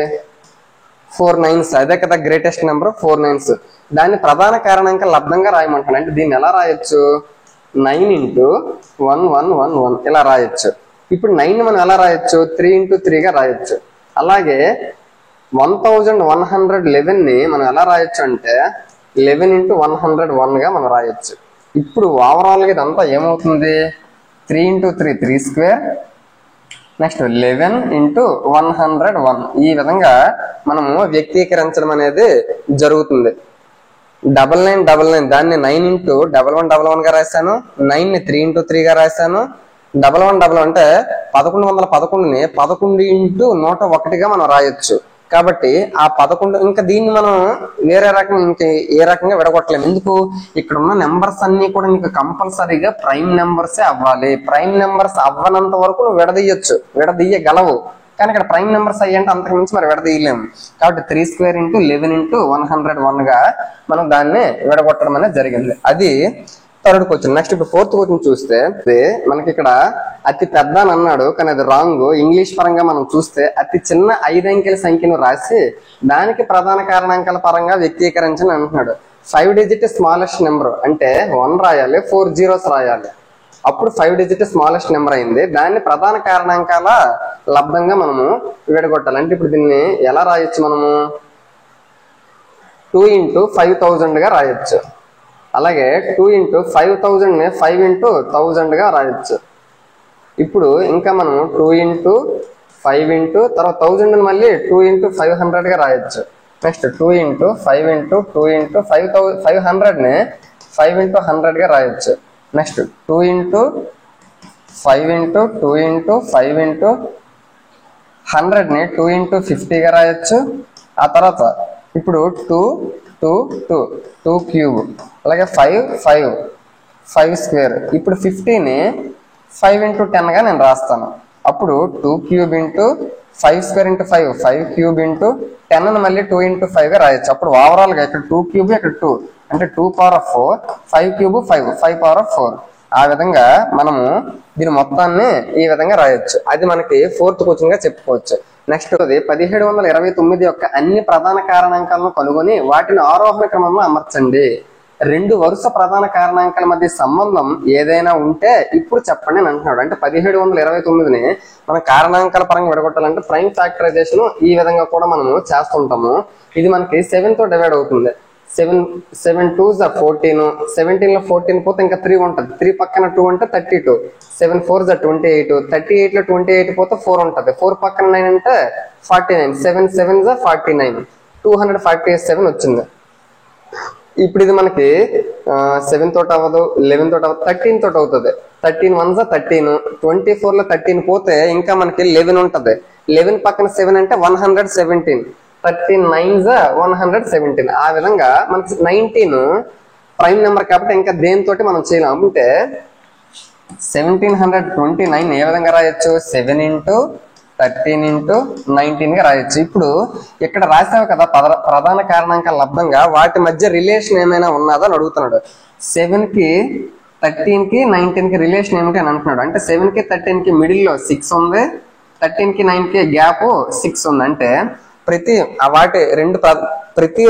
4 9s. అదే కదా గ్రేటెస్ట్ నెంబర్ 4 9s. దాన్ని ప్రధాన కారణాంకాల లబ్ధంగా రాయమంటాడు. అంటే దీన్ని ఎలా రాయొచ్చు? 9 × 1 1 1 1 ఇలా రాయొచ్చు. ఇప్పుడు 9 మనం ఎలా రాయొచ్చు? 3 × 3 గా రాయొచ్చు. అలాగే 1111 ని మనం ఎలా రాయొచ్చు అంటే 11 × 101 గా మనం రాయొచ్చు. ఇప్పుడు ఓవరాల్ గా ఇదంతా ఏమవుతుంది? 3 × 3 3 స్క్వేర్, నెక్స్ట్ 11 × 101. ఈ విధంగా మనము వ్యక్తీకరించడం అనేది జరుగుతుంది. 9999 దాన్ని 9 × 1111 గా రాశాను. 9 ని 3 × 3 గా రాశాను. 1111 అంటే 1111ని 11 × 101 గా మనం రాయొచ్చు. కాబట్టి ఆ 11 ఇంకా దీన్ని మనం వేరే రకంగా ఇంకా ఏ రకంగా విడగొట్టలేము. ఎందుకు? ఇక్కడ ఉన్న నెంబర్స్ అన్ని కూడా నీకు కంపల్సరీగా ప్రైమ్ నెంబర్సే అవ్వాలి. ప్రైమ్ నెంబర్స్ అవ్వనంత వరకు నువ్వు విడదీయగలవు. కానీ ఇక్కడ ప్రైమ్ నెంబర్స్ అయ్యంటే అంతకు మించి మరి విడదీయలేము. కాబట్టి 3 స్క్వేర్ × 11 × 101 గా మనం దాన్ని విడగొట్టడం అనేది జరిగింది. అది థర్డ్ క్వశ్చన్. నెక్స్ట్ ఇప్పుడు ఫోర్త్ క్వశ్చన్ చూస్తే మనకి ఇక్కడ అతి పెద్ద అని అన్నాడు, కానీ అది రాంగ్. ఇంగ్లీష్ పరంగా మనం చూస్తే అతి చిన్న 5 అంకెల సంఖ్యను రాసి దానికి ప్రధాన కారణాంకాల పరంగా వ్యక్తీకరించని అంటున్నాడు. 5 డిజిట్ స్మాలెస్ట్ నెంబర్ అంటే 1 రాయాలి, 4 zeros రాయాలి. అప్పుడు 5 డిజిట్ స్మాలెస్ట్ నెంబర్ అయింది. దాన్ని ప్రధాన కారణాంకాల లబ్ధంగా మనము విడగొట్టాలి. అంటే ఇప్పుడు దీన్ని ఎలా రాయొచ్చు? మనము 2 × 5000 గా రాయొచ్చు. అలాగే 2 × 5000 ని 5 × 1000 గా రాయొచ్చు. ఇప్పుడు ఇంకా మనం 2 × 5 తర్వాత 1000 మళ్ళీ 2 × 500 గా రాయొచ్చు. నెక్స్ట్ 2 × 5 × 2 × 500 ని 5 × 100 గా రాయొచ్చు. నెక్స్ట్ 2 × 5 × 2 × 5 × 100 ని 2 × 50 గా రాయొచ్చు. ఆ తర్వాత ఇప్పుడు 2 2 2 2 క్యూబ్, అలాగే 5 5 5 స్క్వేర్. ఇప్పుడు 50 ని 5 × 10 గా నేను రాస్తాను. అప్పుడు 2 క్యూబ్ × 5 స్క్వేర్ × 5 5 క్యూబ్ × 10 ని మళ్ళీ 2 × 5 గా రాయొచ్చు. అప్పుడు ఓవరాల్ గా ఇక్కడ 2 క్యూబ్, ఇక్కడ 2 అంటే 2⁴, 5 క్యూబ్ 5 5⁴. ఆ విధంగా మనము దీని మొత్తాన్ని ఈ విధంగా రాయొచ్చు. అది మనకి ఫోర్త్ క్వశ్చన్ గా చెప్పుకోవచ్చు. నెక్స్ట్ 1729 యొక్క అన్ని ప్రధాన కారణాంకాలను కనుగొని వాటిని ఆరోహణ క్రమంలో అమర్చండి. 2 వరుస ప్రధాన కారణాంకాల మధ్య సంబంధం ఏదైనా ఉంటే ఇప్పుడు చెప్పండి అని అంటున్నాడు. అంటే 1729ని మన కారణాంకాల పరంగా విడగొట్టాలంటే ప్రైమ్ ఫ్యాక్టరైజేషన్ ఈ విధంగా కూడా మనము చేస్తుంటాము. ఇది మనకి 7 తో డివైడ్ అవుతుంది. 7 2s 14, 17 లో 14 పోతే ఇంకా 3 ఉంటుంది. 3 పక్కన 2 అంటే 32, 7 4s 28, 38 లో 28 పోతే 4 ఉంటుంది. 4 పక్కన 9 అంటే 49, 7 7s 49, 247 వచ్చింది. ఇప్పుడు ఇది మనకి 7 తోటి అవ్వదు, 11 తోటి అవ్వదు, 13 తోటి అవుతుంది. 13 1s 13, 24 లో 13 పోతే ఇంకా మనకి 11 ఉంటుంది. 11 పక్కన 7 అంటే 117, 13 9s 117. ఆ విధంగా మనకి 19 ప్రైమ్ నెంబర్ కాబట్టి ఇంకా దేనితోటి మనం చేయలేం. అంటే 1729 ఏ విధంగా రాయొచ్చు? 7 × 13 × 19 గా రాయొచ్చు. ఇప్పుడు ఇక్కడ రాసావు కదా ప్రధాన కారణాంకాల లబ్ధంగా వాటి మధ్య రిలేషన్ ఏమైనా ఉన్నదా అని అడుగుతున్నాడు. 7 కి 13 కి 19 కి రిలేషన్ ఏమిటి అని అంటున్నాడు. అంటే 7 కి 13 కి మిడిల్ లో 6 ఉంది, 13 కి 9 కి గ్యాప్ 6 ఉంది. అంటే ప్రతి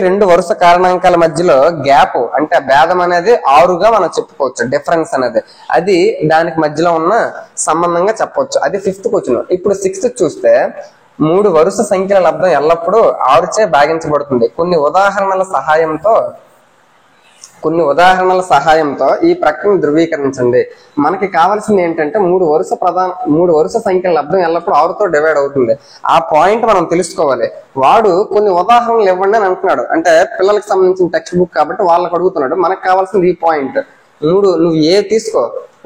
2 వరుస కారణాంకాల మధ్యలో గ్యాప్ అంటే భేదం అనేది 6గా మనం చెప్పుకోవచ్చు. డిఫరెన్స్ అనేది అది దానికి మధ్యలో ఉన్న సంబంధంగా చెప్పవచ్చు. అది 5th క్వశ్చన్. ఇప్పుడు 6th చూస్తే 3 వరుస సంఖ్యల లబ్ధం ఎల్లప్పుడూ 6చే భాగించబడుతుంది. కొన్ని ఉదాహరణల సహాయంతో ఈ ప్రక్రియను ధృవీకరించండి. మనకి కావాల్సింది ఏంటంటే 3 వరుస సంఖ్యల లబ్ధం ఎల్లప్పుడూ 6తో డివైడ్ అవుతుంది. ఆ పాయింట్ మనం తెలుసుకోవాలి. వాడు కొన్ని ఉదాహరణలు ఇవ్వండి అని అంటున్నాడు. అంటే పిల్లలకు సంబంధించిన టెక్స్ట్ బుక్ కాబట్టి వాళ్ళకి అడుగుతున్నాడు. మనకు కావాల్సింది ఈ పాయింట్. 3 నువ్వు ఏ తీసుకో,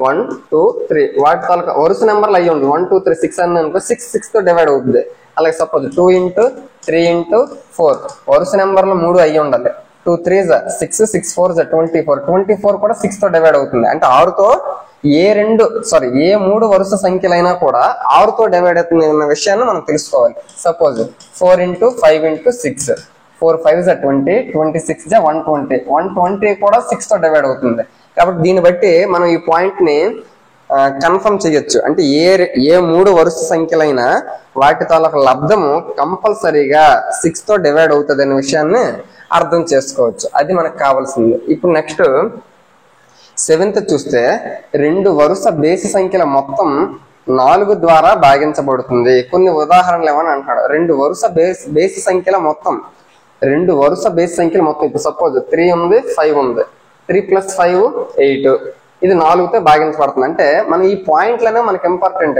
1 2 3 వాటి తాలూకా వరుస నెంబర్లు అయ్యి ఉంది. 1 2 3 6 అని అనుకో, 6 6తో డివైడ్ అవుతుంది. అలాగే సపోజ్ 2 ఇంటూ 3 ఇంటూ 4 వరుస నెంబర్లు 3 అయ్యి ఉండాలి. 2 3 6 6 4 24 24 కూడా 6 తో డివైడ్ అవుతుంది. అంటే 6తో ఏ 3 వరుస సంఖ్యలైనా కూడా 6తో డివైడ్ అవుతుంది అన్న విషయాన్ని మనం తెలుసుకోవాలి. సపోజ్ 4 ఇంటూ 5 ఇంటూ 6 4 5 20 26 120 120 కూడా 6 తో డివైడ్ అవుతుంది. కాబట్టి దీన్ని బట్టి మనం ఈ పాయింట్ ని కన్ఫర్మ్ చేయొచ్చు. అంటే ఏ 3 వరుస సంఖ్యలైనా వాటి తాలూకు లబ్ధము కంపల్సరీగా 6 తో డివైడ్ అవుతుంది అనే విషయాన్ని అర్థం చేసుకోవచ్చు. అది మనకు కావాల్సింది. ఇప్పుడు నెక్స్ట్ 7th చూస్తే 2 వరుస బేసి సంఖ్యల మొత్తం 4 ద్వారా భాగించబడుతుంది. కొన్ని ఉదాహరణలు ఏమని అంటాడు. 2 వరుస బేసి సంఖ్యల మొత్తం 2 వరుస బేసి సంఖ్యల మొత్తం ఇప్పుడు సపోజ్ 3 ఉంది 5 ఉంది 3 + 5 8 ఇది 4తో భాగించబడుతుంది. అంటే మనం ఈ పాయింట్లనే మనకి ఇంపార్టెంట్.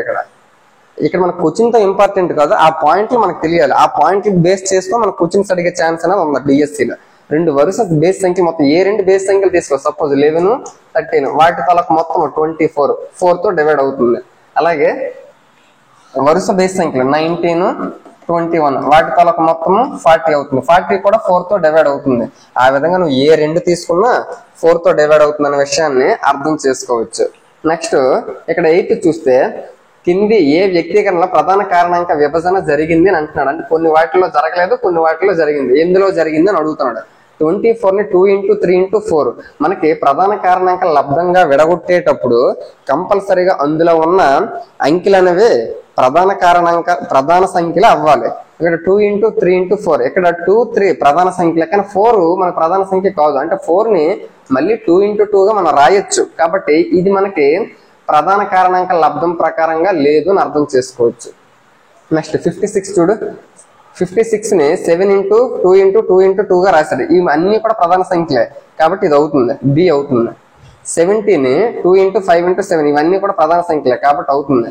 ఇక్కడ మన క్వశ్చన్ తో ఇంపార్టెంట్ కాదు, ఆ పాయింట్లు మనకు తెలియాలి. ఆ పాయింట్ బేస్ చేసుకొని మన క్వశ్చన్స్ అడిగే ఛాన్స్ అనేది ఉంది డిఎస్సీలో. 2 వరుస బేస్ సంఖ్య మొత్తం ఏ 2 బేస్ సంఖ్యలు తీసుకో సపోజ్ 11 13 వాటి తలకు మొత్తం 24 4 తో డివైడ్ అవుతుంది. అలాగే వరుస బేస్ సంఖ్యలు 19 21 వాటి తలకు మొత్తం 40 అవుతుంది. 40 కూడా 4 తో డివైడ్ అవుతుంది. ఆ విధంగా నువ్వు ఏ 2 తీసుకున్నా 4 తో డివైడ్ అవుతుంది అనే విషయాన్ని అర్థం చేసుకోవచ్చు. నెక్స్ట్ ఇక్కడ 8 చూస్తే కింది ఏ వ్యక్తీకరణలో ప్రధాన కారణాంక విభజన జరిగింది అని అంటున్నాడు. అంటే కొన్ని వాటిలో జరగలేదు, కొన్ని వాటిలో జరిగింది. ఎందులో జరిగింది అని అడుగుతున్నాడు. 24ని 2 ఇంటూ 3 ఇంటూ 4 మనకి ప్రధాన కారణాంక లబ్ధంగా విడగొట్టేటప్పుడు కంపల్సరీగా అందులో ఉన్న అంకెలు అనేవి ప్రధాన సంఖ్యలు అవ్వాలి. ఇక్కడ 2 ఇంటూ 3 ఇంటూ 4 ఇక్కడ 2 3 ప్రధాన సంఖ్యలు, కానీ 4 మన ప్రధాన సంఖ్య కాదు. అంటే 4ని మళ్ళీ 2 ఇంటూ 2గా మనం రాయొచ్చు. కాబట్టి ఇది మనకి ప్రధాన కారణాంక లబ్ధం ప్రకారంగా లేదు అని అర్థం చేసుకోవచ్చు. నెక్స్ట్ 56 చూడు. 56ని 7 ఇంటూ 2 ఇంటూ 2 ఇంటూ 2గా రాశాడు. ఇవి అన్ని కూడా ప్రధాన సంఖ్యలే కాబట్టి ఇది అవుతుంది, బి అవుతుంది. 70ని 2 ఇంటూ 5 ఇంటూ 7 ఇవన్నీ కూడా ప్రధాన సంఖ్యలే కాబట్టి అవుతుంది.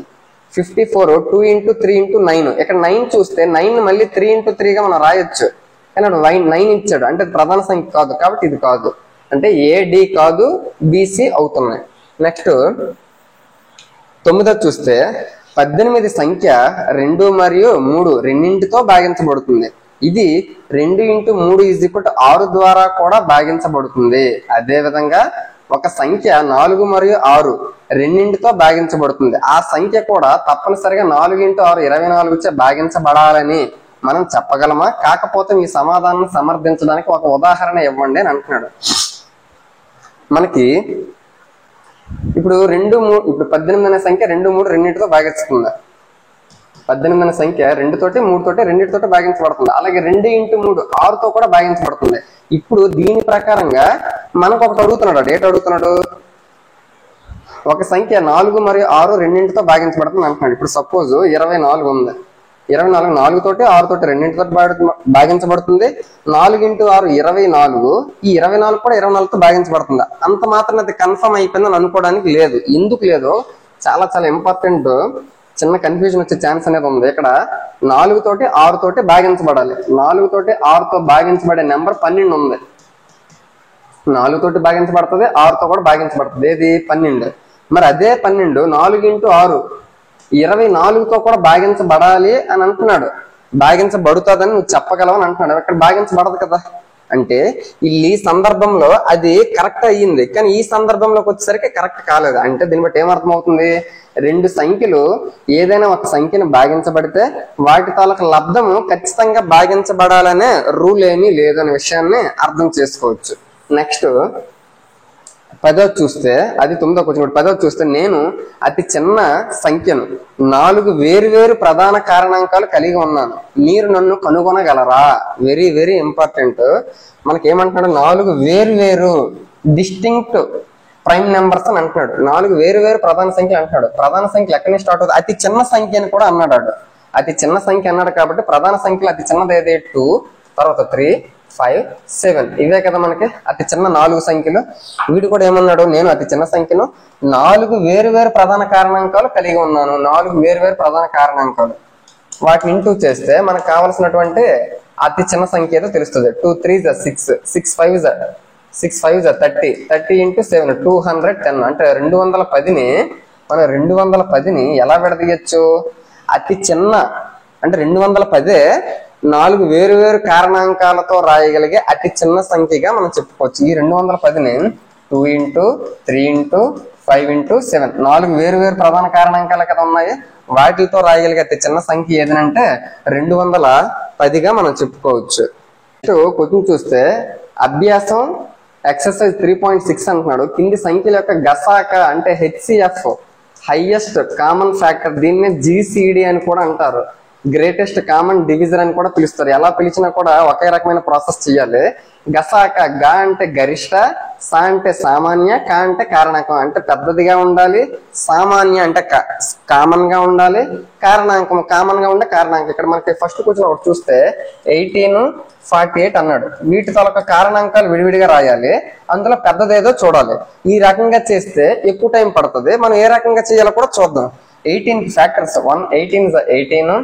54 2 ఇంటూ 3 ఇంటూ 9 ఇక్కడ 9 చూస్తే 9 మళ్ళీ 3 ఇంటూ 3గా మనం రాయొచ్చు. కానీ 9 ఇచ్చాడు అంటే ప్రధాన సంఖ్య కాదు కాబట్టి ఇది కాదు. అంటే ఏడి కాదు, బీసీ అవుతున్నాయి. నెక్స్ట్ 9 చూస్తే 18 సంఖ్య 2 మరియు 3 రెండింటితో భాగించబడుతుంది. ఇది 2 ఇంటూ 3 = 6 ద్వారా కూడా భాగించబడుతుంది. అదే విధంగా ఒక సంఖ్య 4 మరియు 6 రెండింటితో భాగించబడుతుంది. ఆ సంఖ్య కూడా తప్పనిసరిగా 4 ఇంటూ 6 24 చే భాగించబడాలని మనం చెప్పగలమా? కాకపోతే మీ సమాధానం సమర్థించడానికి ఒక ఉదాహరణ ఇవ్వండి అని అంటున్నాడు. మనకి ఇప్పుడు 18 అనే సంఖ్య 2 3 రెండింటితో భాగించుతుంది. 18 అనే సంఖ్య 2 తోటి 3 తోటి రెండింటితో భాగించబడుతుంది. అలాగే 2 ఇంటూ 3 6తో కూడా భాగించబడుతుంది. ఇప్పుడు దీని ప్రకారంగా మనకు ఒకటి అడుగుతున్నాడు. ఏట అడుగుతున్నాడు? ఒక సంఖ్య 4 మరియు 6 రెండింటితో భాగించబడుతుంది అంటున్నాడు. ఇప్పుడు సపోజ్ 24 ఉంది. 24 4 తోటి 6 తోటి రెండింటితో భాగించబడుతుంది. 4 ఇంటూ 6 24. ఈ 24 కూడా 24తో భాగించబడుతుంది. అంత మాత్రం అది కన్ఫర్మ్ అయిపోయిందని అనుకోవడానికి లేదు. ఎందుకు లేదో చాలా చాలా ఇంపార్టెంట్, చిన్న కన్ఫ్యూజన్ వచ్చే ఛాన్స్ అనేది ఉంది. ఇక్కడ 4 తోటి 6 తోటి భాగించబడాలి. 4 తోటి 6తో భాగించబడే నెంబర్ 12 ఉంది. 4 తోటి భాగించబడుతుంది, 6తో కూడా భాగించబడుతుంది. ఏది? 12. మరి అదే 12 4 ఇంటూ 6 24తో కూడా భాగించబడాలి అని అంటున్నాడు. భాగించబడుతుందని నువ్వు చెప్పగలవని అంటున్నాడు. ఇక్కడ భాగించబడదు కదా. అంటే ఈ సందర్భంలో అది కరెక్ట్ అయ్యింది, కానీ ఈ సందర్భంలోకి వచ్చేసరికి కరెక్ట్ కాలేదు. అంటే దీన్ని బట్టి ఏమర్థం అవుతుంది? 2 సంఖ్యలు ఏదైనా ఒక సంఖ్యను భాగించబడితే వాటి తాలూకు లబ్ధము ఖచ్చితంగా భాగించబడాలనే రూల్ ఏమీ లేదు అనే విషయాన్ని అర్థం చేసుకోవచ్చు. నెక్స్ట్ 10వ చూస్తే అది 9వ క్వశ్చన్. 10వ చూస్తే నేను అతి చిన్న సంఖ్యను 4 వేరు ప్రధాన కారణాంకాలు కలిగి ఉన్నాను, మీరు నన్ను కనుగొనగలరా? Very very important. మనకి ఏమంటున్నాడు? 4 వేరు డిస్టింక్ట్ ప్రైమ్ నెంబర్స్ అని అంటున్నాడు. 4 వేరు ప్రధాన సంఖ్యలు అంటున్నాడు. ప్రధాన సంఖ్యలు ఎక్కడి నుంచి స్టార్ట్ అవుతుంది? అతి చిన్న సంఖ్య అని కూడా అన్నాడు. అతి చిన్న సంఖ్య అన్నాడు కాబట్టి ప్రధాన సంఖ్యలు అతి చిన్నది ఏది? 2, తర్వాత 3, 5, 7 ఇవే కదా మనకి అతి చిన్న 4 సంఖ్యలు. వీడు కూడా ఏమన్నాడు? నేను అతి చిన్న సంఖ్యను 4 వేరు ప్రధాన కారణాంకాలు కలిగి ఉన్నాను. 4 వేరు ప్రధాన కారణాంకాలు వాటిని ఇంటూ చేస్తే మనకు కావాల్సినటువంటి అతి చిన్న సంఖ్య ఏదో తెలుస్తుంది. 2 3 6, 6 5 30, 30 ఇంటూ 7 210. అంటే 210ని మనం 210ని ఎలా విడదీయచ్చు? అతి చిన్న అంటే 210 4 వేరు వేరు కారణాంకాలతో రాయగలిగే అతి చిన్న సంఖ్యగా మనం చెప్పుకోవచ్చు. ఈ 210ని 2 ఇంటూ 3 ఇంటూ 5 ఇంటూ 7 4 వేరు వేరు ప్రధాన కారణాంకాలు కదా ఉన్నాయి, వాటితో రాయగలిగే అతి చిన్న సంఖ్య ఏదనంటే 210గా మనం చెప్పుకోవచ్చు. క్వశ్చన్ చూస్తే అభ్యాసం ఎక్సర్సైజ్ 3.6 అంటున్నాడు. కింది సంఖ్యల యొక్క గసాక అంటే హెచ్సిఎఫ్ హైయెస్ట్ కామన్ ఫ్యాక్టర్, దీన్నే జిసిడి అని కూడా అంటారు, గ్రేటెస్ట్ కామన్ డివిజన్ అని కూడా పిలుస్తారు. ఎలా పిలిచినా కూడా ఒకే రకమైన ప్రాసెస్ చేయాలి. గసాక గ అంటే గరిష్ట, స అంటే సామాన్య, క అంటే కారణాంకం అంటే పెద్దదిగా ఉండాలి, సామాన్య అంటే కామన్ గా ఉండాలి, కారణాంకం కామన్ గా ఉండే కారణాంకం. ఇక్కడ మనకి ఫస్ట్ క్వశ్చన్ ఒకటి చూస్తే 18 48 అన్నాడు. వీటి తాలూకా కారణాంకాలు విడివిడిగా రాయాలి, అందులో పెద్దదేదో చూడాలి. ఈ రకంగా చేస్తే ఎక్కువ టైం పడుతుంది. మనం ఏ రకంగా చేయాలో కూడా చూద్దాం. 18 ఫ్యాక్టర్స్ 1 18 18,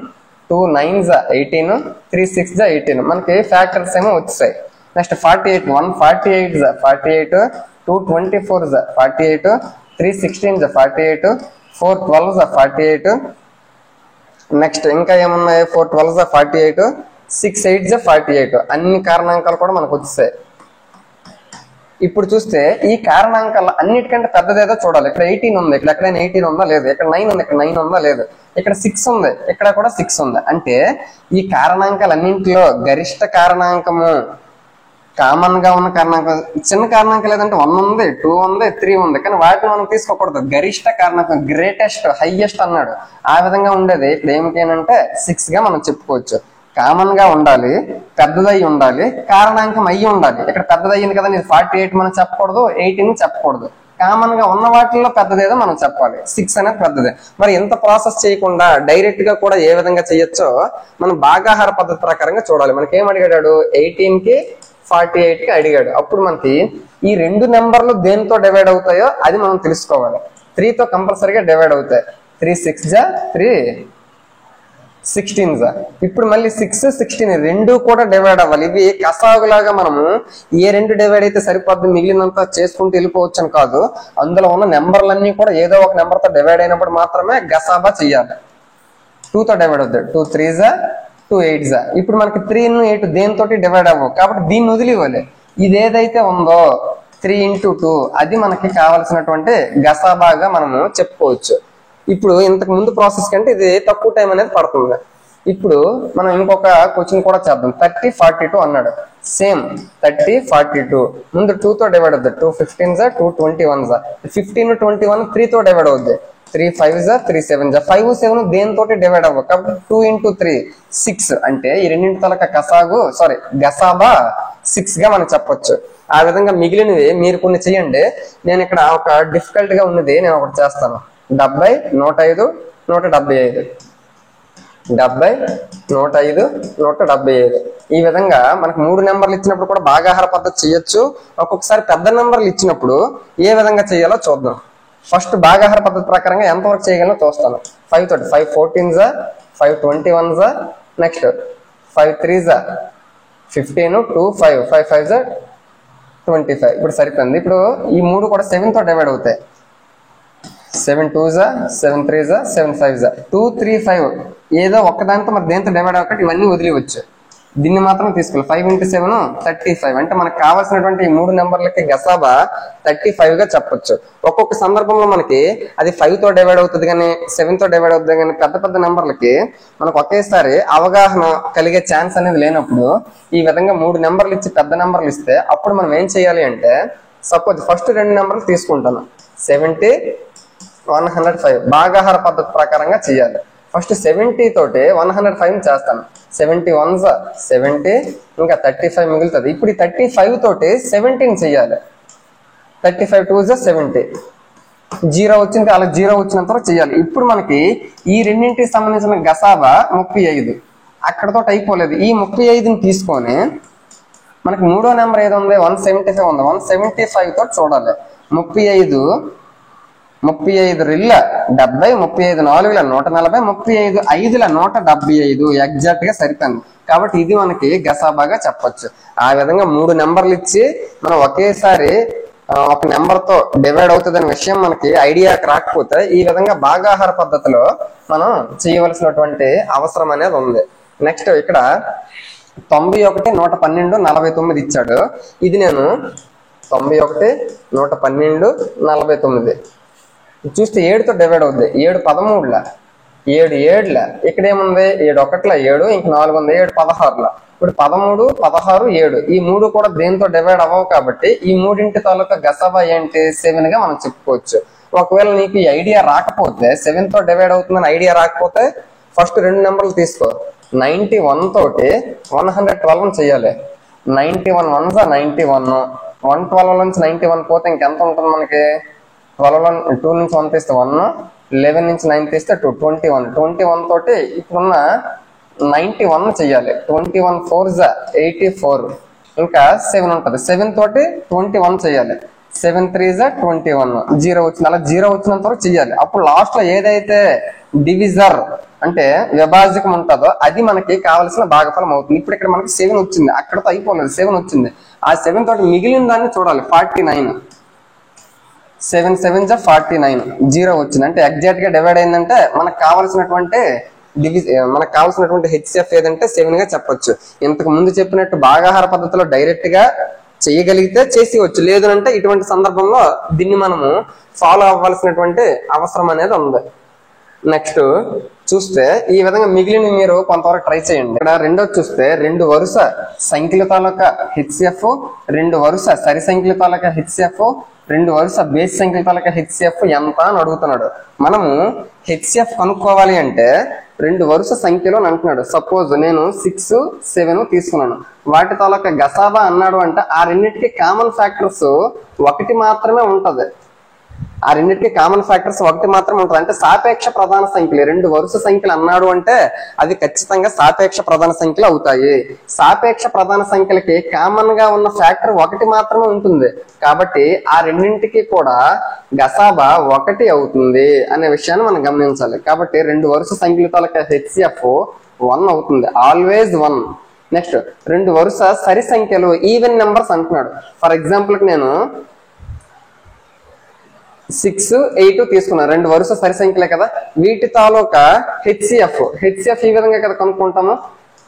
2 9 18, 3 6 18 మనకి ఫ్యాక్టర్స్ ఏమో వచ్చాయి. నెక్స్ట్ 48 1 48 48, 2 24 48, 3 16 48, 4 12 48. నెక్స్ట్ ఇంకా ఏమున్నాయి, 4 12 48, 6 8 48 అన్ని కారణాంకాలు కూడా మనకు వచ్చాయి. ఇప్పుడు చూస్తే ఈ కారణాంకాల అన్నిటికంటే పెద్దదేదో చూడాలి. ఇక్కడ 18 ఉంది, ఇక్కడ ఎక్కడైనా 18 ఉందా లేదు, ఇక్కడ 9 ఉంది, ఇక్కడ 9 ఉందా లేదు, ఇక్కడ 6 ఉంది, ఇక్కడ కూడా 6 ఉంది. అంటే ఈ కారణాంకాలన్నింటిలో గరిష్ట కారణాంకము కామన్ గా ఉన్న కారణాంకం, చిన్న కారణాంకం లేదంటే 1 ఉంది, 2 ఉంది, 3 ఉంది, కానీ వాటిని మనం తీసుకోకూడదు. గరిష్ట కారణాంకం గ్రేటెస్ట్ హైయెస్ట్ అన్నాడు. ఆ విధంగా ఉండేది ఇక్కడ ఏమిటంటే 6 గా మనం చెప్పుకోవచ్చు. కామన్ గా ఉండాలి, పెద్దదయ్యి ఉండాలి, కారణాంకం అయ్యి ఉండాలి. ఇక్కడ పెద్దదయ్యింది కదా, ఇది 48 మనం చెప్పకూడదు, 18 చెప్పకూడదు. కామన్ గా ఉన్న వాటిల్లో పెద్దదేదో మనం చెప్పాలి. 6 అనేది పెద్దదే. మరి ఎంత ప్రాసెస్ చేయకుండా డైరెక్ట్ గా కూడా ఏ విధంగా చేయొచ్చో మనం భాగాహార పద్ధతి ప్రకారంగా చూడాలి. మనకి ఏం అడిగాడు, 18 కి 48 కి అడిగాడు. అప్పుడు మనకి ఈ రెండు నెంబర్లు దేనితో డివైడ్ అవుతాయో అది మనం తెలుసుకోవాలి. 3 తో కంపల్సరీగా డివైడ్ అవుతాయి. 3 6 3 16. ఇప్పుడు మళ్ళీ 6 16 రెండు కూడా డివైడ్ అవ్వాలి. ఇవి కసాగులాగా మనము ఏ రెండు డివైడ్ అయితే సరిపోద్ది మిగిలినంతా చేసుకుంటూ వెళ్ళిపోవచ్చు అని కాదు. అందులో ఉన్న నెంబర్లన్నీ కూడా ఏదో ఒక నెంబర్ తో డివైడ్ అయినప్పుడు మాత్రమే గసాబా చెయ్యాలి. 2 తో డివైడ్ అవుతాయి. 2 3 2 8. ఇప్పుడు మనకి 3 8 దేనితో డివైడ్ అవ్వవు కాబట్టి దీన్ని వదిలివ్వాలి. ఇది ఏదైతే ఉందో 3 into 2 అది మనకి కావాల్సినటువంటి గసాబాగా మనము చెప్పుకోవచ్చు. ఇప్పుడు ఇంతకు ముందు ప్రాసెస్ కంటే ఇది తక్కువ టైం అనేది పడుతుంది. ఇప్పుడు మనం ఇంకొక క్వశ్చన్ కూడా చేద్దాం. 30 42 అన్నాడు. సేమ్ 30 42 ముందు 2 తో డివైడ్ అవుద్ది. 2 15 2 21. 15 21 3 తో డివైడ్ అవుద్ది. 3 5 3 7 5 7 దేనితో డివైడ్ అవ్వ కాబట్టి 2 into 3 6. అంటే ఈ రెండింటి తలక గసాబా 6 గా మనం చెప్పొచ్చు. ఆ విధంగా మిగిలినవి మీరు కొన్ని చేయండి. నేను ఇక్కడ ఒక డిఫికల్ట్ గా ఉన్నది నేను ఒకటి చేస్తాను. 70 105 175 70 105 175. ఈ విధంగా మనకు 3 నెంబర్లు ఇచ్చినప్పుడు కూడా భాగాహార పద్ధతి చేయొచ్చు. ఒక్కొక్కసారి పెద్ద నెంబర్లు ఇచ్చినప్పుడు ఏ విధంగా చేయాలో చూద్దాం. ఫస్ట్ భాగాహార పద్ధతి ప్రకారంగా ఎంతవరకు చేయగలనో చూస్తాను. 5 తోటి 5 14 5 21. నెక్స్ట్ 5 3 15 2 5 5 5 25. ఇప్పుడు సరిపోయింది. ఇప్పుడు ఈ 3 కూడా 7 తో డివైడ్ అవుతాయి. 7 2 7 3 7 5 2 3 5 ఏదో ఒక్కదాంతో మరి దేంతో డివైడ్ అవ్వకటి ఇవన్నీ వదిలివచ్చు. దీన్ని మాత్రం తీసుకోవాలి. 5 into 7 35. అంటే మనకు కావాల్సినటువంటి ఈ 3 నెంబర్లకి గసాబా 35 గా చెప్పొచ్చు. ఒక్కొక్క సందర్భంలో మనకి అది 5 తో డివైడ్ అవుతుంది కానీ 7 తో డివైడ్ అవుతుంది కానీ పెద్ద పెద్ద నెంబర్లకి మనకు ఒకేసారి అవగాహన కలిగే ఛాన్స్ అనేది లేనప్పుడు ఈ విధంగా 3 నెంబర్లు ఇచ్చి పెద్ద నెంబర్లు ఇస్తే అప్పుడు మనం ఏం చేయాలి అంటే సపోజ్ ఫస్ట్ 2 నెంబర్లు తీసుకుంటాను. 70 105 భాగాహార పద్ధతి ప్రకారంగా చేయాలి. ఫస్ట్ 70 తోటి 105 చేస్తాను. 71 70 ఇంకా 35 మిగులుతుంది. ఇప్పుడు ఈ 35 తోటి 17 చెయ్యాలి. 35 2 70 0 వచ్చింది, అలా 0 వచ్చినంత వరకు చెయ్యాలి. ఇప్పుడు మనకి ఈ రెండింటికి సంబంధించిన గసాబా 35. అక్కడతో అయిపోలేదు. ఈ 35ని తీసుకొని మనకి మూడో నెంబర్ ఏది ఉంది 175 ఉంది. 175 తో చూడాలి. 35 35 2 70 35 4 140 35 5 175 ఎగ్జాక్ట్ గా సరిపోయింది. కాబట్టి ఇది మనకి గసాబాగా చెప్పొచ్చు. ఆ విధంగా 3 నెంబర్లు ఇచ్చి మనం ఒకేసారి ఒక నెంబర్ తో డివైడ్ అవుతుంది అనే విషయం మనకి ఐడియా రాకపోతే ఈ విధంగా భాగాహార పద్ధతిలో మనం చేయవలసినటువంటి అవసరం అనేది ఉంది. నెక్స్ట్ ఇక్కడ 91, 112, 49 ఇచ్చాడు. ఇది నేను 91, 112, 49 చూస్తే 7తో డివైడ్ అవుద్ది. 7 13ల 7 7ల ఇక్కడ ఏముంది 7 1ల 7 ఇంక 4 ఉంది 7 16ల. ఇప్పుడు 13, 16, 7 ఈ మూడు కూడా దేంతో డివైడ్ అవ్వవు కాబట్టి ఈ మూడింటి తాలూకా గసాబా ఏంటి 7 గా మనం చెప్పుకోవచ్చు. ఒకవేళ నీకు ఈ ఐడియా రాకపోతే 7 తో డివైడ్ అవుతుందని ఐడియా రాకపోతే ఫస్ట్ రెండు నెంబర్లు తీసుకో. 91 తోటి 112 చేయాలి. 91 1 91, 112 నుంచి 91 పోతే ఇంకెంత ఉంటుంది మనకి? 12 2 నుంచి 1 తీస్తే 1, 11 నుంచి 9 తీస్తే 2, 21. 21 తోటి ఇప్పుడున్న 91 చెయ్యాలి. 21 4 84 ఇంకా 7 ఉంటది. 7 తోటి 21 చెయ్యాలి. 7 3 21 0 వచ్చింది. అలా 0 వచ్చినంత వరకు చెయ్యాలి. అప్పుడు లాస్ట్ లో ఏదైతే డివిజర్ అంటే విభాజకం ఉంటుందో అది మనకి కావలసిన భాగఫలం అవుతుంది. ఇప్పుడు ఇక్కడ మనకి 7 వచ్చింది, అక్కడతో అయిపోలేదు. 7 వచ్చింది. ఆ 7 తోటి మిగిలిన దాన్ని చూడాలి. 49 7 7 49 0 వచ్చింది. అంటే ఎగ్జాక్ట్ గా డివైడ్ అయిందంటే మనకు కావాల్సినటువంటి మనకు కావాల్సినటువంటి హెచ్సిఎఫ్ ఏదంటే 7 గా చెప్పొచ్చు. ఇంతకు ముందు చెప్పినట్టు భాగాహార పద్ధతిలో డైరెక్ట్ గా చేయగలిగితే చేసేవచ్చు. లేదు అంటే ఇటువంటి సందర్భంలో దీన్ని మనము ఫాలో అవ్వాల్సినటువంటి అవసరం అనేది ఉంది. నెక్స్ట్ చూస్తే ఈ విధంగా మిగిలిన మీరు కొంతవరకు ట్రై చేయండి. ఇక్కడ రెండోది చూస్తే 2 వరుస సంఖ్యల తాలూకా హెచ్సిఎఫ్, 2 వరుస సరి సంఖ్యల తాలూకా హెచ్సిఎఫ్, 2 వరుస బేస్ సంఖ్యల తాలూకా హెచ్సిఎఫ్ ఎంత అని అడుగుతున్నాడు. మనము హెచ్సిఎఫ్ కనుక్కోవాలి అంటే 2 వరుస సంఖ్యలో అంటున్నాడు. సపోజ్ నేను 6 7 తీసుకున్నాను. వాటి తాలూకా గసాబా అన్నాడు అంటే ఆ రెండింటికి కామన్ ఫ్యాక్టర్స్ 1 మాత్రమే ఉంటది. ఆ రెండింటికి కామన్ ఫ్యాక్టర్స్ 1 మాత్రమే ఉంటుంది. అంటే సాపేక్ష ప్రధాన సంఖ్యలు 2 వరుస సంఖ్యలు అన్నాడు అంటే అది ఖచ్చితంగా సాపేక్ష ప్రధాన సంఖ్యలు అవుతాయి. సాపేక్ష ప్రధాన సంఖ్యలకి కామన్ గా ఉన్న ఫ్యాక్టర్ 1 మాత్రమే ఉంటుంది. కాబట్టి ఆ రెండింటికి కూడా గసాబా 1 అవుతుంది అనే విషయాన్ని మనం గమనించాలి. కాబట్టి 2 వరుస సంఖ్యల తాలూకా హెచ్సిఎఫ్ 1 అవుతుంది, ఆల్వేజ్ 1. నెక్స్ట్ 2 వరుస సరి సంఖ్యలు ఈవెన్ నెంబర్స్ అంటున్నాడు. ఫర్ ఎగ్జాంపుల్ నేను 6 8 తీసుకున్నాను. 2 వరుస సరి సంఖ్యలే కదా. వీటి తాలూకా హెచ్సిఎఫ్ ఈ విధంగా కదా కనుక్కుంటాము.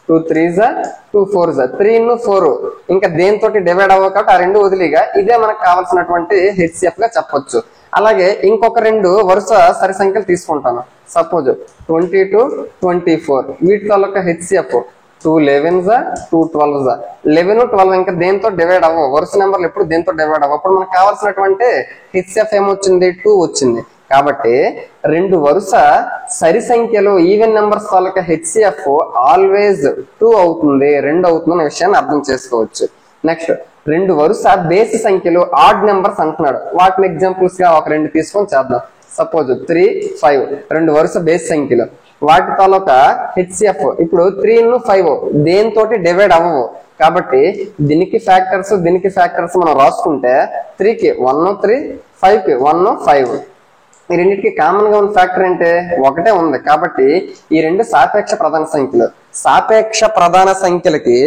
2 3 2 4 3 4 ఇంకా దేంతో డివైడ్ అవ్వవు కాబట్టి ఆ 2 వదిలిగా ఇదే మనకు కావాల్సినటువంటి హెచ్సిఎఫ్ గా చెప్పొచ్చు. అలాగే ఇంకొక 2 వరుస సరి సంఖ్యలు తీసుకుంటాను. సపోజ్ 22 24 వీటి తాలూకా హెచ్సిఎఫ్ 2 11 2 12 11 12 ఇంకా దేంతో డివైడ్ అవ్వవు. వరుస నెంబర్లు ఎప్పుడు దేంతో డివైడ్ అవ్వవు. అప్పుడు మనకు కావాల్సినటువంటి హెచ్సిఎఫ్ ఏమొచ్చింది 2 వచ్చింది. కాబట్టి 2 వరుస సరి సంఖ్యలో ఈవెన్ నెంబర్స్ తాలూకా హెచ్సిఎఫ్ ఆల్వేజ్ 2 అవుతుంది, 2 అవుతుంది అనే విషయాన్ని అర్థం చేసుకోవచ్చు. నెక్స్ట్ 2 వరుస బేసి సంఖ్యలో ఆడ్ నెంబర్స్ అంటున్నాడు. వాటిని ఎగ్జాంపుల్స్ గా ఒక 2 తీసుకొని చేద్దాం. సపోజ్ 3 5 2 వరుస బేసి సంఖ్యలు వాటి తాలూకా హెచ్సిఎఫ్ ఇప్పుడు 3 5 దేంతోటి డివైడ్ అవ్వవు. కాబట్టి దీనికి ఫ్యాక్టర్స్ మనం రాసుకుంటే 3 కి 1 3 5 కి 1 5 ఈ రెండింటికి కామన్ గా ఉన్న ఫ్యాక్టర్ ఏంటి 1 ఉంది. కాబట్టి ఈ 2 సాపేక్ష ప్రధాన సంఖ్యలు. సాపేక్ష ప్రధాన సంఖ్యలకి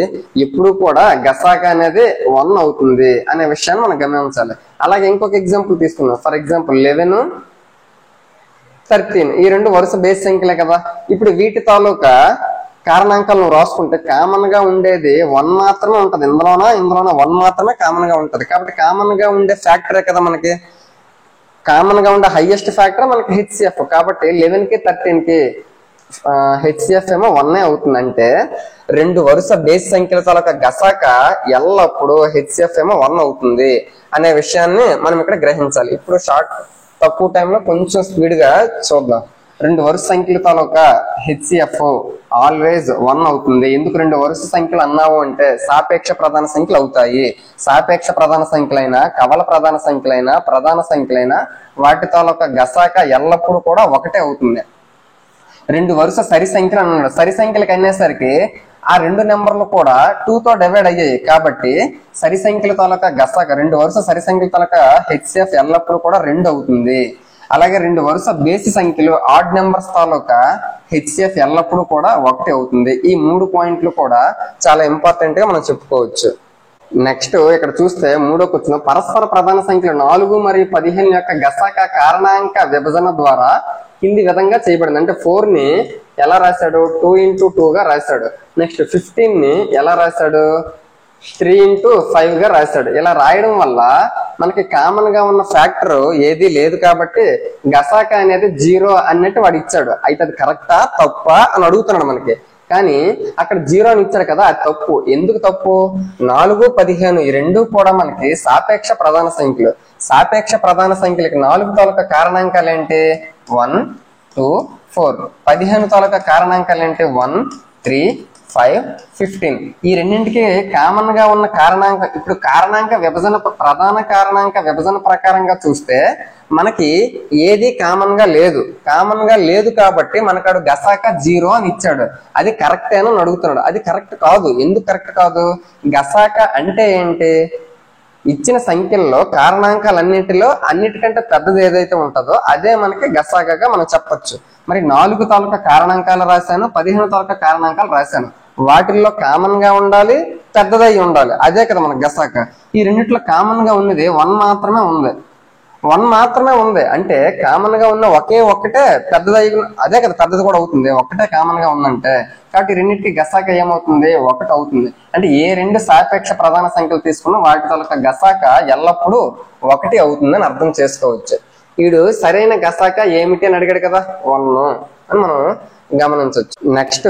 ఎప్పుడు కూడా గసాగా అనేది 1 అవుతుంది అనే విషయాన్ని మనం గమనించాలి. అలాగే ఇంకొక ఎగ్జాంపుల్ తీసుకుందాం. ఫర్ ఎగ్జాంపుల్ 11 13 ఈ 2 వరుస బేస్ సంఖ్యలే కదా. ఇప్పుడు వీటి తాలూకా కారణాంకాలు నువ్వు రాసుకుంటే కామన్ గా ఉండేది 1 మాత్రమే ఉంటది. ఇందులోన 1 మాత్రమే కామన్ గా ఉంటది. కాబట్టి కామన్ గా ఉండే ఫ్యాక్టరే కదా మనకి కామన్ గా ఉండే హైయెస్ట్ ఫ్యాక్టర్ మనకి హెచ్సిఎఫ్. కాబట్టి 11 కి 13 కి హెచ్సిఎఫ్ ఏమో 1 అవుతుంది. అంటే 2 వరుస బేస్ సంఖ్యల తాలూకా గసాక ఎల్లప్పుడు హెచ్సిఎఫ్ ఏమో 1 అవుతుంది అనే విషయాన్ని మనం ఇక్కడ గ్రహించాలి. ఇప్పుడు తక్కువ టైంలో కొంచెం స్పీడ్ గా చూద్దాం. 2 వరుస సంఖ్యల తాలూకా హెచ్సిఎఫ్ ఆల్వేజ్ 1 అవుతుంది. ఎందుకు 2 వరుస సంఖ్యలు అన్నావు అంటే సాపేక్ష ప్రధాన సంఖ్యలు అవుతాయి. సాపేక్ష ప్రధాన సంఖ్యలైనా కవల ప్రధాన సంఖ్యలైనా ప్రధాన సంఖ్యలైనా వాటి తాలూకా గసాక ఎల్లప్పుడూ కూడా 1 అవుతుంది. 2 వరుస సరి సంఖ్యలు అన్నాడు. సరి సంఖ్యలకు అనేసరికి ఆ 2 నెంబర్లు కూడా 2 తో డివైడ్ అయ్యాయి. కాబట్టి సరి సంఖ్యల తాలూకా గసాక 2 వరుస సరి సంఖ్యల తాలూకా హెచ్సిఎఫ్ ఎల్లప్పుడూ కూడా 2 అవుతుంది. అలాగే 2 వరుస బేసి సంఖ్యలు ఆడ్ నెంబర్స్ తాలూకా హెచ్సిఎఫ్ ఎల్లప్పుడూ కూడా 1 అవుతుంది. ఈ 3 పాయింట్లు కూడా చాలా ఇంపార్టెంట్ గా మనం చెప్పుకోవచ్చు. నెక్స్ట్ ఇక్కడ చూస్తే మూడో క్వశ్చన్, పరస్పర ప్రధాన సంఖ్యలు 4 మరియు 15 యొక్క గసాక కారణాంక విభజన ద్వారా కింది విధంగా చేయబడింది. అంటే 4 ని ఎలా రాశాడు, 2 into 2 గా రాశాడు. నెక్స్ట్ 15 ని ఎలా రాశాడు, 3 into 5 గా రాశాడు. ఇలా రాయడం వల్ల మనకి కామన్ గా ఉన్న ఫ్యాక్టర్ ఏది లేదు కాబట్టి గసాక అనేది 0 అన్నట్టు వాడు ఇచ్చాడు. అయితే అది కరెక్టా తప్పా అని అడుగుతున్నాడు మనకి. కానీ అక్కడ 0 అని ఇచ్చాడు కదా, అది తప్పు. ఎందుకు తప్పు? 4, 15 ఈ రెండు కూడా మనకి సాపేక్ష ప్రధాన సంఖ్యలు. సాపేక్ష ప్రధాన సంఖ్యలకి 4 తాలూకా కారణాంకాలు ఏంటి, 1, 2, 4. 15 తాలూకా కారణాంకాలు ఏంటి, 1, 3, 5, 15. ఈ రెండింటికి కామన్ గా ఉన్న కారణాంక, ఇప్పుడు కారణాంక విభజన, ప్రధాన కారణాంక విభజన ప్రకారంగా చూస్తే మనకి ఏది కామన్ గా లేదు. కామన్ గా లేదు కాబట్టి మనకాడు గసాక 0 అని ఇచ్చాడు. అది కరెక్ట్ అని అడుగుతున్నాడు. అది కరెక్ట్ కాదు. ఎందుకు కరెక్ట్ కాదు? గసాక అంటే ఏంటి, ఇచ్చిన సంఖ్యల్లో కారణాంకాలన్నింటిలో అన్నిటికంటే పెద్దది ఏదైతే ఉంటుందో అదే మనకి గసాకగా మనం చెప్పొచ్చు. మరి 4 తాలూకా కారణాంకాలు రాశాను, 15 తాలూకా కారణాంకాలు రాశాను. వాటిల్లో కామన్ గా ఉండాలి, పెద్దదై ఉండాలి. అదే కదా మన గసాక. ఈ రెండిట్లో కామన్ గా ఉన్నది 1 మాత్రమే ఉంది. 1 మాత్రమే ఉంది అంటే కామన్ గా ఉన్న ఒకే ఒక్కటే పెద్దదై, అదే కదా పెద్దది కూడా అవుతుంది. ఒక్కటే కామన్ గా ఉందంటే, కాబట్టి రెండింటికి గసాక ఏమవుతుంది, 1 అవుతుంది. అంటే ఏ రెండు సాపేక్ష ప్రధాన సంఖ్యలు తీసుకున్నా వాటి తాలూకా గసాక ఎల్లప్పుడూ 1 అవుతుందని అర్థం చేసుకోవచ్చు. వీడు సరైన గసాక ఏమిటి అని అడిగాడు కదా, 1 అని మనం గమనించవచ్చు. నెక్స్ట్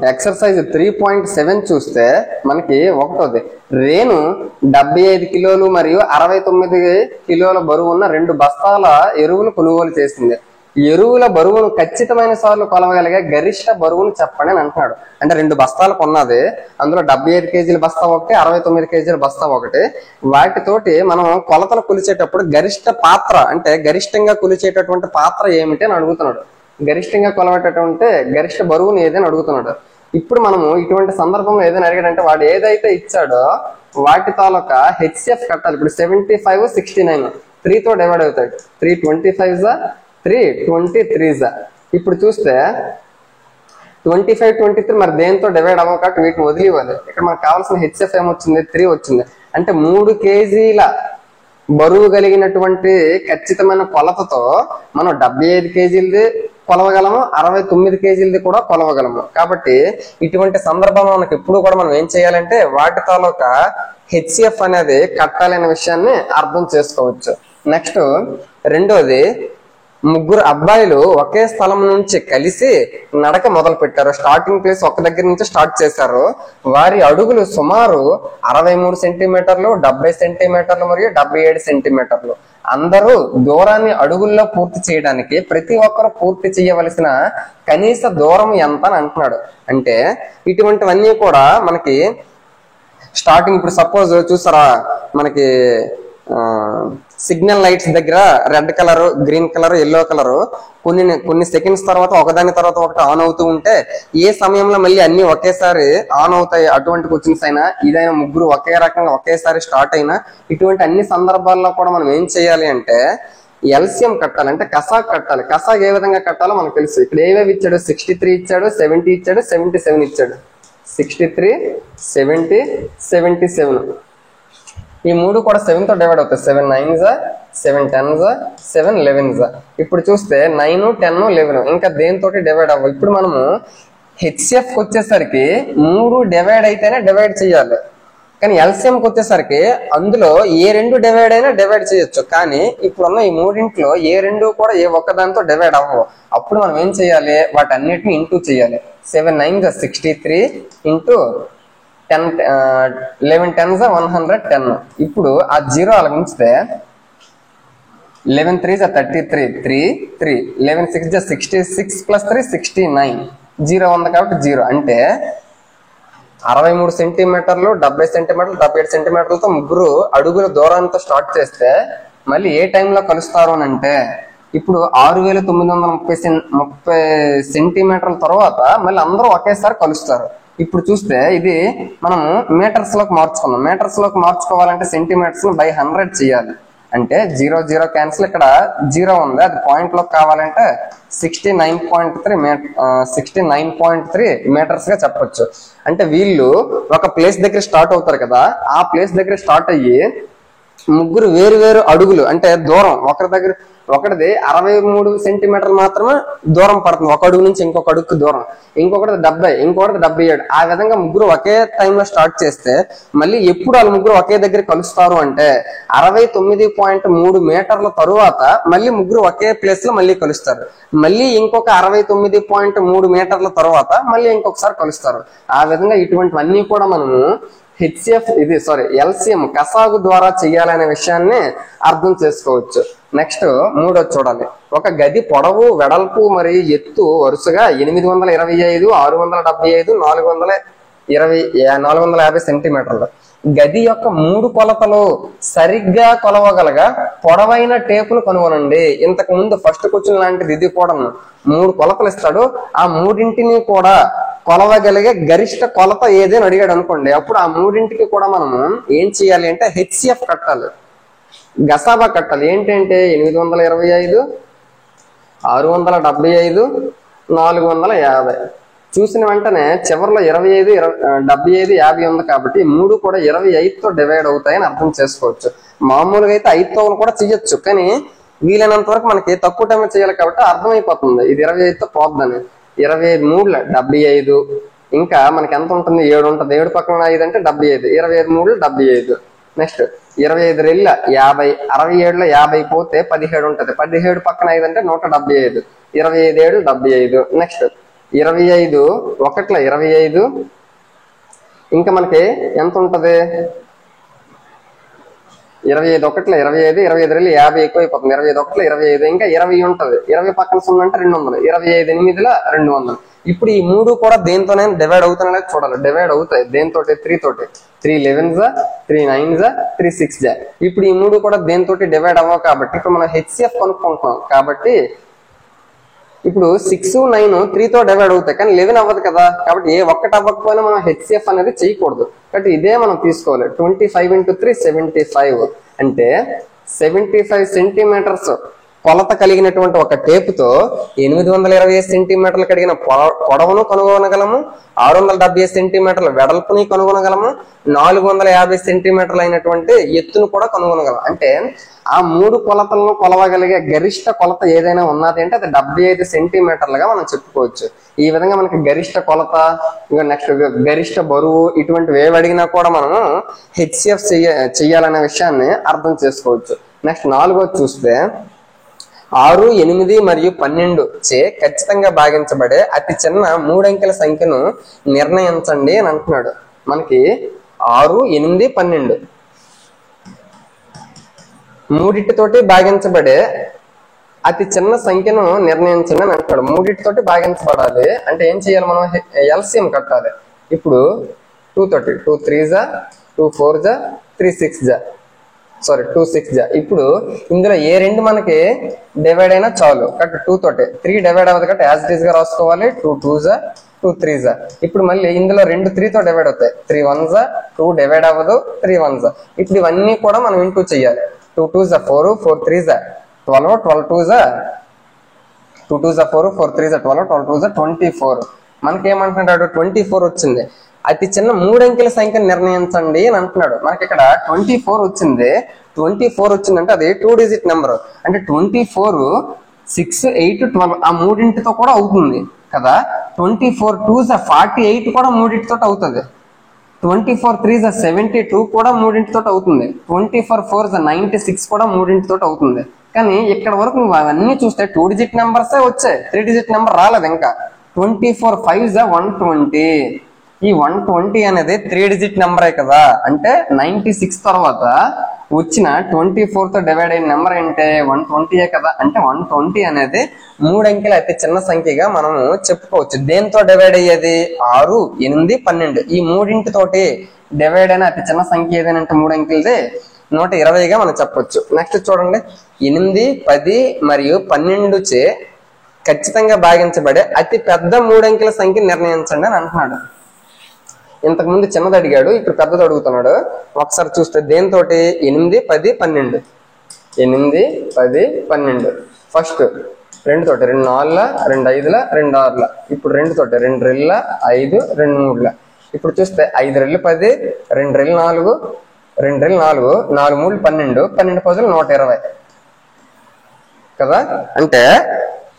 ఎక్సర్సైజ్ 3.7 చూస్తే మనకి ఒకటోది, రేణు 75 కిలోలు మరియు 69 కిలోల బరువు ఉన్న 2 బస్తాల ఎరువులు కొనుగోలు చేసింది. ఎరువుల బరువును ఖచ్చితమైన సార్లు కొలవగలిగే గరిష్ట బరువును చెప్పండి అని అంటున్నాడు. అంటే 2 బస్తాలు కొన్నది, అందులో 75 కేజీల బస్తా ఒకటి, 69 కేజీల బస్తా ఒకటి. వాటితోటి మనం కొలతలు కొలిచేటప్పుడు గరిష్ట పాత్ర, అంటే గరిష్టంగా కొలిచేటటువంటి పాత్ర ఏమిటి అని అడుగుతున్నాడు. గరిష్టంగా కొలవటటువంటి గరిష్ట బరువుని ఏదని అడుగుతున్నాడు. ఇప్పుడు మనము ఇటువంటి సందర్భంలో ఏదైనా అడిగాడంటే వాడు ఏదైతే ఇచ్చాడో వాటి తాలూకా హెచ్సిఎఫ్ కట్టాలి. ఇప్పుడు 75, 69 3తో డివైడ్ అవుతాయి. 325 323. ఇప్పుడు చూస్తే 25, 23 మరి దేంతో డివైడ్ అవ్వవు కాబట్టి వీటిని వదిలివ్వాలి. ఇక్కడ మనకు కావాల్సిన హెచ్సిఎఫ్ ఏమొచ్చింది, 3 వచ్చింది. అంటే 3 కేజీల బరువు కలిగినటువంటి ఖచ్చితమైన కొలతతో మనం 75 కేజీలది కొలవగలము, 69 కేజీలది కూడా కొలవగలము. కాబట్టి ఇటువంటి సందర్భంలో మనకి ఎప్పుడు కూడా మనం ఏం చేయాలంటే వాటి తాలూకా హెచ్సిఎఫ్ అనేది కట్టాలనే విషయాన్ని అర్థం చేసుకోవచ్చు. నెక్స్ట్ రెండోది, 3 అబ్బాయిలు ఒకే స్థలం నుంచి కలిసి నడక మొదలు పెట్టారు. స్టార్టింగ్ ప్లేస్ ఒక దగ్గర నుంచి స్టార్ట్ చేశారు. వారి అడుగులు సుమారు 63 సెంటీమీటర్లు, 70 సెంటీమీటర్లు మరియు 77 సెంటీమీటర్లు. అందరూ దూరాన్ని అడుగుల్లో పూర్తి చేయడానికి ప్రతి ఒక్కరు పూర్తి చేయవలసిన కనీస దూరం ఎంత అని అంటున్నాడు. అంటే ఇటువంటివన్నీ కూడా మనకి స్టార్టింగ్, ఇప్పుడు సపోజ్ చూసారా మనకి సిగ్నల్ లైట్స్ దగ్గర red colour, green colour, yellow colour కొన్ని సెకండ్స్ తర్వాత ఒకదాని తర్వాత ఒకటి ఆన్ అవుతూ ఉంటే ఏ సమయంలో మళ్ళీ అన్ని ఒకేసారి ఆన్ అవుతాయి. అటువంటి క్వశ్చన్స్ అయినా, ఇదైనా 3 ఒకే రకంగా ఒకేసారి స్టార్ట్ అయినా, ఇటువంటి అన్ని సందర్భాల్లో కూడా మనం ఏం చేయాలి అంటే ఎల్సిఎం కట్టాలి. అంటే కసాక్ కట్టాలి. కసాక్ ఏ విధంగా కట్టాలో మనకు తెలుసు. ఇక్కడ ఏవేవి ఇచ్చాడు, 63 ఇచ్చాడు, 70 ఇచ్చాడు, 77 ఇచ్చాడు. 63, 70, 77 ఈ 3 కూడా 7తో డివైడ్ అవుతాయి. 7 9s, 7 10s, 7 11s. ఇప్పుడు చూస్తే 9, 10, 11 ఇంకా దేనితోటి డివైడ్ అవ్వ. ఇప్పుడు మనము హెచ్సిఎఫ్ వచ్చేసరికి 3 డివైడ్ అయితేనే డివైడ్ చేయాలి. కానీ ఎల్సిఎంకి వచ్చేసరికి అందులో ఏ 2 డివైడ్ అయినా డివైడ్ చేయొచ్చు. కానీ ఇప్పుడున్న ఈ 3 ఏ 2 కూడా ఏ ఒక్కదానితో డివైడ్ అవ్వవు. అప్పుడు మనం ఏం చేయాలి, వాటన్నిటిని ఇంటూ చేయాలి. 7 9s 63 ఇంటూ 11 10s 110. ఇప్పుడు ఆ 0 అలా ఉంచితే 11 3s 33 3 3 11 6s 66 ప్లస్ 3 69. 0 ఉంది కాబట్టి 0. అంటే 63 సెంటీమీటర్లు, 70 సెంటీమీటర్లు, 77 సెంటీమీటర్లతో 3 అడుగుల దూరంతో స్టార్ట్ చేస్తే మళ్ళీ ఏ టైంలో కలుస్తారు అని అంటే ఇప్పుడు 6930 సెంటీమీటర్ల తర్వాత మళ్ళీ అందరూ ఒకేసారి కలుస్తారు. ఇప్పుడు చూస్తే ఇది మనం మీటర్స్ లోకి మార్చుకున్నాం. మీటర్స్ లోకి మార్చుకోవాలంటే సెంటీమీటర్స్ బై 100 చేయాలి. అంటే 0 0 క్యాన్సిల్, ఇక్కడ 0 ఉంది, అది పాయింట్ లో కావాలంటే 69.3 మీటర్స్ గా చెప్పొచ్చు. అంటే వీళ్ళు ఒక ప్లేస్ దగ్గర స్టార్ట్ అవుతారు కదా, ఆ ప్లేస్ దగ్గర స్టార్ట్ అయ్యి ముగ్గురు వేరు వేరు అడుగులు అంటే దూరం ఒకటిది 63 సెంటీమీటర్లు మాత్రమే దూరం పడుతుంది, ఒక అడుగు నుంచి ఇంకొక అడుగుకి దూరం, ఇంకొకటి 70, ఇంకొకటి 77. ఆ విధంగా ముగ్గురు ఒకే టైంలో స్టార్ట్ చేస్తే మళ్ళీ ఎప్పుడు వాళ్ళు ముగ్గురు ఒకే దగ్గర కలుస్తారు అంటే 69.3 మీటర్ల తరువాత మళ్ళీ ముగ్గురు ఒకే ప్లేస్ లో మళ్ళీ కలుస్తారు. మళ్ళీ ఇంకొక 69.3 మీటర్ల తర్వాత మళ్ళీ ఇంకొకసారి కలుస్తారు. ఆ విధంగా ఇటువంటివన్నీ కూడా మనము ఎల్సిఎం కసాగు ద్వారా చేయాలనే విషయాన్ని అర్థం చేసుకోవచ్చు. నెక్స్ట్ మూడోది చూడాలి. ఒక గది పొడవు, వెడల్పు మరియు ఎత్తు వరుసగా 825, 675, 450 సెంటీమీటర్లు. గది యొక్క 3 కొలతలు సరిగ్గా కొలవగలగా పొడవైన టేపును కనుగొనండి. ఇంతకు ముందు ఫస్ట్ క్వశ్చన్ లాంటిది ఇది కూడా 3 కొలతలు ఇస్తాడు, ఆ మూడింటిని కూడా కొలవగలిగే గరిష్ట కొలత ఏదని అడిగాడు అనుకోండి, అప్పుడు ఆ మూడింటికి కూడా మనము ఏం చేయాలి అంటే హెచ్సిఎఫ్ కట్టాలి, గసాబా కట్టాలి. ఏంటంటే 825, 675, 450. చూసిన వెంటనే చివరిలో 25, 75, 50 ఉంది కాబట్టి 3 కూడా 25తో డివైడ్ అవుతాయని అర్థం చేసుకోవచ్చు. మామూలుగా అయితే 5తో కూడా చేయొచ్చు, కానీ వీలైనంత వరకు మనకి తక్కువ టైంలో చేయాలి కాబట్టి అర్థమైపోతుంది ఇది 25తో పోద్దని. 25 3 75, ఇంకా మనకి ఎంత ఉంటుంది, 7 ఉంటుంది, 7 పక్కన 5 అంటే 75, 25 3 75. నెక్స్ట్ 25 2 50, 67లో 50 పోతే 17 ఉంటుంది, 17 పక్కన 5 అంటే 175, 25 7 75. నెక్స్ట్ 25 1 25, ఇంకా మనకి ఎంత ఉంటది, 25 1 25, 25 2 50 ఎక్కువైపోతుంది, 25 1 25, ఇంకా 20 ఉంటది, 20 పక్కన 0 అంటే 200, 25 8 200. ఇప్పుడు ఈ 3 కూడా దేంతోనే డివైడ్ అవుతున్నాయో చూడాలి. డివైడ్ అవుతాయి దేంతోటి, 3 తోటి. 3 11s, 3 9s, 3 6s. ఇప్పుడు ఈ 3 కూడా దేంతోటి డివైడ్ అవ్వవు కాబట్టి ఇప్పుడు మనం హెచ్సిఎఫ్ కనుక్కుంటున్నాం కాబట్టి ఇప్పుడు 6, 9 3తో డివైడ్ అవుతాయి, కానీ 11 అవ్వదు కదా, కాబట్టి ఏ ఒక్కటి అవ్వకపోయినా మనం హెచ్సిఎఫ్ అనేది చేయకూడదు. కాబట్టి ఇదే మనం తీసుకోవాలి. 25 × 3 75 అంటే 75 సెంటీమీటర్స్ కొలత కలిగినటువంటి ఒక టేపుతో 820 సెంటీమీటర్లు కలిగిన పొడవును కనుగొనగలము, 670 సెంటీమీటర్ల వెడల్పుని కనుగొనగలము, 450 సెంటీమీటర్లు అయినటువంటి ఎత్తును కూడా కనుగొనగలం. అంటే ఆ 3 కొలతలను కొలవగలిగే గరిష్ట కొలత ఏదైనా ఉన్నది అంటే అది 75 సెంటీమీటర్లుగా మనం చెప్పుకోవచ్చు. ఈ విధంగా మనకి గరిష్ట కొలత, ఇంకా నెక్స్ట్ గరిష్ట బరువు ఇటువంటివి ఏవి అడిగినా కూడా మనము హెచ్సిఎఫ్ చెయ్యాలనే విషయాన్ని అర్థం చేసుకోవచ్చు. నెక్స్ట్ 4వది చూస్తే 6, 8 మరియు 12 చే ఖచ్చితంగా భాగించబడే అతి చిన్న 3 అంకెల సంఖ్యను నిర్ణయించండి అని అంటున్నాడు. మనకి 6, 8, 12 మూడిటితోటి భాగించబడే అతి చిన్న సంఖ్యను నిర్ణయించండి అని అంటున్నాడు. మూడిటితోటి భాగించబడాలి అంటే ఏం చేయాలి, మనం ఎల్సిఎం కట్టాలి. ఇప్పుడు 2 తోటి, 2 3s, 2 4s, 3 6s, 2 6s. ఇప్పుడు ఇందులో ఏ రెండు మనకి డివైడ్ అయినా చాలు, కాబట్టి 2 తోటి. 3 డివైడ్ అవ్వదు కాబట్టి యాజ్ ఇట్ ఈస్ గా రాసుకోవాలి. 2 2s, 2 3s. ఇప్పుడు మళ్ళీ ఇందులో 2 3తో డివైడ్ అవుతాయి, 3 1s, 2 డివైడ్ అవ్వదు, 3 1s. ఇప్పుడు ఇవన్నీ కూడా మనం ఇంటూ చెయ్యాలి. 2 2s 4, 4 3s 12, 12 2s 2 2s 4, 4 3s 12, 12 2s 24. మనకేమంటున్నాడు, 24 వచ్చింది. అతి చిన్న 3 అంకెల సంఖ్యను నిర్ణయించండి అని అంటున్నాడు. మనకి ఇక్కడ 24 వచ్చింది. 24 వచ్చిందంటే అది 2 డిజిట్ నెంబర్. అంటే 24, 6, 8, 12 ఆ మూడింటితో కూడా అవుతుంది కదా. 24 2s 48 కూడా మూడింటితో అవుతుంది. 24 3s 72 కూడా మూడింటితో అవుతుంది. 24 4s 96 కూడా మూడింటితో అవుతుంది. కానీ ఇక్కడ వరకు నువ్వు అవన్నీ చూస్తే 2 డిజిట్ నెంబర్సే వచ్చాయి, 3 డిజిట్ నెంబర్ రాలేదు ఇంకా. 24 5s 120. ఈ 120 అనేది 3 డిజిట్ నెంబరే కదా. అంటే 96 తర్వాత వచ్చిన 24తో డివైడ్ అయిన నెంబర్ అంటే 120 కదా. అంటే 120 అనేది 3 అంకెల అతి చిన్న సంఖ్యగా మనము చెప్పుకోవచ్చు. దేంతో డివైడ్ అయ్యేది, 6, 8, 12 ఈ మూడింటితోటి డివైడ్ అయిన అతి చిన్న సంఖ్య ఏదైనా 3 అంకెలది 120గా మనం చెప్పొచ్చు. నెక్స్ట్ చూడండి, 8, 10 మరియు 12 చే ఖచ్చితంగా భాగించబడే అతి పెద్ద 3 అంకెల సంఖ్య నిర్ణయించండి అని అంటున్నాడు. ఇంతకు ముందు చిన్నది అడిగాడు, ఇప్పుడు పెద్దది అడుగుతున్నాడు. ఒకసారి చూస్తే దేంతో 8, 10, 12 8, 10, 12. ఫస్ట్ 2 తోటి 2 4, 2 5, 2 6. ఇప్పుడు 2 తోటి 2 2, 5, 2 3. ఇప్పుడు చూస్తే 5 2 10, 2 2 4, 2 2 4, 4 3 12, 12 10 120 కదా. అంటే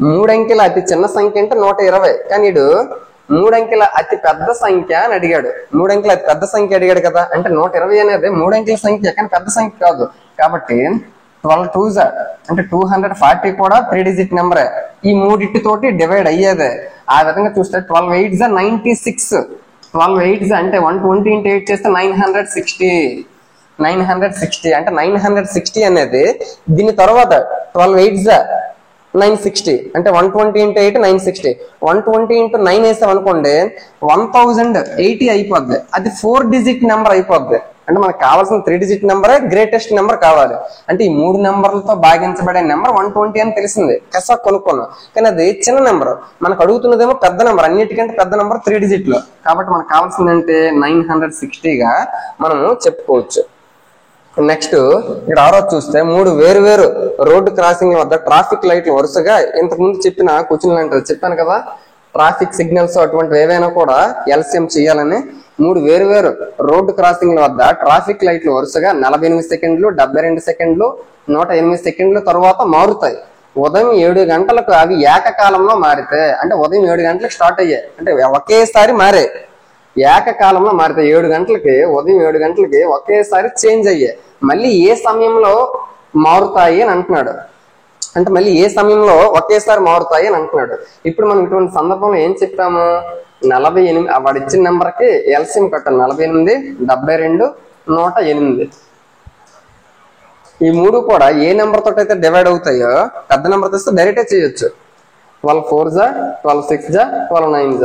3 అంకెల అతి చిన్న సంఖ్య అంటే 120. కానీ వీడు 3 అంకెల అతి పెద్ద సంఖ్య అని అడిగాడు. 3 అంకెల అతి పెద్ద సంఖ్య అడిగాడు కదా. అంటే 120 అనేది 3 అంకెల సంఖ్య కానీ పెద్ద సంఖ్య కాదు. కాబట్టి 12 2s అంటే 240 కూడా 3 డిజిట్ నెంబరే. ఈ మూడింటితోటి డివైడ్ అయ్యేదే. ఆ విధంగా చూస్తే 12 8s 96. 12 8s అంటే 120 into 8 చేస్తే 960. 960 అంటే 960 అనేది దీని తర్వాత 12 8s 960 అంటే 120 into 8 960. 120 into 9 వేసాం అనుకోండి 1080 అయిపోద్ది. అది 4 డిజిట్ నెంబర్ అయిపోద్ది. అంటే మనకు కావాల్సిన 3 డిజిట్ నెంబరే గ్రేటెస్ట్ నెంబర్ కావాలి. అంటే ఈ 3 నెంబర్లతో భాగించబడే నెంబర్ 120 అని తెలిసింది. కసా కొనుక్కున్నాం. కానీ అది చిన్న నెంబర్. మనకు అడుగుతున్నదేమో పెద్ద నెంబర్. అన్నిటికంటే పెద్ద నెంబర్ 3 డిజిట్లు. కాబట్టి మనకు కావాల్సింది అంటే 960గా మనము చెప్పుకోవచ్చు. నెక్స్ట్ ఇక్కడ 6వ చూస్తే 3 వేరు వేరు రోడ్డు క్రాసింగ్ వద్ద ట్రాఫిక్ లైట్లు వరుసగా ఇంతకుముందు చెప్పిన క్వశ్చన్లు అంటే చెప్పాను కదా. ట్రాఫిక్ సిగ్నల్స్ అటువంటివి ఏవైనా కూడా ఎల్సిఎం చేయాలని 3 వేరు వేరు రోడ్డు క్రాసింగ్ల వద్ద ట్రాఫిక్ లైట్లు వరుసగా 48 సెకండ్లు, 72 సెకండ్లు, 108 సెకండ్ల తర్వాత మారుతాయి. ఉదయం 7 గంటలకు అవి ఏకకాలంలో మారితే అంటే ఉదయం 7 గంటలకు స్టార్ట్ అయ్యాయి అంటే ఒకేసారి మారే. ఏకకాలంలో మారితే 7 గంటలకి ఉదయం 7 గంటలకి ఒకేసారి చేంజ్ అయ్యాయి. మళ్ళీ ఏ సమయంలో మారుతాయి అని అంటున్నాడు. అంటే మళ్ళీ ఏ సమయంలో ఒకేసారి మారుతాయి అని అంటున్నాడు. ఇప్పుడు మనం ఇటువంటి సందర్భంలో ఏం చెప్పాము? 48 వాడు ఇచ్చిన నెంబర్కి ఎల్సిఎం కట్టాలి. 48, 72, 108. ఈ 3 కూడా ఏ నెంబర్ తోటి అయితే డివైడ్ అవుతాయో పెద్ద నెంబర్ తెస్తే డైరెక్టే చేయొచ్చు. 12 4s 12 6s 12 9s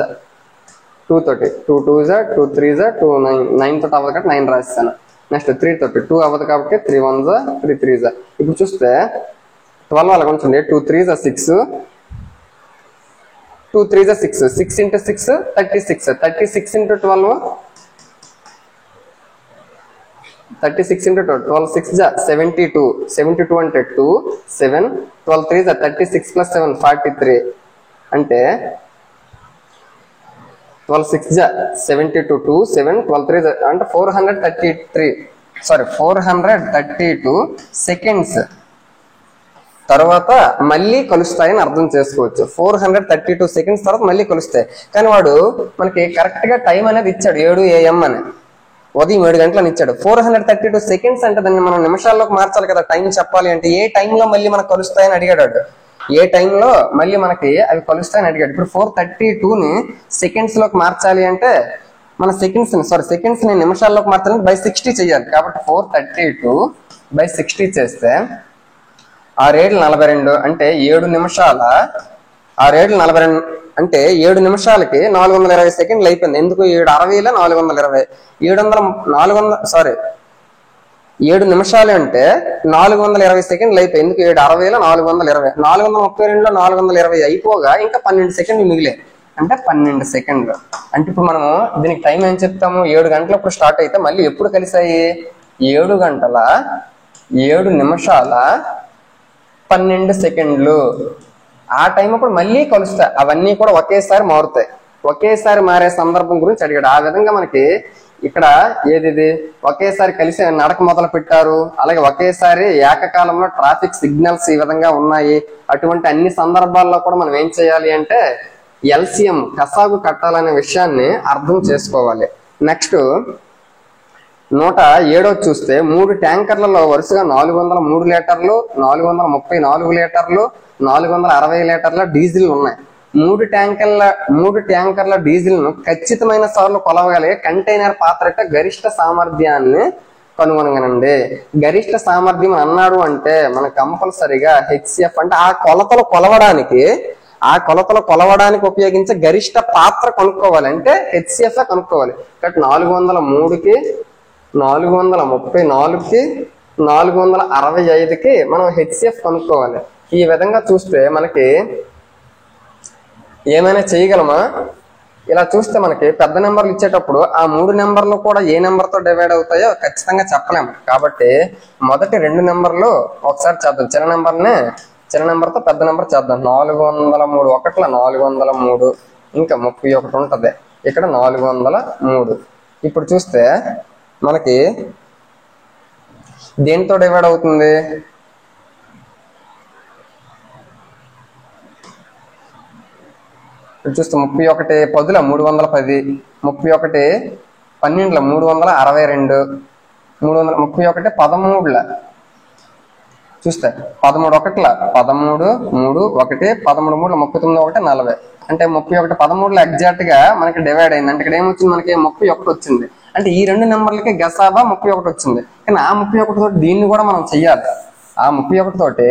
2 తోటి 2 2s 2 3s 2 9 తోటి అవ్వదు కాబట్టి 9 రాస్తాను. నెక్స్ట్ 3 తోటి 2 అవ్వదు కాబట్టి 3 1s 3 3s. ఇప్పుడు చూస్తే 12 అలాగ ఉంచండి. 2 3s 6, 2 3s 6, 6 into 6 36, 36 into 12 36 into 12 6 72, 72 అంటే 2 7, 12 3s 36 plus 7 43 అంటే 12 6 72, 2 7, 12 3s అంటే 432 సెకండ్స్ తర్వాత మళ్ళీ కలుస్తాయని అర్థం చేసుకోవచ్చు. 432 సెకండ్స్ తర్వాత మళ్ళీ కలుస్తాయి. కానీ వాడు మనకి కరెక్ట్ గా టైం అనేది ఇచ్చాడు 7 AM అని. ఉదయం 7 గంటలని ఇచ్చాడు. 432 సెకండ్స్ అంటే దాన్ని మనం నిమిషాల్లోకి మార్చాలి కదా. టైం చెప్పాలి అంటే ఏ టైంలో మళ్ళీ మనకు కలుస్తాయని అడిగాడు. ఏ టైంలో మళ్ళీ మనకి అవి కలుస్తాయని అడిగాడు. ఇప్పుడు 432ని సెకండ్స్ లోకి మార్చాలి అంటే మన సెకండ్స్ ని నిమిషాల్లోకి మార్చాలంటే by 60 చేయాలి. కాబట్టి 432 by 60 చేస్తే 6 7 42 అంటే 7 నిమిషాల 6 7 42 అంటే 7 నిమిషాలకి 420 సెకండ్లు అయిపోయింది. ఎందుకు 760లో 420 7 నిమిషాలు అంటే 420 సెకండ్లు అయిపోయి. ఎందుకు 760లో 420 432లో 420 అయిపోగా ఇంకా 12 సెకండ్లు మిగిలే అంటే 12 సెకండ్లు. అంటే ఇప్పుడు మనము దీనికి టైం ఏం చెప్తాము? 7 గంటలప్పుడు స్టార్ట్ అయితే మళ్ళీ ఎప్పుడు కలిసాయి? 7 గంటల 7 నిమిషాల 12 సెకండ్లు. ఆ టైం అప్పుడు మళ్ళీ కలుస్తాయి. అవన్నీ కూడా ఒకేసారి మారుతాయి. ఒకేసారి మారే సందర్భం గురించి అడిగాడు. ఆ విధంగా మనకి ఇక్కడ ఏది ఒకేసారి కలిసి నడక మొదలు పెట్టారు, అలాగే ఒకేసారి ఏకకాలంలో ట్రాఫిక్ సిగ్నల్స్ ఈ విధంగా ఉన్నాయి. అటువంటి అన్ని సందర్భాల్లో కూడా మనం ఏం చేయాలి అంటే ఎల్సిఎం కసాగు కట్టాలనే విషయాన్ని అర్థం చేసుకోవాలి. నెక్స్ట్ 107 చూస్తే 3 ట్యాంకర్లలో వరుసగా 403 లీటర్లు, 434 లీటర్లు, 460 లీటర్ల డీజిల్ ఉన్నాయి. 3 ట్యాంకర్ల డీజిల్ ను ఖచ్చితమైన సార్లు కొలవగలిగే కంటైనర్ పాత్ర యొక్క గరిష్ట సామర్థ్యాన్ని కనుగొనగనండి. గరిష్ట సామర్థ్యం అన్నాడు అంటే మన కంపల్సరిగా హెచ్సిఎఫ్ అంటే ఆ కొలతలు కొలవడానికి ఉపయోగించే గరిష్ట పాత్ర కనుక్కోవాలి. అంటే హెచ్సిఎఫ్ కనుక్కోవాలి. కాబట్టి 403కి 434కి 465కి మనం హెచ్సిఎఫ్ కనుక్కోవాలి. ఈ విధంగా చూస్తే మనకి ఏమైనా చేయగలమా? ఇలా చూస్తే మనకి పెద్ద నెంబర్లు ఇచ్చేటప్పుడు ఆ 3 నెంబర్లు కూడా ఏ నెంబర్ తో డివైడ్ అవుతాయో ఖచ్చితంగా చెప్పలేము. కాబట్టి మొదటి 2 నెంబర్లు ఒకసారి చేద్దాం. చిన్న నెంబర్ తో పెద్ద నెంబర్ చేద్దాం. 403 ఒకట్ల 403, ఇంకా 31 ఉంటది, ఇక్కడ 403. ఇప్పుడు చూస్తే మనకి దేనితో డివైడ్ అవుతుంది? చూస్తే 31 10ల 310, 31 12ల 362, 331 13ల చూస్తే 13 ఒకట్ల 13, 3 1 13 3 39 1 40. అంటే 31 13ల ఎగ్జాక్ట్ గా మనకి డివైడ్ అయింది. అంటే ఇక్కడ ఏమొచ్చింది? మనకి 31 వచ్చింది. అంటే ఈ 2 నెంబర్లకి గసాబా 31 వచ్చింది. కానీ ఆ 31 తోటి దీన్ని కూడా మనం చెయ్యాలి. ఆ 31 తోటి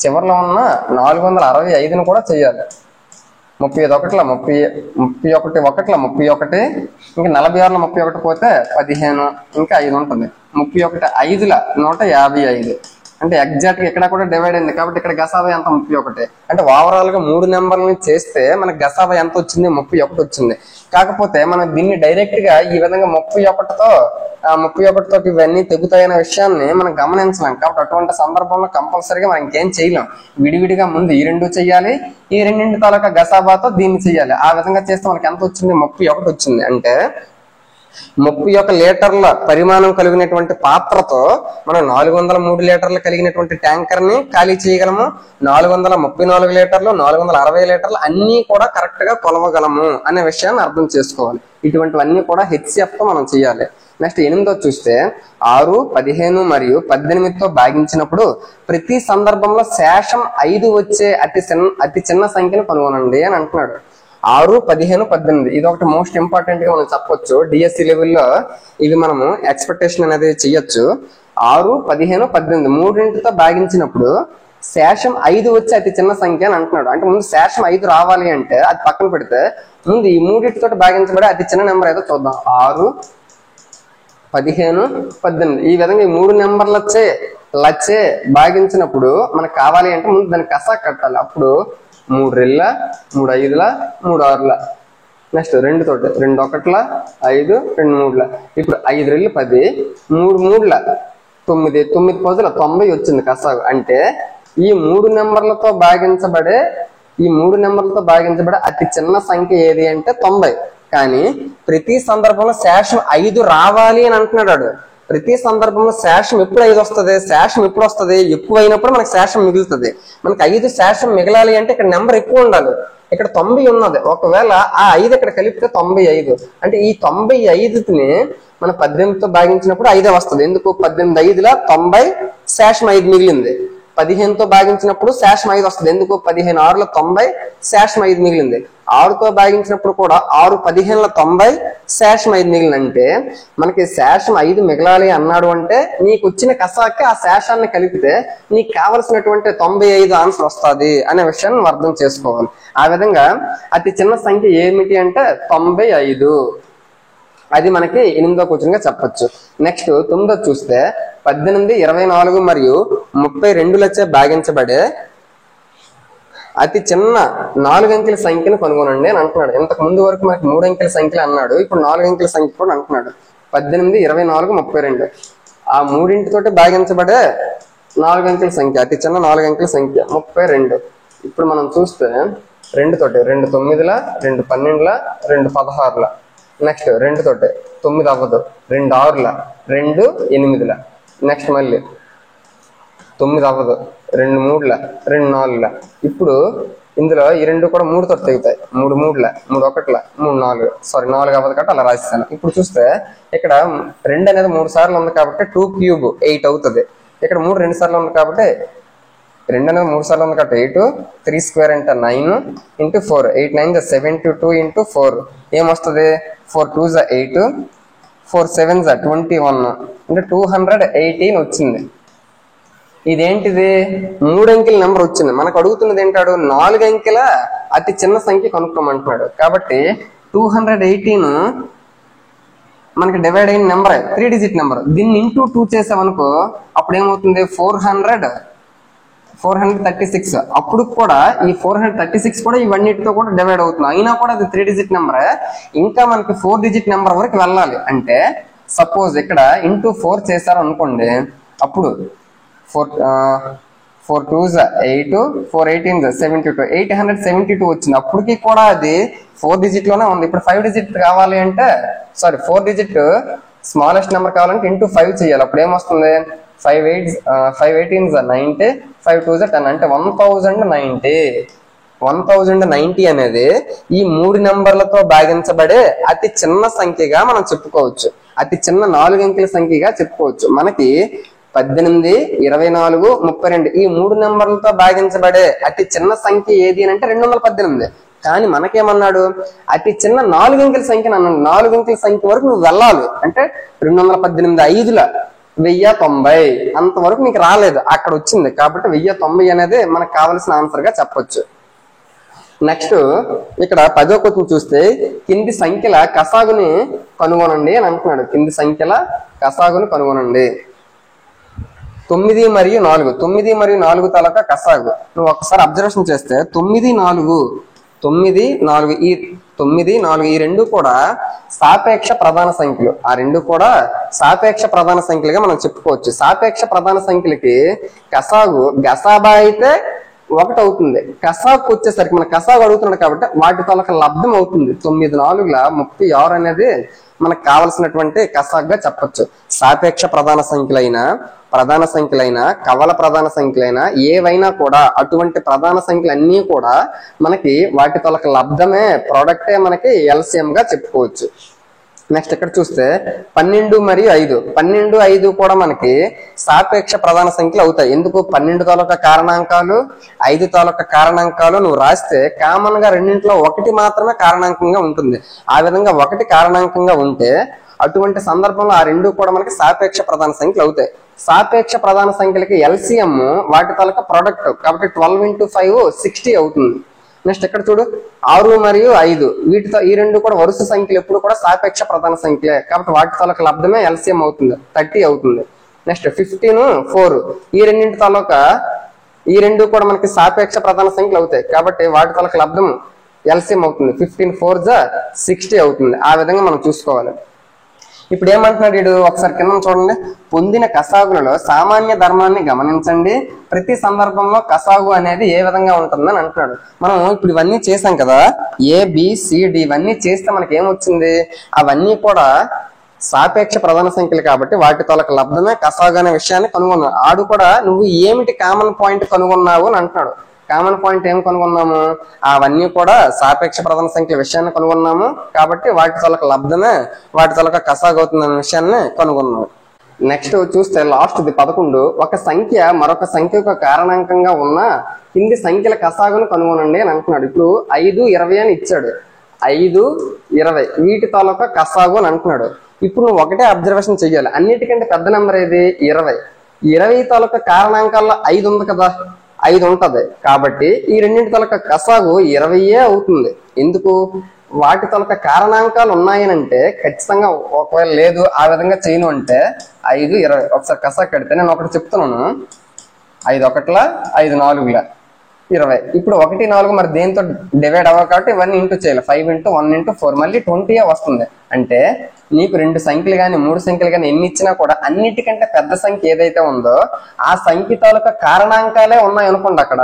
చివరిలో ఉన్న 465ను కూడా చెయ్యాలి. 35 ఒకట్ల 31 ఒకట్ల 31, ఇంకా 46ల 31 పోతే 15, ఇంకా 5 ఉంటుంది. 31 5ల 155. అంటే ఎగ్జాక్ట్ గా ఇక్కడ కూడా డివైడ్ అయింది. కాబట్టి ఇక్కడ గసాబా ఎంత? 31. అంటే ఓవరాల్ గా 3 నెంబర్లని చేస్తే మనకి గసాబా ఎంత వచ్చింది? 31 వచ్చింది. కాకపోతే మనం దీన్ని డైరెక్ట్ గా ఈ విధంగా 31 తోటి ఇవన్నీ తెగుతాయనే విషయాన్ని మనం గమనించలేం. కాబట్టి అటువంటి సందర్భంలో కంపల్సరీగా మనం ఇంకేం చేయలేం. విడివిడిగా ముందు ఈ 2 చెయ్యాలి, ఈ రెండింటి తాలూకా గసాబాతో దీన్ని చెయ్యాలి. ఆ విధంగా చేస్తే మనకి ఎంత వచ్చింది? 31 వచ్చింది. అంటే 31 లీటర్ల పరిమాణం కలిగినటువంటి పాత్రతో మనం 403 లీటర్లు కలిగినటువంటి ట్యాంకర్ ని ఖాళీ చేయగలము. 434 లీటర్లు, 460 లీటర్లు అన్ని కూడా కరెక్ట్ గా కొలవగలము అనే విషయాన్ని అర్థం చేసుకోవాలి. ఇటువంటివన్నీ కూడా HCF తో మనం చేయాలి. నెక్స్ట్ 8వ చూస్తే 6, 15 మరియు 18తో భాగించినప్పుడు ప్రతి సందర్భంలో శేషం 5 వచ్చే అతి చిన్న సంఖ్యను కనుగొనండి అని అంటున్నాడు. 6, 15, 18 ఇది ఒకటి మోస్ట్ ఇంపార్టెంట్ గా మనం చెప్పొచ్చు. డిఎస్సి లెవెల్లో ఇవి మనము ఎక్స్పెక్టేషన్ అనేది చెయ్యొచ్చు. 6, 15, 18 మూడింటితో భాగించినప్పుడు శేషం 5 వచ్చి అతి చిన్న సంఖ్య అని అంటున్నాడు. అంటే ముందు శేషం 5 రావాలి అంటే అది పక్కన పెడితే ముందు ఈ మూడింటితో భాగించబడే అతి చిన్న నెంబర్ ఏదో చూద్దాం. 6, 15, 18 ఈ విధంగా ఈ 3 నెంబర్లచ్చే భాగించినప్పుడు మనకు కావాలి అంటే ముందు దాన్ని కసా కట్టాలి. అప్పుడు 3 రెళ్ళ 3 5ల 3 6ల, నెక్స్ట్ 2 తోటి 2 ఒకట్ల 5 2 3ల. ఇప్పుడు 5 రెళ్ళు 10, 3 3ల 9, 9 10ల 90 వచ్చింది కసా. అంటే ఈ 3 నెంబర్లతో భాగించబడే అతి చిన్న సంఖ్య ఏది అంటే 90. కానీ ప్రతి సందర్భంలో శేషం 5 రావాలి అని అంటున్నాడు. ప్రతి సందర్భంలో శేషం ఎప్పుడు 5 వస్తుంది? శేషం ఎప్పుడు వస్తుంది? ఎక్కువ అయినప్పుడు మనకు శేషం మిగులుతుంది. మనకి 5 శేషం మిగలాలి అంటే ఇక్కడ నెంబర్ ఎక్కువ ఉండాలి. ఇక్కడ 90 ఉన్నది. ఒకవేళ ఆ 5 ఇక్కడ కలిపితే 95. అంటే ఈ 95ని మన 18తో భాగించినప్పుడు 5 వస్తుంది. ఎందుకు? 18 5ల 90 శేషం 5 మిగిలింది. 15తో భాగించినప్పుడు శేషం 5 వస్తుంది. ఎందుకు? 15 6ల 90 శేషం 5 మిగిలింది. 6తో భాగించినప్పుడు కూడా 6 15ల 90 శేషం 5 మిగిలిందంటే మనకి శేషం 5 మిగలాలి అన్నాడు. అంటే నీకు వచ్చిన కసాకి ఆ శేషాన్ని కలిపితే నీకు కావలసినటువంటి 95 ఆన్సర్ వస్తుంది అనే విషయాన్ని నువ్వు అర్థం చేసుకోవాలి. ఆ విధంగా అతి చిన్న సంఖ్య ఏమిటి అంటే 95. అది మనకి 8వ క్వశ్చన్ గా చెప్పొచ్చు. నెక్స్ట్ 9వ చూస్తే 18, 24 మరియు 32లచే భాగించబడే అతి చిన్న 4 అంకెల సంఖ్యను కనుగొనండి అని అంటున్నాడు. ఇంతకు ముందు వరకు మనకి 3 అంకెల సంఖ్యలు అన్నాడు, ఇప్పుడు 4 అంకెల సంఖ్య కూడా అంటున్నాడు. 18, 24, 32 ఆ మూడింటితోటి భాగించబడే 4 అంకెల సంఖ్య, అతి చిన్న 4 అంకెల సంఖ్య 32. ఇప్పుడు మనం చూస్తే 2 తోటి 2 9ల 2 12ల 2 16ల, నెక్స్ట్ 2 తోటి 9 అవ్వదు, 2 6ల 2 8ల, నెక్స్ట్ మళ్ళీ 9 అవ్వదు, 2 3ల 2 4ల. ఇప్పుడు ఇందులో ఈ 2 కూడా 3 తోటి తెగుతాయి. 3 3ల 3 1ల 3 4, సారీ 4 అవ్వదు కాబట్టి అలా రాసిస్తాను. ఇప్పుడు చూస్తే ఇక్కడ 2 అనేది 3 సార్లు ఉంది కాబట్టి 2 క్యూబ్ 8 అవుతుంది. ఇక్కడ 3 2 సార్లు ఉంది కాబట్టి 2 అనేది 3 సార్లు ఉంది కాబట్టి 8, 3 స్క్వేర్ అంటే 9 ఇంటూ 4, 8 9 72 ఇంటూ 4 ఏమొస్తుంది? 4 2 8, 4 7 21 అంటే 218 వచ్చింది. ఇదేంటిది? 3 అంకెల నెంబర్ వచ్చింది. మనకు అడుగుతున్నది ఏంటాడు? 4 అంకెల అతి చిన్న సంఖ్య కనుక్కోమంటున్నాడు. కాబట్టి 218 మనకి డివైడ్ అయిన నెంబర్ 3 డిజిట్ నెంబర్. దీన్ని ఇంటూ 2 చేసామనుకో అప్పుడు ఏమవుతుంది? 400 436. అప్పుడు కూడా ఈ 436 కూడా ఇవన్నిటితో కూడా డివైడ్ అవుతుంది. అయినా కూడా అది 3 డిజిట్ నెంబర్. ఇంకా మనకి 4 డిజిట్ నెంబర్ వరకు వెళ్ళాలి. అంటే సపోజ్ ఇక్కడ ఇంటూ 4 చేశారు అనుకోండి, అప్పుడు 4 2s 8, 4 18s 72, 872 వచ్చింది. అప్పటికి కూడా అది 4 డిజిట్ లోనే ఉంది. ఇప్పుడు 5 డిజిట్ కావాలి అంటే 4 డిజిట్ స్మాలెస్ట్ నెంబర్ కావాలంటే ఇంటూ 5 చేయాలి. అప్పుడు ఏమొస్తుంది? 5 18s 90, 5 2s 10 అంటే 1090. 1090 అనేది ఈ 3 నెంబర్లతో భాగించబడే అతి చిన్న సంఖ్యగా మనం చెప్పుకోవచ్చు. అతి చిన్న 4 అంకెల సంఖ్యగా చెప్పుకోవచ్చు. మనకి 18, 24, 32 ఈ 3 నెంబర్లతో భాగించబడే అతి చిన్న సంఖ్య ఏది అంటే 218. కానీ మనకేమన్నాడు? అతి చిన్న 4 అంకెల సంఖ్యను అన్నాడు. 4 అంకెల సంఖ్య వరకు నువ్వు వెళ్ళాలి. అంటే 218 5ల 1090 అంతవరకు నీకు రాలేదు, అక్కడ వచ్చింది. కాబట్టి 1090 అనేది మనకు కావలసిన ఆన్సర్ గా చెప్పొచ్చు. నెక్స్ట్ ఇక్కడ 10వ క్వశ్చన్ చూస్తే కింది సంఖ్యల కసాగుని కనుగొనండి అని అంటున్నాడు. కింది సంఖ్యల కసాగుని కనుగొనండి. 9 మరియు 4. 9 మరియు 4 తాలూకా కసాగు నువ్వు ఒకసారి అబ్జర్వేషన్ చేస్తే 9 4 ఈ 9 4 ఈ రెండు కూడా సాపేక్ష ప్రధాన సంఖ్యలు. ఆ రెండు కూడా సాపేక్ష ప్రధాన సంఖ్యలుగా మనం చెప్పుకోవచ్చు. సాపేక్ష ప్రధాన సంఖ్యలకి కసాగు గసాబా అయితే 1 అవుతుంది. కసాకు వచ్చేసరికి మన కసాగు అడుగుతున్నాడు కాబట్టి వాటి తాలూకా లబ్ధం అవుతుంది. 9 4 36 అనేది మనకు కావలసినటువంటి కసాగ్గా చెప్పొచ్చు. సాపేక్ష ప్రధాన సంఖ్యలైనా కవల ప్రధాన సంఖ్యలైనా ఏవైనా కూడా అటువంటి ప్రధాన సంఖ్యలు అన్నీ కూడా మనకి వాటి తాలూకా లబ్ధమే ప్రోడక్టే మనకి ఎల్సిఎం గా చెప్పుకోవచ్చు. నెక్స్ట్ ఇక్కడ చూస్తే 12 మరియు 5. 12 5 కూడా మనకి సాపేక్ష ప్రధాన సంఖ్యలు అవుతాయి. ఎందుకు? 12 తాలూకా కారణాంకాలు 5 తాలూకా కారణాంకాలు నువ్వు రాస్తే కామన్ గా రెండింటిలో 1 మాత్రమే కారణాంకంగా ఉంటుంది. ఆ విధంగా 1 కారణాంకంగా ఉంటే అటువంటి సందర్భంలో ఆ రెండు కూడా మనకి సాపేక్ష ప్రధాన సంఖ్యలు అవుతాయి. సాపేక్ష ప్రధాన సంఖ్యలకి ఎల్సిఎం వాటి తాలూకా ప్రొడక్ట్ కాబట్టి 12 × 5 60 అవుతుంది. నెక్స్ట్ ఇక్కడ చూడు 6 మరియు 5 వీటితో ఈ రెండు కూడా వరుస సంఖ్యలు ఎప్పుడు కూడా సాపేక్ష ప్రధాన సంఖ్యలే కాబట్టి వాటి తాలూకా లబ్ధమే ఎల్సిఎం అవుతుంది, 30 అవుతుంది. నెక్స్ట్ 15 4 ఈ రెండింటి తాలూకా ఈ రెండు కూడా మనకి సాపేక్ష ప్రధాన సంఖ్యలు అవుతాయి కాబట్టి వాటి తాలూకా లబ్ధం ఎల్సిఎం అవుతుంది. 15 4s 60 అవుతుంది. ఆ విధంగా మనం చూసుకోవాలి. ఇప్పుడు ఏమంటున్నాడు వీడు? ఒకసారి కింద చూడండి. పొందిన కసాగులలో సామాన్య ధర్మాన్ని గమనించండి. ప్రతి సందర్భంలో కసాగు అనేది ఏ విధంగా ఉంటుందని అంటున్నాడు. మనం ఇప్పుడు ఇవన్నీ చేసాం కదా, ABCD ఇవన్నీ చేస్తే మనకి ఏమొచ్చింది? అవన్నీ కూడా సాపేక్ష ప్రధాన సంఖ్యలు కాబట్టి వాటి తాలూకా లబ్ధమే కసాగు అనే విషయాన్ని కనుగొన్నాడు. ఆడు కూడా నువ్వు ఏమిటి కామన్ పాయింట్ కనుగొన్నావు అని అంటున్నాడు. కామన్ పాయింట్ ఏం కనుగొన్నాము? అవన్నీ కూడా సాపేక్ష ప్రధాన సంఖ్యల విషయాన్ని కనుగొన్నాము కాబట్టి వాటి తాలూకా లబ్ధమే వాటి తాలూకా కసాగు అవుతుందనే విషయాన్ని కనుగొన్నాము. నెక్స్ట్ చూస్తే లాస్ట్ది 11. ఒక సంఖ్య మరొక సంఖ్యకు కారణాంకంగా ఉన్న కింది సంఖ్యల కసాగును కనుగొనండి అని అంటున్నాడు. ఇప్పుడు 5 20 అని ఇచ్చాడు. 5 20 వీటి తాలూకా కసాగు అని అంటున్నాడు. ఇప్పుడు నువ్వు ఒకటే అబ్జర్వేషన్ చెయ్యాలి. అన్నిటికంటే పెద్ద నెంబర్ ఏది? 20. 20 తాలూకా కారణాంకాల్లో 5 ఉంది కదా, 5 ఉంటది కాబట్టి ఈ రెండింటి తాలూకా కసాగు 20 అవుతుంది. ఎందుకు? వాటి తాలూకా కారణాంకాలు ఉన్నాయనంటే ఖచ్చితంగా, ఒకవేళ లేదు ఆ విధంగా చేయను అంటే 5 20 ఒకసారి కసాగు కడితే నేను ఒకటి చెప్తున్నాను. 5 1 5 4 20. ఇప్పుడు 1 4 మరి దేంతో డివైడ్ అవ్వాలి కాబట్టి ఇవన్నీ ఇంటూ చేయాలి. 5 × 1 × 4 మళ్ళీ 20 వస్తుంది. అంటే నీకు 2 సంఖ్యలు కానీ 3 సంఖ్యలు కానీ ఎన్ని ఇచ్చినా కూడా అన్నిటికంటే పెద్ద సంఖ్య ఏదైతే ఉందో ఆ సంఖ్య తాలూకా కారణాంకాలే ఉన్నాయి అనుకోండి అక్కడ,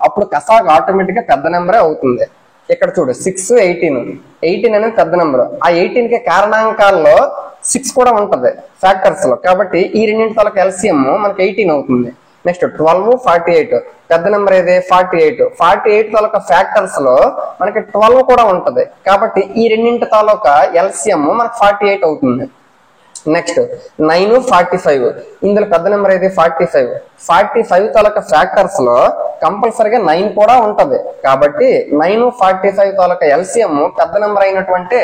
అప్పుడు కసాగు ఆటోమేటిక్ గా పెద్ద నెంబరే అవుతుంది. ఇక్కడ చూడు 6 18 అనేది పెద్ద నెంబర్. ఆ 18 కి కారణాంకాల్లో 6 కూడా ఉంటది ఫ్యాక్టర్స్ లో కాబట్టి ఈ రెండింటి తాలూకా ఎల్సిఎం మనకి 18 అవుతుంది. నెక్స్ట్ 12 48 పెద్ద నెంబర్ ఏది? 48. 48 తాలూకా ఫ్యాక్టర్స్ లో మనకి 12 కూడా ఉంటది కాబట్టి ఈ రెండింటి తాలూకా ఎల్సిఎం మనకి 48 అవుతుంది. నెక్స్ట్ 9 45 ఇందులో పెద్ద నెంబర్ ఏది? 45. 45 తాలూకా ఫ్యాక్టర్స్ లో కంపల్సరీగా 9 కూడా ఉంటది కాబట్టి 9 45 తాలూకా ఎల్సిఎం పెద్ద నెంబర్ అయినటువంటి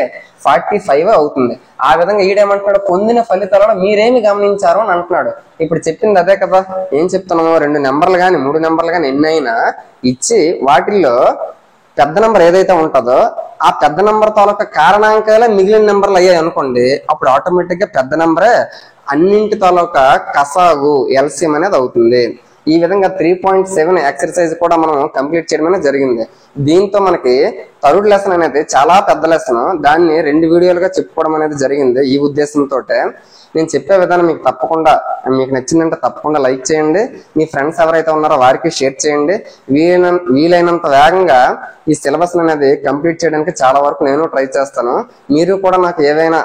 45 అవుతుంది. ఆ విధంగా ఈడేమంటున్నాడు? పొందిన ఫలితాలలో మీరేమి గమనించారు అని అంటున్నాడు. ఇప్పుడు చెప్పింది అదే కదా. ఏం చెప్తున్నాము? 2 నెంబర్లు కానీ 3 నెంబర్లు కానీ ఎన్నైనా ఇచ్చి వాటిల్లో పెద్ద నెంబర్ ఏదైతే ఉంటుందో ఆ పెద్ద నెంబర్ తాలూకా కారణాంకాలే మిగిలిన నెంబర్లు అయ్యాయి అనుకోండి, అప్పుడు ఆటోమేటిక్ గా పెద్ద నెంబరే అన్నింటి తాలూకా కసాగు ఎల్సిఎం అనేది అవుతుంది. ఈ విధంగా 3.7 ఎక్సర్సైజ్ కూడా మనం కంప్లీట్ చేయడం అనేది జరిగింది. దీంతో మనకి థర్డ్ లెసన్ అనేది చాలా పెద్ద లెసన్, దాన్ని 2 వీడియోలుగా చెప్పుకోవడం అనేది జరిగింది. ఈ ఉద్దేశంతో నేను చెప్పే విధానం మీకు నచ్చిందంటే తప్పకుండా లైక్ చేయండి. మీ ఫ్రెండ్స్ ఎవరైతే ఉన్నారో వారికి షేర్ చేయండి. వీలైనంత వేగంగా ఈ సిలబస్ అనేది కంప్లీట్ చేయడానికి చాలా వరకు నేను ట్రై చేస్తాను. మీరు కూడా నాకు ఏవైనా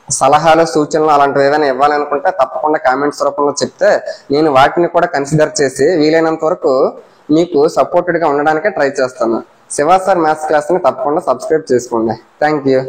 సలహాలు సూచనలు అలాంటివి ఏదైనా ఇవ్వాలనుకుంటే తప్పకుండా కామెంట్స్ రూపంలో చెప్తే నేను వాటిని కూడా కన్సిడర్ చేసి వీలైనంత వరకు మీకు సపోర్టెడ్ గా ఉండడానికే ట్రై చేస్తాను. శివ సార్ మ్యాథ్స్ క్లాస్ ని తప్పకుండా సబ్స్క్రైబ్ చేసుకోండి. Thank you.